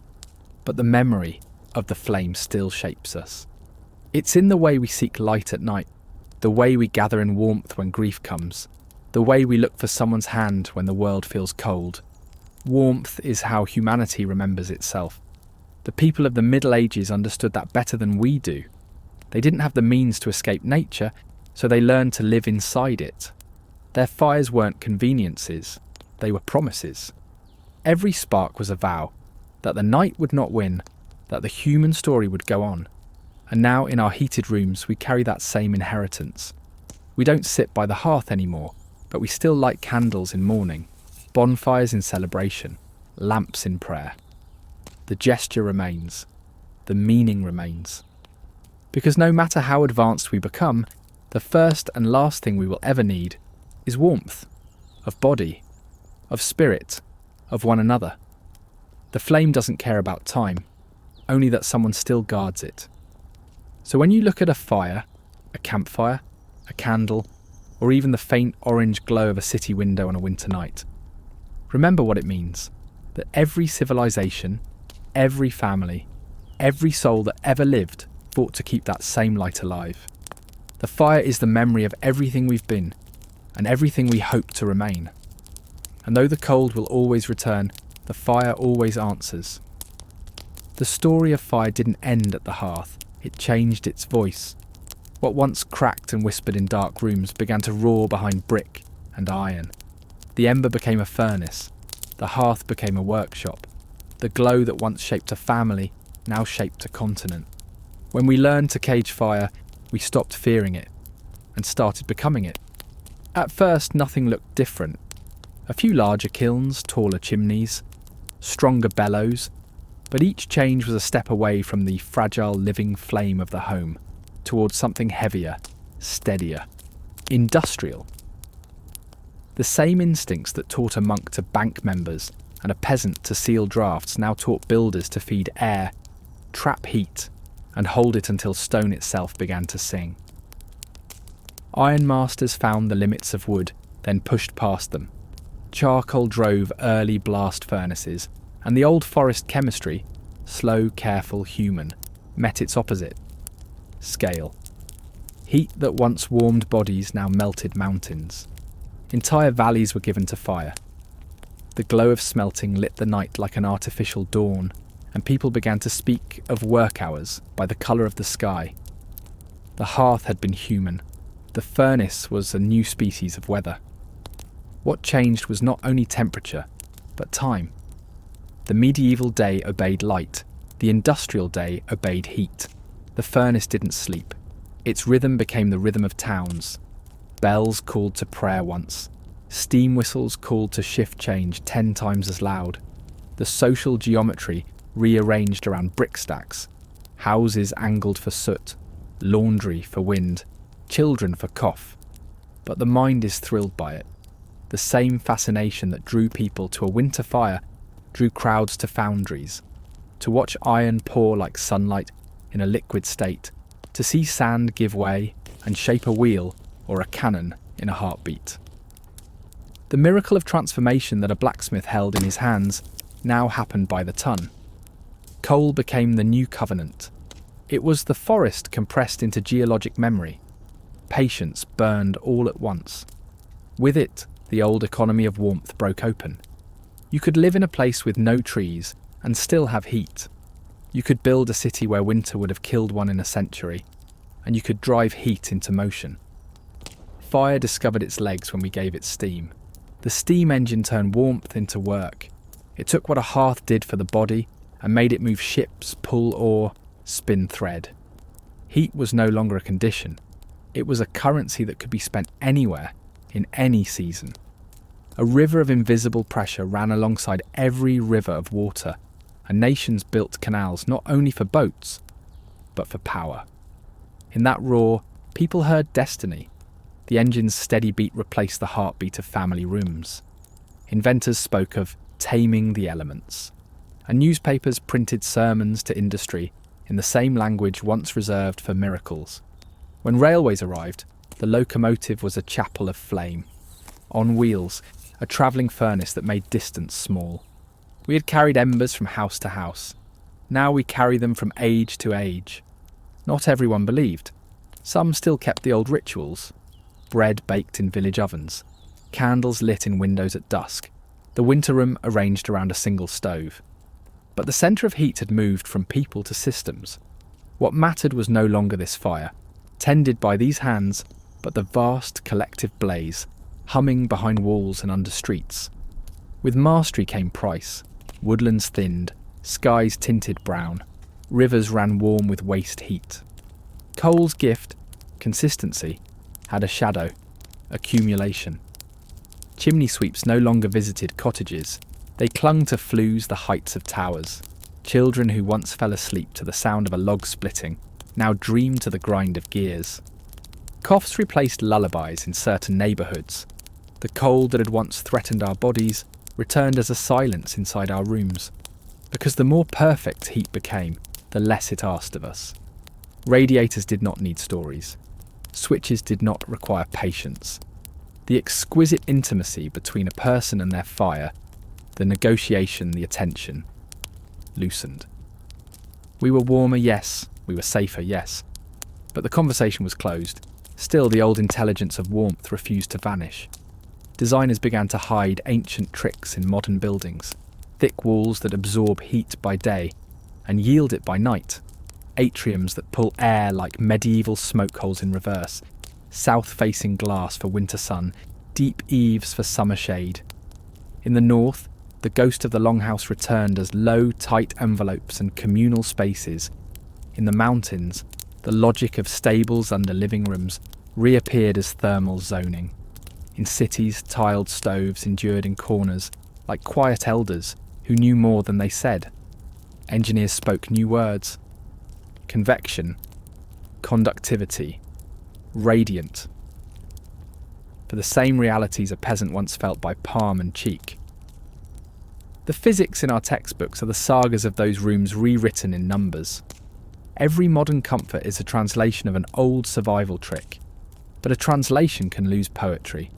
S1: But the memory of the flame still shapes us. It's in the way we seek light at night, the way we gather in warmth when grief comes, the way we look for someone's hand when the world feels cold. Warmth is how humanity remembers itself. The people of the Middle Ages understood that better than we do. They didn't have the means to escape nature, so they learned to live inside it. Their fires weren't conveniences, they were promises. Every spark was a vow that the night would not win, that the human story would go on. And now in our heated rooms we carry that same inheritance. We don't sit by the hearth anymore, but we still light candles in mourning, bonfires in celebration, lamps in prayer. The gesture remains, the meaning remains. Because no matter how advanced we become, the first and last thing we will ever need is warmth, of body, of spirit, of one another. The flame doesn't care about time, only that someone still guards it. So when you look at a fire, a campfire, a candle, or even the faint orange glow of a city window on a winter night, remember what it means, that every civilization, every family, every soul that ever lived fought to keep that same light alive. The fire is the memory of everything we've been, and everything we hope to remain. And though the cold will always return, the fire always answers. The story of fire didn't end at the hearth, it changed its voice. What once cracked and whispered in dark rooms began to roar behind brick and iron. The ember became a furnace, the hearth became a workshop. The glow that once shaped a family now shaped a continent. When we learned to cage fire, we stopped fearing it and started becoming it. At first, nothing looked different. A few larger kilns, taller chimneys, stronger bellows, but each change was a step away from the fragile living flame of the home, towards something heavier, steadier, industrial. The same instincts that taught a monk to bank members and a peasant to seal drafts now taught builders to feed air, trap heat, and hold it until stone itself began to sing. Ironmasters found the limits of wood, then pushed past them. Charcoal drove early blast furnaces, and the old forest chemistry, slow, careful, human, met its opposite. Scale. Heat that once warmed bodies now melted mountains. Entire valleys were given to fire. The glow of smelting lit the night like an artificial dawn, and people began to speak of work hours by the colour of the sky. The hearth had been human. The furnace was a new species of weather. What changed was not only temperature, but time. The medieval day obeyed light. The industrial day obeyed heat. The furnace didn't sleep. Its rhythm became the rhythm of towns. Bells called to prayer once. Steam whistles called to shift change 10 times as loud. The social geometry rearranged around brick stacks. Houses angled for soot. Laundry for wind. Children for cough. But the mind is thrilled by it. The same fascination that drew people to a winter fire drew crowds to foundries. To watch iron pour like sunlight in a liquid state. To see sand give way and shape a wheel or a cannon in a heartbeat. The miracle of transformation that a blacksmith held in his hands now happened by the ton. Coal became the new covenant. It was the forest compressed into geologic memory. Patience burned all at once. With it, the old economy of warmth broke open. You could live in a place with no trees and still have heat. You could build a city where winter would have killed one in a century, and you could drive heat into motion. Fire discovered its legs when we gave it steam. The steam engine turned warmth into work. It took what a hearth did for the body and made it move ships, pull oar, spin thread. Heat was no longer a condition. It was a currency that could be spent anywhere, in any season. A river of invisible pressure ran alongside every river of water, and nations built canals not only for boats, but for power. In that roar, people heard destiny. The engine's steady beat replaced the heartbeat of family rooms. Inventors spoke of taming the elements, and newspapers printed sermons to industry in the same language once reserved for miracles. When railways arrived, the locomotive was a chapel of flame. On wheels, a travelling furnace that made distance small. We had carried embers from house to house. Now we carry them from age to age. Not everyone believed. Some still kept the old rituals. Bread baked in village ovens. Candles lit in windows at dusk. The winter room arranged around a single stove. But the centre of heat had moved from people to systems. What mattered was no longer this fire, tended by these hands, but the vast collective blaze, humming behind walls and under streets. With mastery came price. Woodlands thinned, skies tinted brown, rivers ran warm with waste heat. Coal's gift, consistency, had a shadow, accumulation. Chimney sweeps no longer visited cottages. They clung to flues the heights of towers. Children who once fell asleep to the sound of a log splitting now dreamed to the grind of gears. Coughs replaced lullabies in certain neighbourhoods. The cold that had once threatened our bodies returned as a silence inside our rooms, because the more perfect heat became, the less it asked of us. Radiators did not need stories. Switches did not require patience. The exquisite intimacy between a person and their fire, the negotiation, the attention, loosened. We were warmer, yes. We were safer, yes. But the conversation was closed. Still, the old intelligence of warmth refused to vanish. Designers began to hide ancient tricks in modern buildings. Thick walls that absorb heat by day and yield it by night. Atriums that pull air like medieval smoke holes in reverse. South-facing glass for winter sun. Deep eaves for summer shade. In the north, the ghost of the longhouse returned as low, tight envelopes and communal spaces. In the mountains, the logic of stables under living rooms reappeared as thermal zoning. In cities, tiled stoves endured in corners, like quiet elders who knew more than they said. Engineers spoke new words. Convection, conductivity, radiant. For the same realities a peasant once felt by palm and cheek. The physics in our textbooks are the sagas of those rooms rewritten in numbers. Every modern comfort is a translation of an old survival trick, but a translation can lose poetry.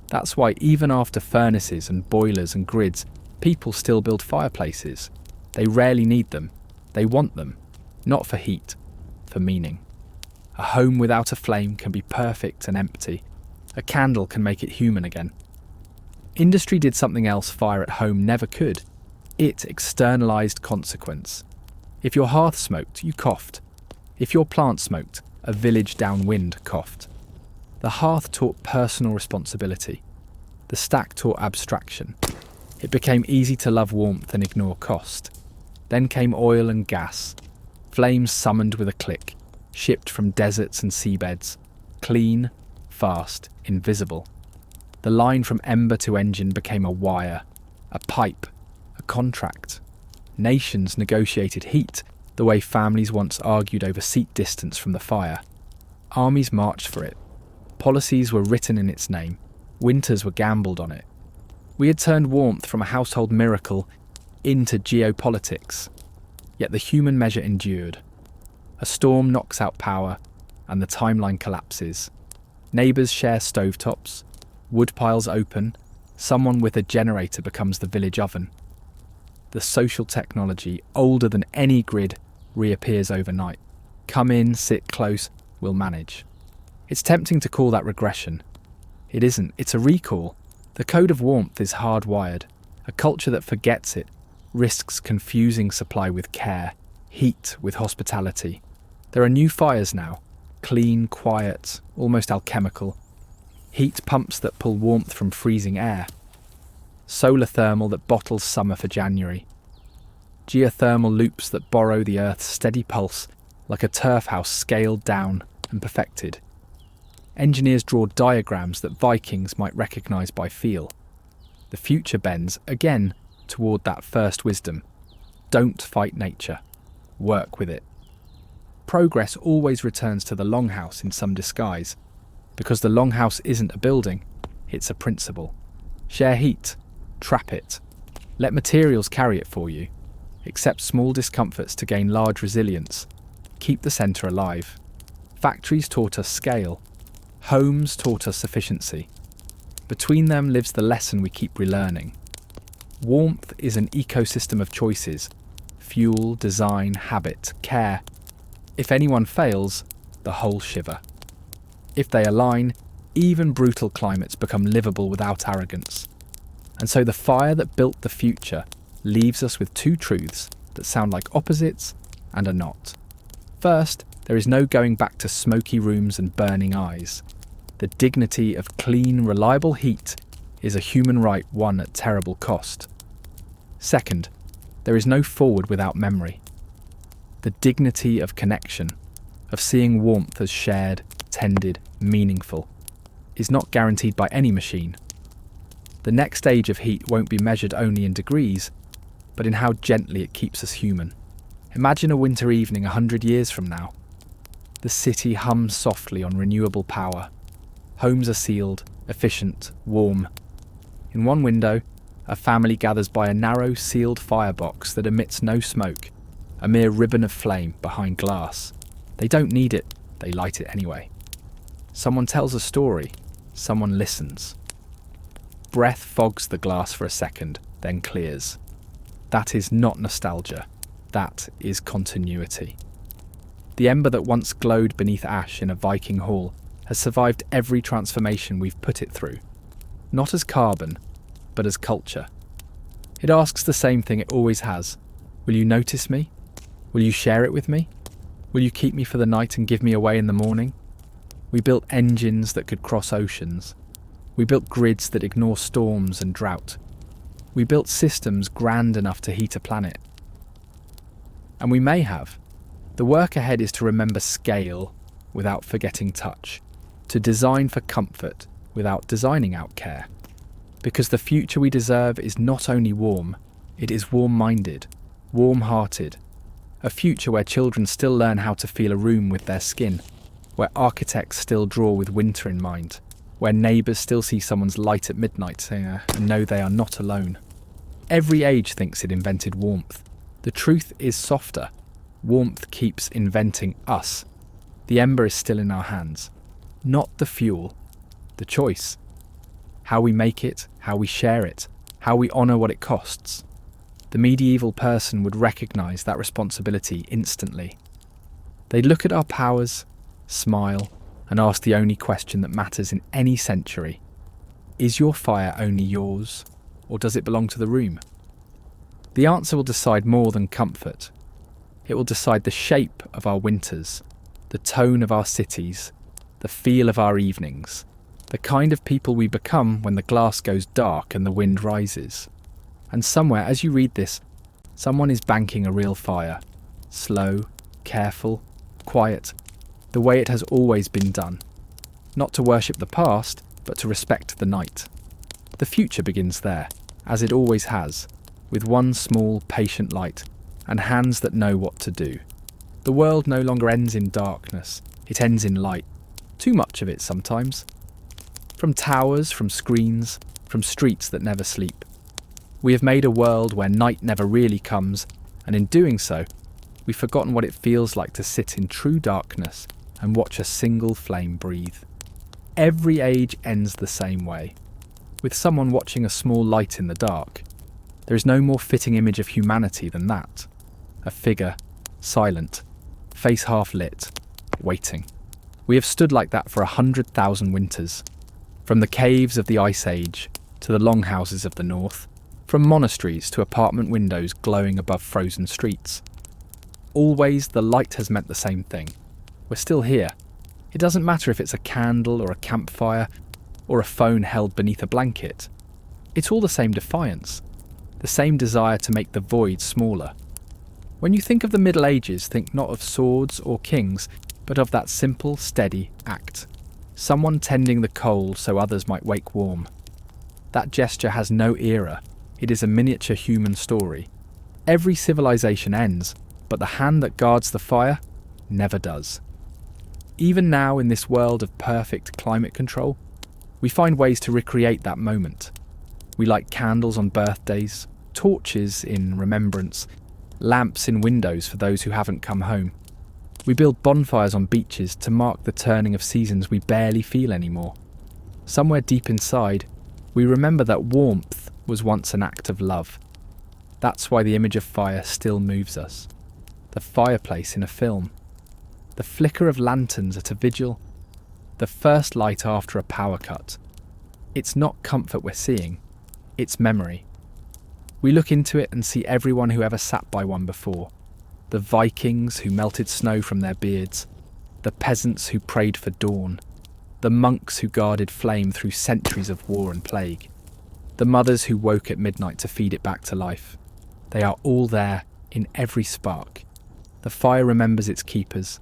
S1: That's why even after furnaces and boilers and grids, people still build fireplaces. They rarely need them. They want them, not for heat, for meaning. A home without a flame can be perfect and empty. A candle can make it human again. Industry did something else fire at home never could. It externalized consequence. If your hearth smoked, you coughed. If your plant smoked, a village downwind coughed. The hearth taught personal responsibility. The stack taught abstraction. It became easy to love warmth and ignore cost. Then came oil and gas. Flames summoned with a click, shipped from deserts and seabeds. Clean, fast, invisible. The line from ember to engine became a wire, a pipe, a contract. Nations negotiated heat the way families once argued over seat distance from the fire. Armies marched for it. Policies were written in its name. Winters were gambled on it. We had turned warmth from a household miracle into geopolitics. Yet the human measure endured. A storm knocks out power, and the timeline collapses. Neighbours share stovetops. Wood piles open. Someone with a generator becomes the village oven. The social technology, older than any grid, reappears overnight. Come in, sit close, we'll manage. It's tempting to call that regression. It isn't, it's a recall. The code of warmth is hardwired. A culture that forgets it risks confusing supply with care, heat with hospitality. There are new fires now, clean, quiet, almost alchemical. Heat pumps that pull warmth from freezing air. Solar thermal that bottles summer for January. Geothermal loops that borrow the Earth's steady pulse like a turf house scaled down and perfected. Engineers draw diagrams that Vikings might recognise by feel. The future bends, again, toward that first wisdom. Don't fight nature. Work with it. Progress always returns to the longhouse in some disguise, because the longhouse isn't a building, it's a principle. Share heat. Trap it. Let materials carry it for you. Accept small discomforts to gain large resilience. Keep the centre alive. Factories taught us scale. Homes taught us sufficiency. Between them lives the lesson we keep relearning. Warmth is an ecosystem of choices. Fuel, design, habit, care. If anyone fails, the whole shiver. If they align, even brutal climates become livable without arrogance. And so the fire that built the future leaves us with two truths that sound like opposites and are not. First, there is no going back to smoky rooms and burning eyes. The dignity of clean, reliable heat is a human right won at terrible cost. Second, there is no forward without memory. The dignity of connection, of seeing warmth as shared, tended, meaningful, is not guaranteed by any machine. The next stage of heat won't be measured only in degrees, but in how gently it keeps us human. Imagine a winter evening 100 years from now. The city hums softly on renewable power. Homes are sealed, efficient, warm. In one window, a family gathers by a narrow, sealed firebox that emits no smoke, a mere ribbon of flame behind glass. They don't need it, they light it anyway. Someone tells a story, someone listens. Breath fogs the glass for a second, then clears. That is not nostalgia, that is continuity. The ember that once glowed beneath ash in a Viking hall has survived every transformation we've put it through, not as carbon, but as culture. It asks the same thing it always has. Will you notice me? Will you share it with me? Will you keep me for the night and give me away in the morning? We built engines that could cross oceans. We built grids that ignore storms and drought. We built systems grand enough to heat a planet. And we may have. The work ahead is to remember scale without forgetting touch, to design for comfort without designing out care. Because the future we deserve is not only warm, it is warm-minded, warm-hearted. A future where children still learn how to feel a room with their skin, where architects still draw with winter in mind, where neighbours still see someone's light at midnight and know they are not alone. Every age thinks it invented warmth. The truth is softer. Warmth keeps inventing us. The ember is still in our hands. Not the fuel, the choice. How we make it, how we share it, how we honour what it costs. The medieval person would recognise that responsibility instantly. They'd look at our powers, smile, and ask the only question that matters in any century. Is your fire only yours, or does it belong to the room? The answer will decide more than comfort. It will decide the shape of our winters, the tone of our cities, the feel of our evenings, the kind of people we become when the glass goes dark and the wind rises. And somewhere, as you read this, someone is banking a real fire. Slow, careful, quiet, the way it has always been done. Not to worship the past, but to respect the night. The future begins there, as it always has, with one small, patient light and hands that know what to do. The world no longer ends in darkness, it ends in light. Too much of it sometimes. From towers, from screens, from streets that never sleep. We have made a world where night never really comes, and in doing so, we've forgotten what it feels like to sit in true darkness and watch a single flame breathe. Every age ends the same way, with someone watching a small light in the dark. There is no more fitting image of humanity than that. A figure, silent, face half lit, waiting. We have stood like that for 100,000 winters. From the caves of the Ice Age to the longhouses of the north, from monasteries to apartment windows glowing above frozen streets. Always the light has meant the same thing. We're still here. It doesn't matter if it's a candle or a campfire or a phone held beneath a blanket. It's all the same defiance, the same desire to make the void smaller. When you think of the Middle Ages, think not of swords or kings, but of that simple, steady act. Someone tending the coal so others might wake warm. That gesture has no era. It is a miniature human story. Every civilization ends, but the hand that guards the fire never does. Even now, in this world of perfect climate control, we find ways to recreate that moment. We light candles on birthdays, torches in remembrance, lamps in windows for those who haven't come home. We build bonfires on beaches to mark the turning of seasons we barely feel anymore. Somewhere deep inside, we remember that warmth was once an act of love. That's why the image of fire still moves us. The fireplace in a film. The flicker of lanterns at a vigil. The first light after a power cut. It's not comfort we're seeing, it's memory. We look into it and see everyone who ever sat by one before. The Vikings who melted snow from their beards, the peasants who prayed for dawn, the monks who guarded flame through centuries of war and plague, the mothers who woke at midnight to feed it back to life. They are all there in every spark. The fire remembers its keepers.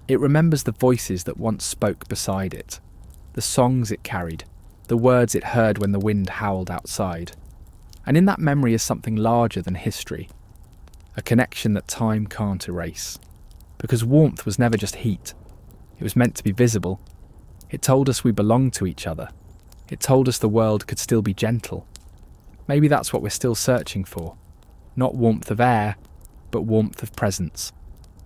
S1: It remembers the voices that once spoke beside it, the songs it carried, the words it heard when the wind howled outside. And in that memory is something larger than history, a connection that time can't erase. Because warmth was never just heat. It was meant to be visible. It told us we belonged to each other. It told us the world could still be gentle. Maybe that's what we're still searching for. Not warmth of air, but warmth of presence.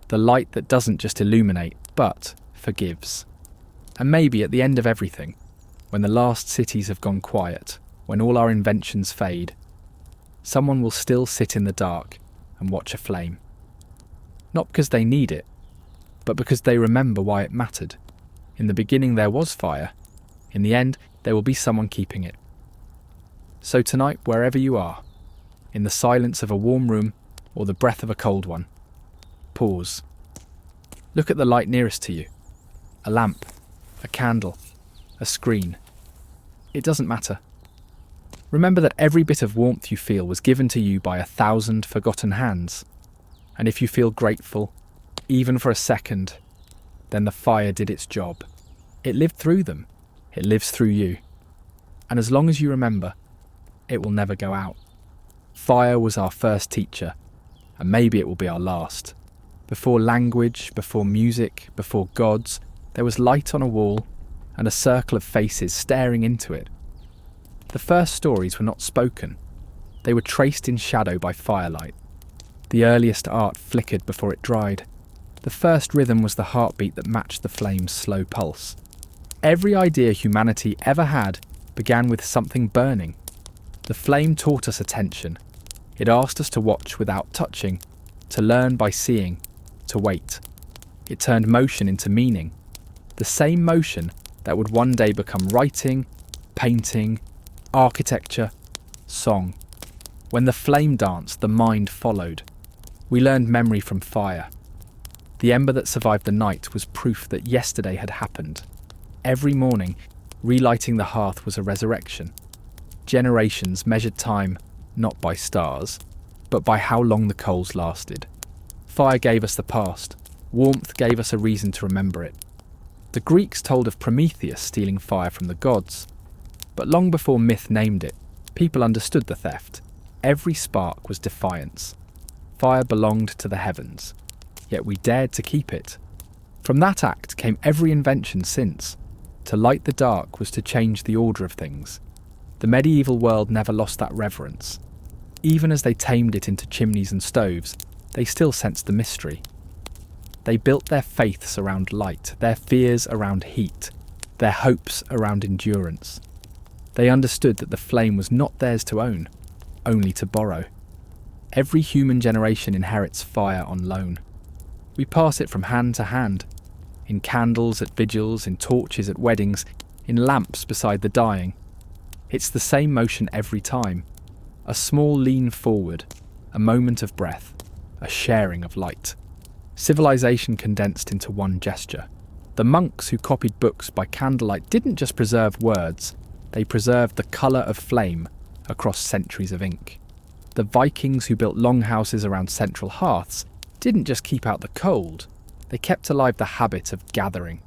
S1: The light that doesn't just illuminate, but forgives. And maybe at the end of everything, when the last cities have gone quiet, when all our inventions fade, someone will still sit in the dark and watch a flame. Not because they need it, but because they remember why it mattered. In the beginning there was fire. In the end, there will be someone keeping it. So tonight, wherever you are, in the silence of a warm room or the breath of a cold one, pause. Look at the light nearest to you. A lamp, a candle, a screen. It doesn't matter. Remember that every bit of warmth you feel was given to you by 1,000 forgotten hands. And if you feel grateful, even for a second, then the fire did its job. It lived through them. It lives through you. And as long as you remember, it will never go out. Fire was our first teacher, and maybe it will be our last. Before language, before music, before gods, there was light on a wall and a circle of faces staring into it. The first stories were not spoken. They were traced in shadow by firelight. The earliest art flickered before it dried. The first rhythm was the heartbeat that matched the flame's slow pulse. Every idea humanity ever had began with something burning. The flame taught us attention. It asked us to watch without touching, to learn by seeing, to wait. It turned motion into meaning. The same motion that would one day become writing, painting, architecture, song. When the flame danced, the mind followed. We learned memory from fire. The ember that survived the night was proof that yesterday had happened. Every morning, relighting the hearth was a resurrection. Generations measured time not by stars, but by how long the coals lasted. Fire gave us the past. Warmth gave us a reason to remember it. The Greeks told of Prometheus stealing fire from the gods. But long before myth named it, people understood the theft. Every spark was defiance. Fire belonged to the heavens, yet we dared to keep it. From that act came every invention since. To light the dark was to change the order of things. The medieval world never lost that reverence. Even as they tamed it into chimneys and stoves, they still sensed the mystery. They built their faiths around light, their fears around heat, their hopes around endurance. They understood that the flame was not theirs to own, only to borrow. Every human generation inherits fire on loan. We pass it from hand to hand, in candles at vigils, in torches at weddings, in lamps beside the dying. It's the same motion every time. A small lean forward, a moment of breath, a sharing of light. Civilization condensed into one gesture. The monks who copied books by candlelight didn't just preserve words, they preserved the colour of flame across centuries of ink. The Vikings who built longhouses around central hearths didn't just keep out the cold, they kept alive the habit of gathering,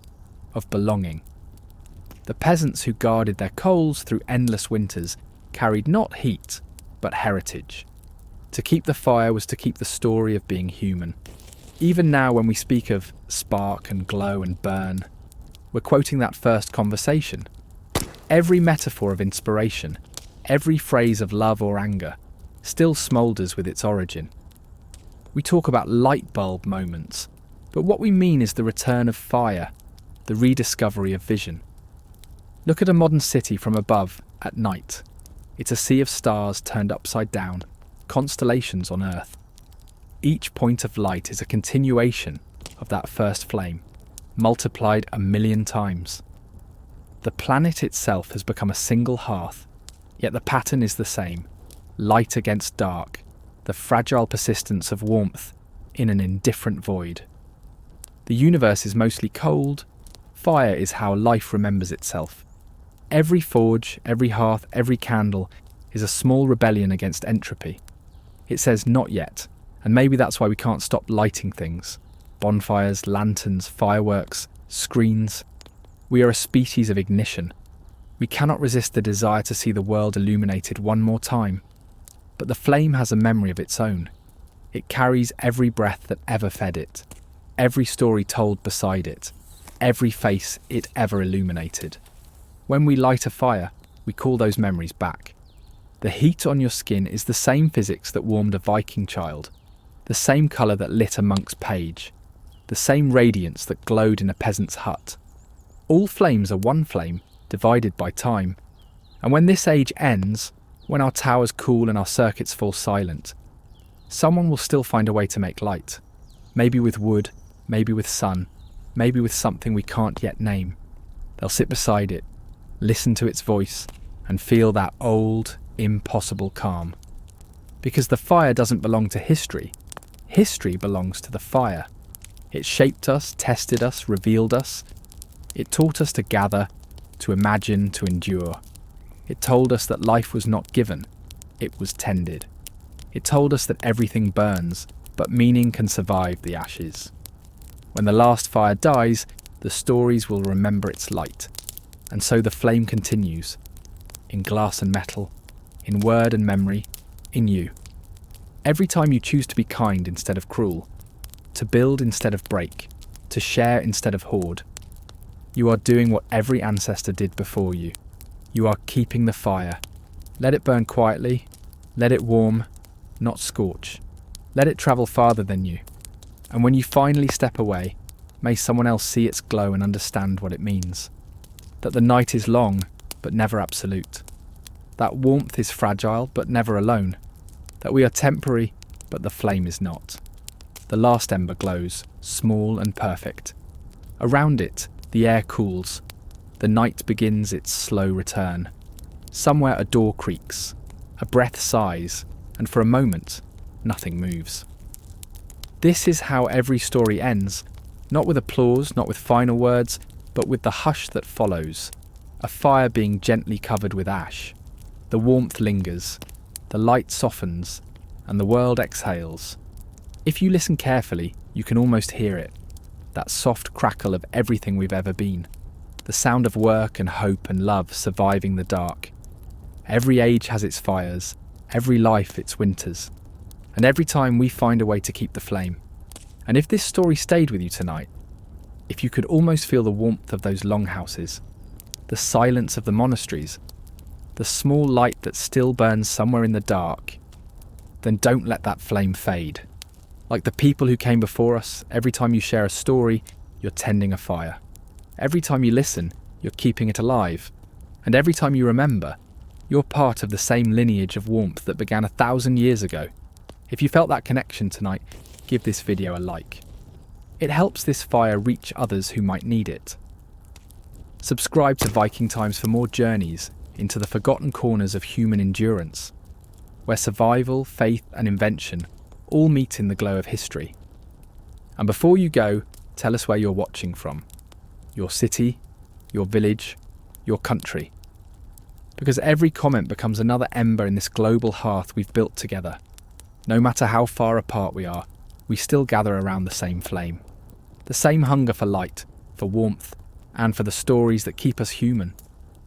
S1: of belonging. The peasants who guarded their coals through endless winters carried not heat, but heritage. To keep the fire was to keep the story of being human. Even now when we speak of spark and glow and burn, we're quoting that first conversation. Every metaphor of inspiration, every phrase of love or anger, still smoulders with its origin. We talk about light bulb moments, but what we mean is the return of fire, the rediscovery of vision. Look at a modern city from above at night. It's a sea of stars turned upside down, constellations on Earth. Each point of light is a continuation of that first flame, multiplied 1,000,000 times. The planet itself has become a single hearth, yet the pattern is the same. light against dark, the fragile persistence of warmth in an indifferent void. The universe is mostly cold. Fire is how life remembers itself. Every forge, every hearth, every candle is a small rebellion against entropy. It says not yet, and maybe that's why we can't stop lighting things. Bonfires, lanterns, fireworks, screens. We are a species of ignition. We cannot resist the desire to see the world illuminated one more time. But the flame has a memory of its own. It carries every breath that ever fed it, every story told beside it, every face it ever illuminated. When we light a fire, we call those memories back. The heat on your skin is the same physics that warmed a Viking child, the same colour that lit a monk's page, the same radiance that glowed in a peasant's hut. All flames are one flame, divided by time. And when this age ends, when our towers cool and our circuits fall silent, someone will still find a way to make light. Maybe with wood, maybe with sun, maybe with something we can't yet name. They'll sit beside it, listen to its voice, and feel that old, impossible calm. Because the fire doesn't belong to history. History belongs to the fire. It shaped us, tested us, revealed us. It taught us to gather, to imagine, to endure. It told us that life was not given, it was tended. It told us that everything burns, but meaning can survive the ashes. When the last fire dies, the stories will remember its light. And so the flame continues, in glass and metal, in word and memory, in you. Every time you choose to be kind instead of cruel, to build instead of break, to share instead of hoard, you are doing what every ancestor did before you. You are keeping the fire. Let it burn quietly, let it warm, not scorch. Let it travel farther than you. And when you finally step away, may someone else see its glow and understand what it means. That the night is long, but never absolute. That warmth is fragile, but never alone. That we are temporary, but the flame is not. The last ember glows, small and perfect. Around it, the air cools. The night begins its slow return. Somewhere a door creaks, a breath sighs, and for a moment, nothing moves. This is how every story ends, not with applause, not with final words, but with the hush that follows, a fire being gently covered with ash. The warmth lingers, the light softens, and the world exhales. If you listen carefully, you can almost hear it, that soft crackle of everything we've ever been, the sound of work and hope and love surviving the dark. Every age has its fires, every life its winters, and every time we find a way to keep the flame. And if this story stayed with you tonight, if you could almost feel the warmth of those longhouses, the silence of the monasteries, the small light that still burns somewhere in the dark, then don't let that flame fade. Like the people who came before us, every time you share a story, you're tending a fire. Every time you listen, you're keeping it alive. And every time you remember, you're part of the same lineage of warmth that began 1,000 years ago. If you felt that connection tonight, give this video a like. It helps this fire reach others who might need it. Subscribe to Viking Times for more journeys into the forgotten corners of human endurance, where survival, faith and invention all meet in the glow of history. And before you go, tell us where you're watching from. Your city, your village, your country. Because every comment becomes another ember in this global hearth we've built together. No matter how far apart we are, we still gather around the same flame. The same hunger for light, for warmth, and for the stories that keep us human.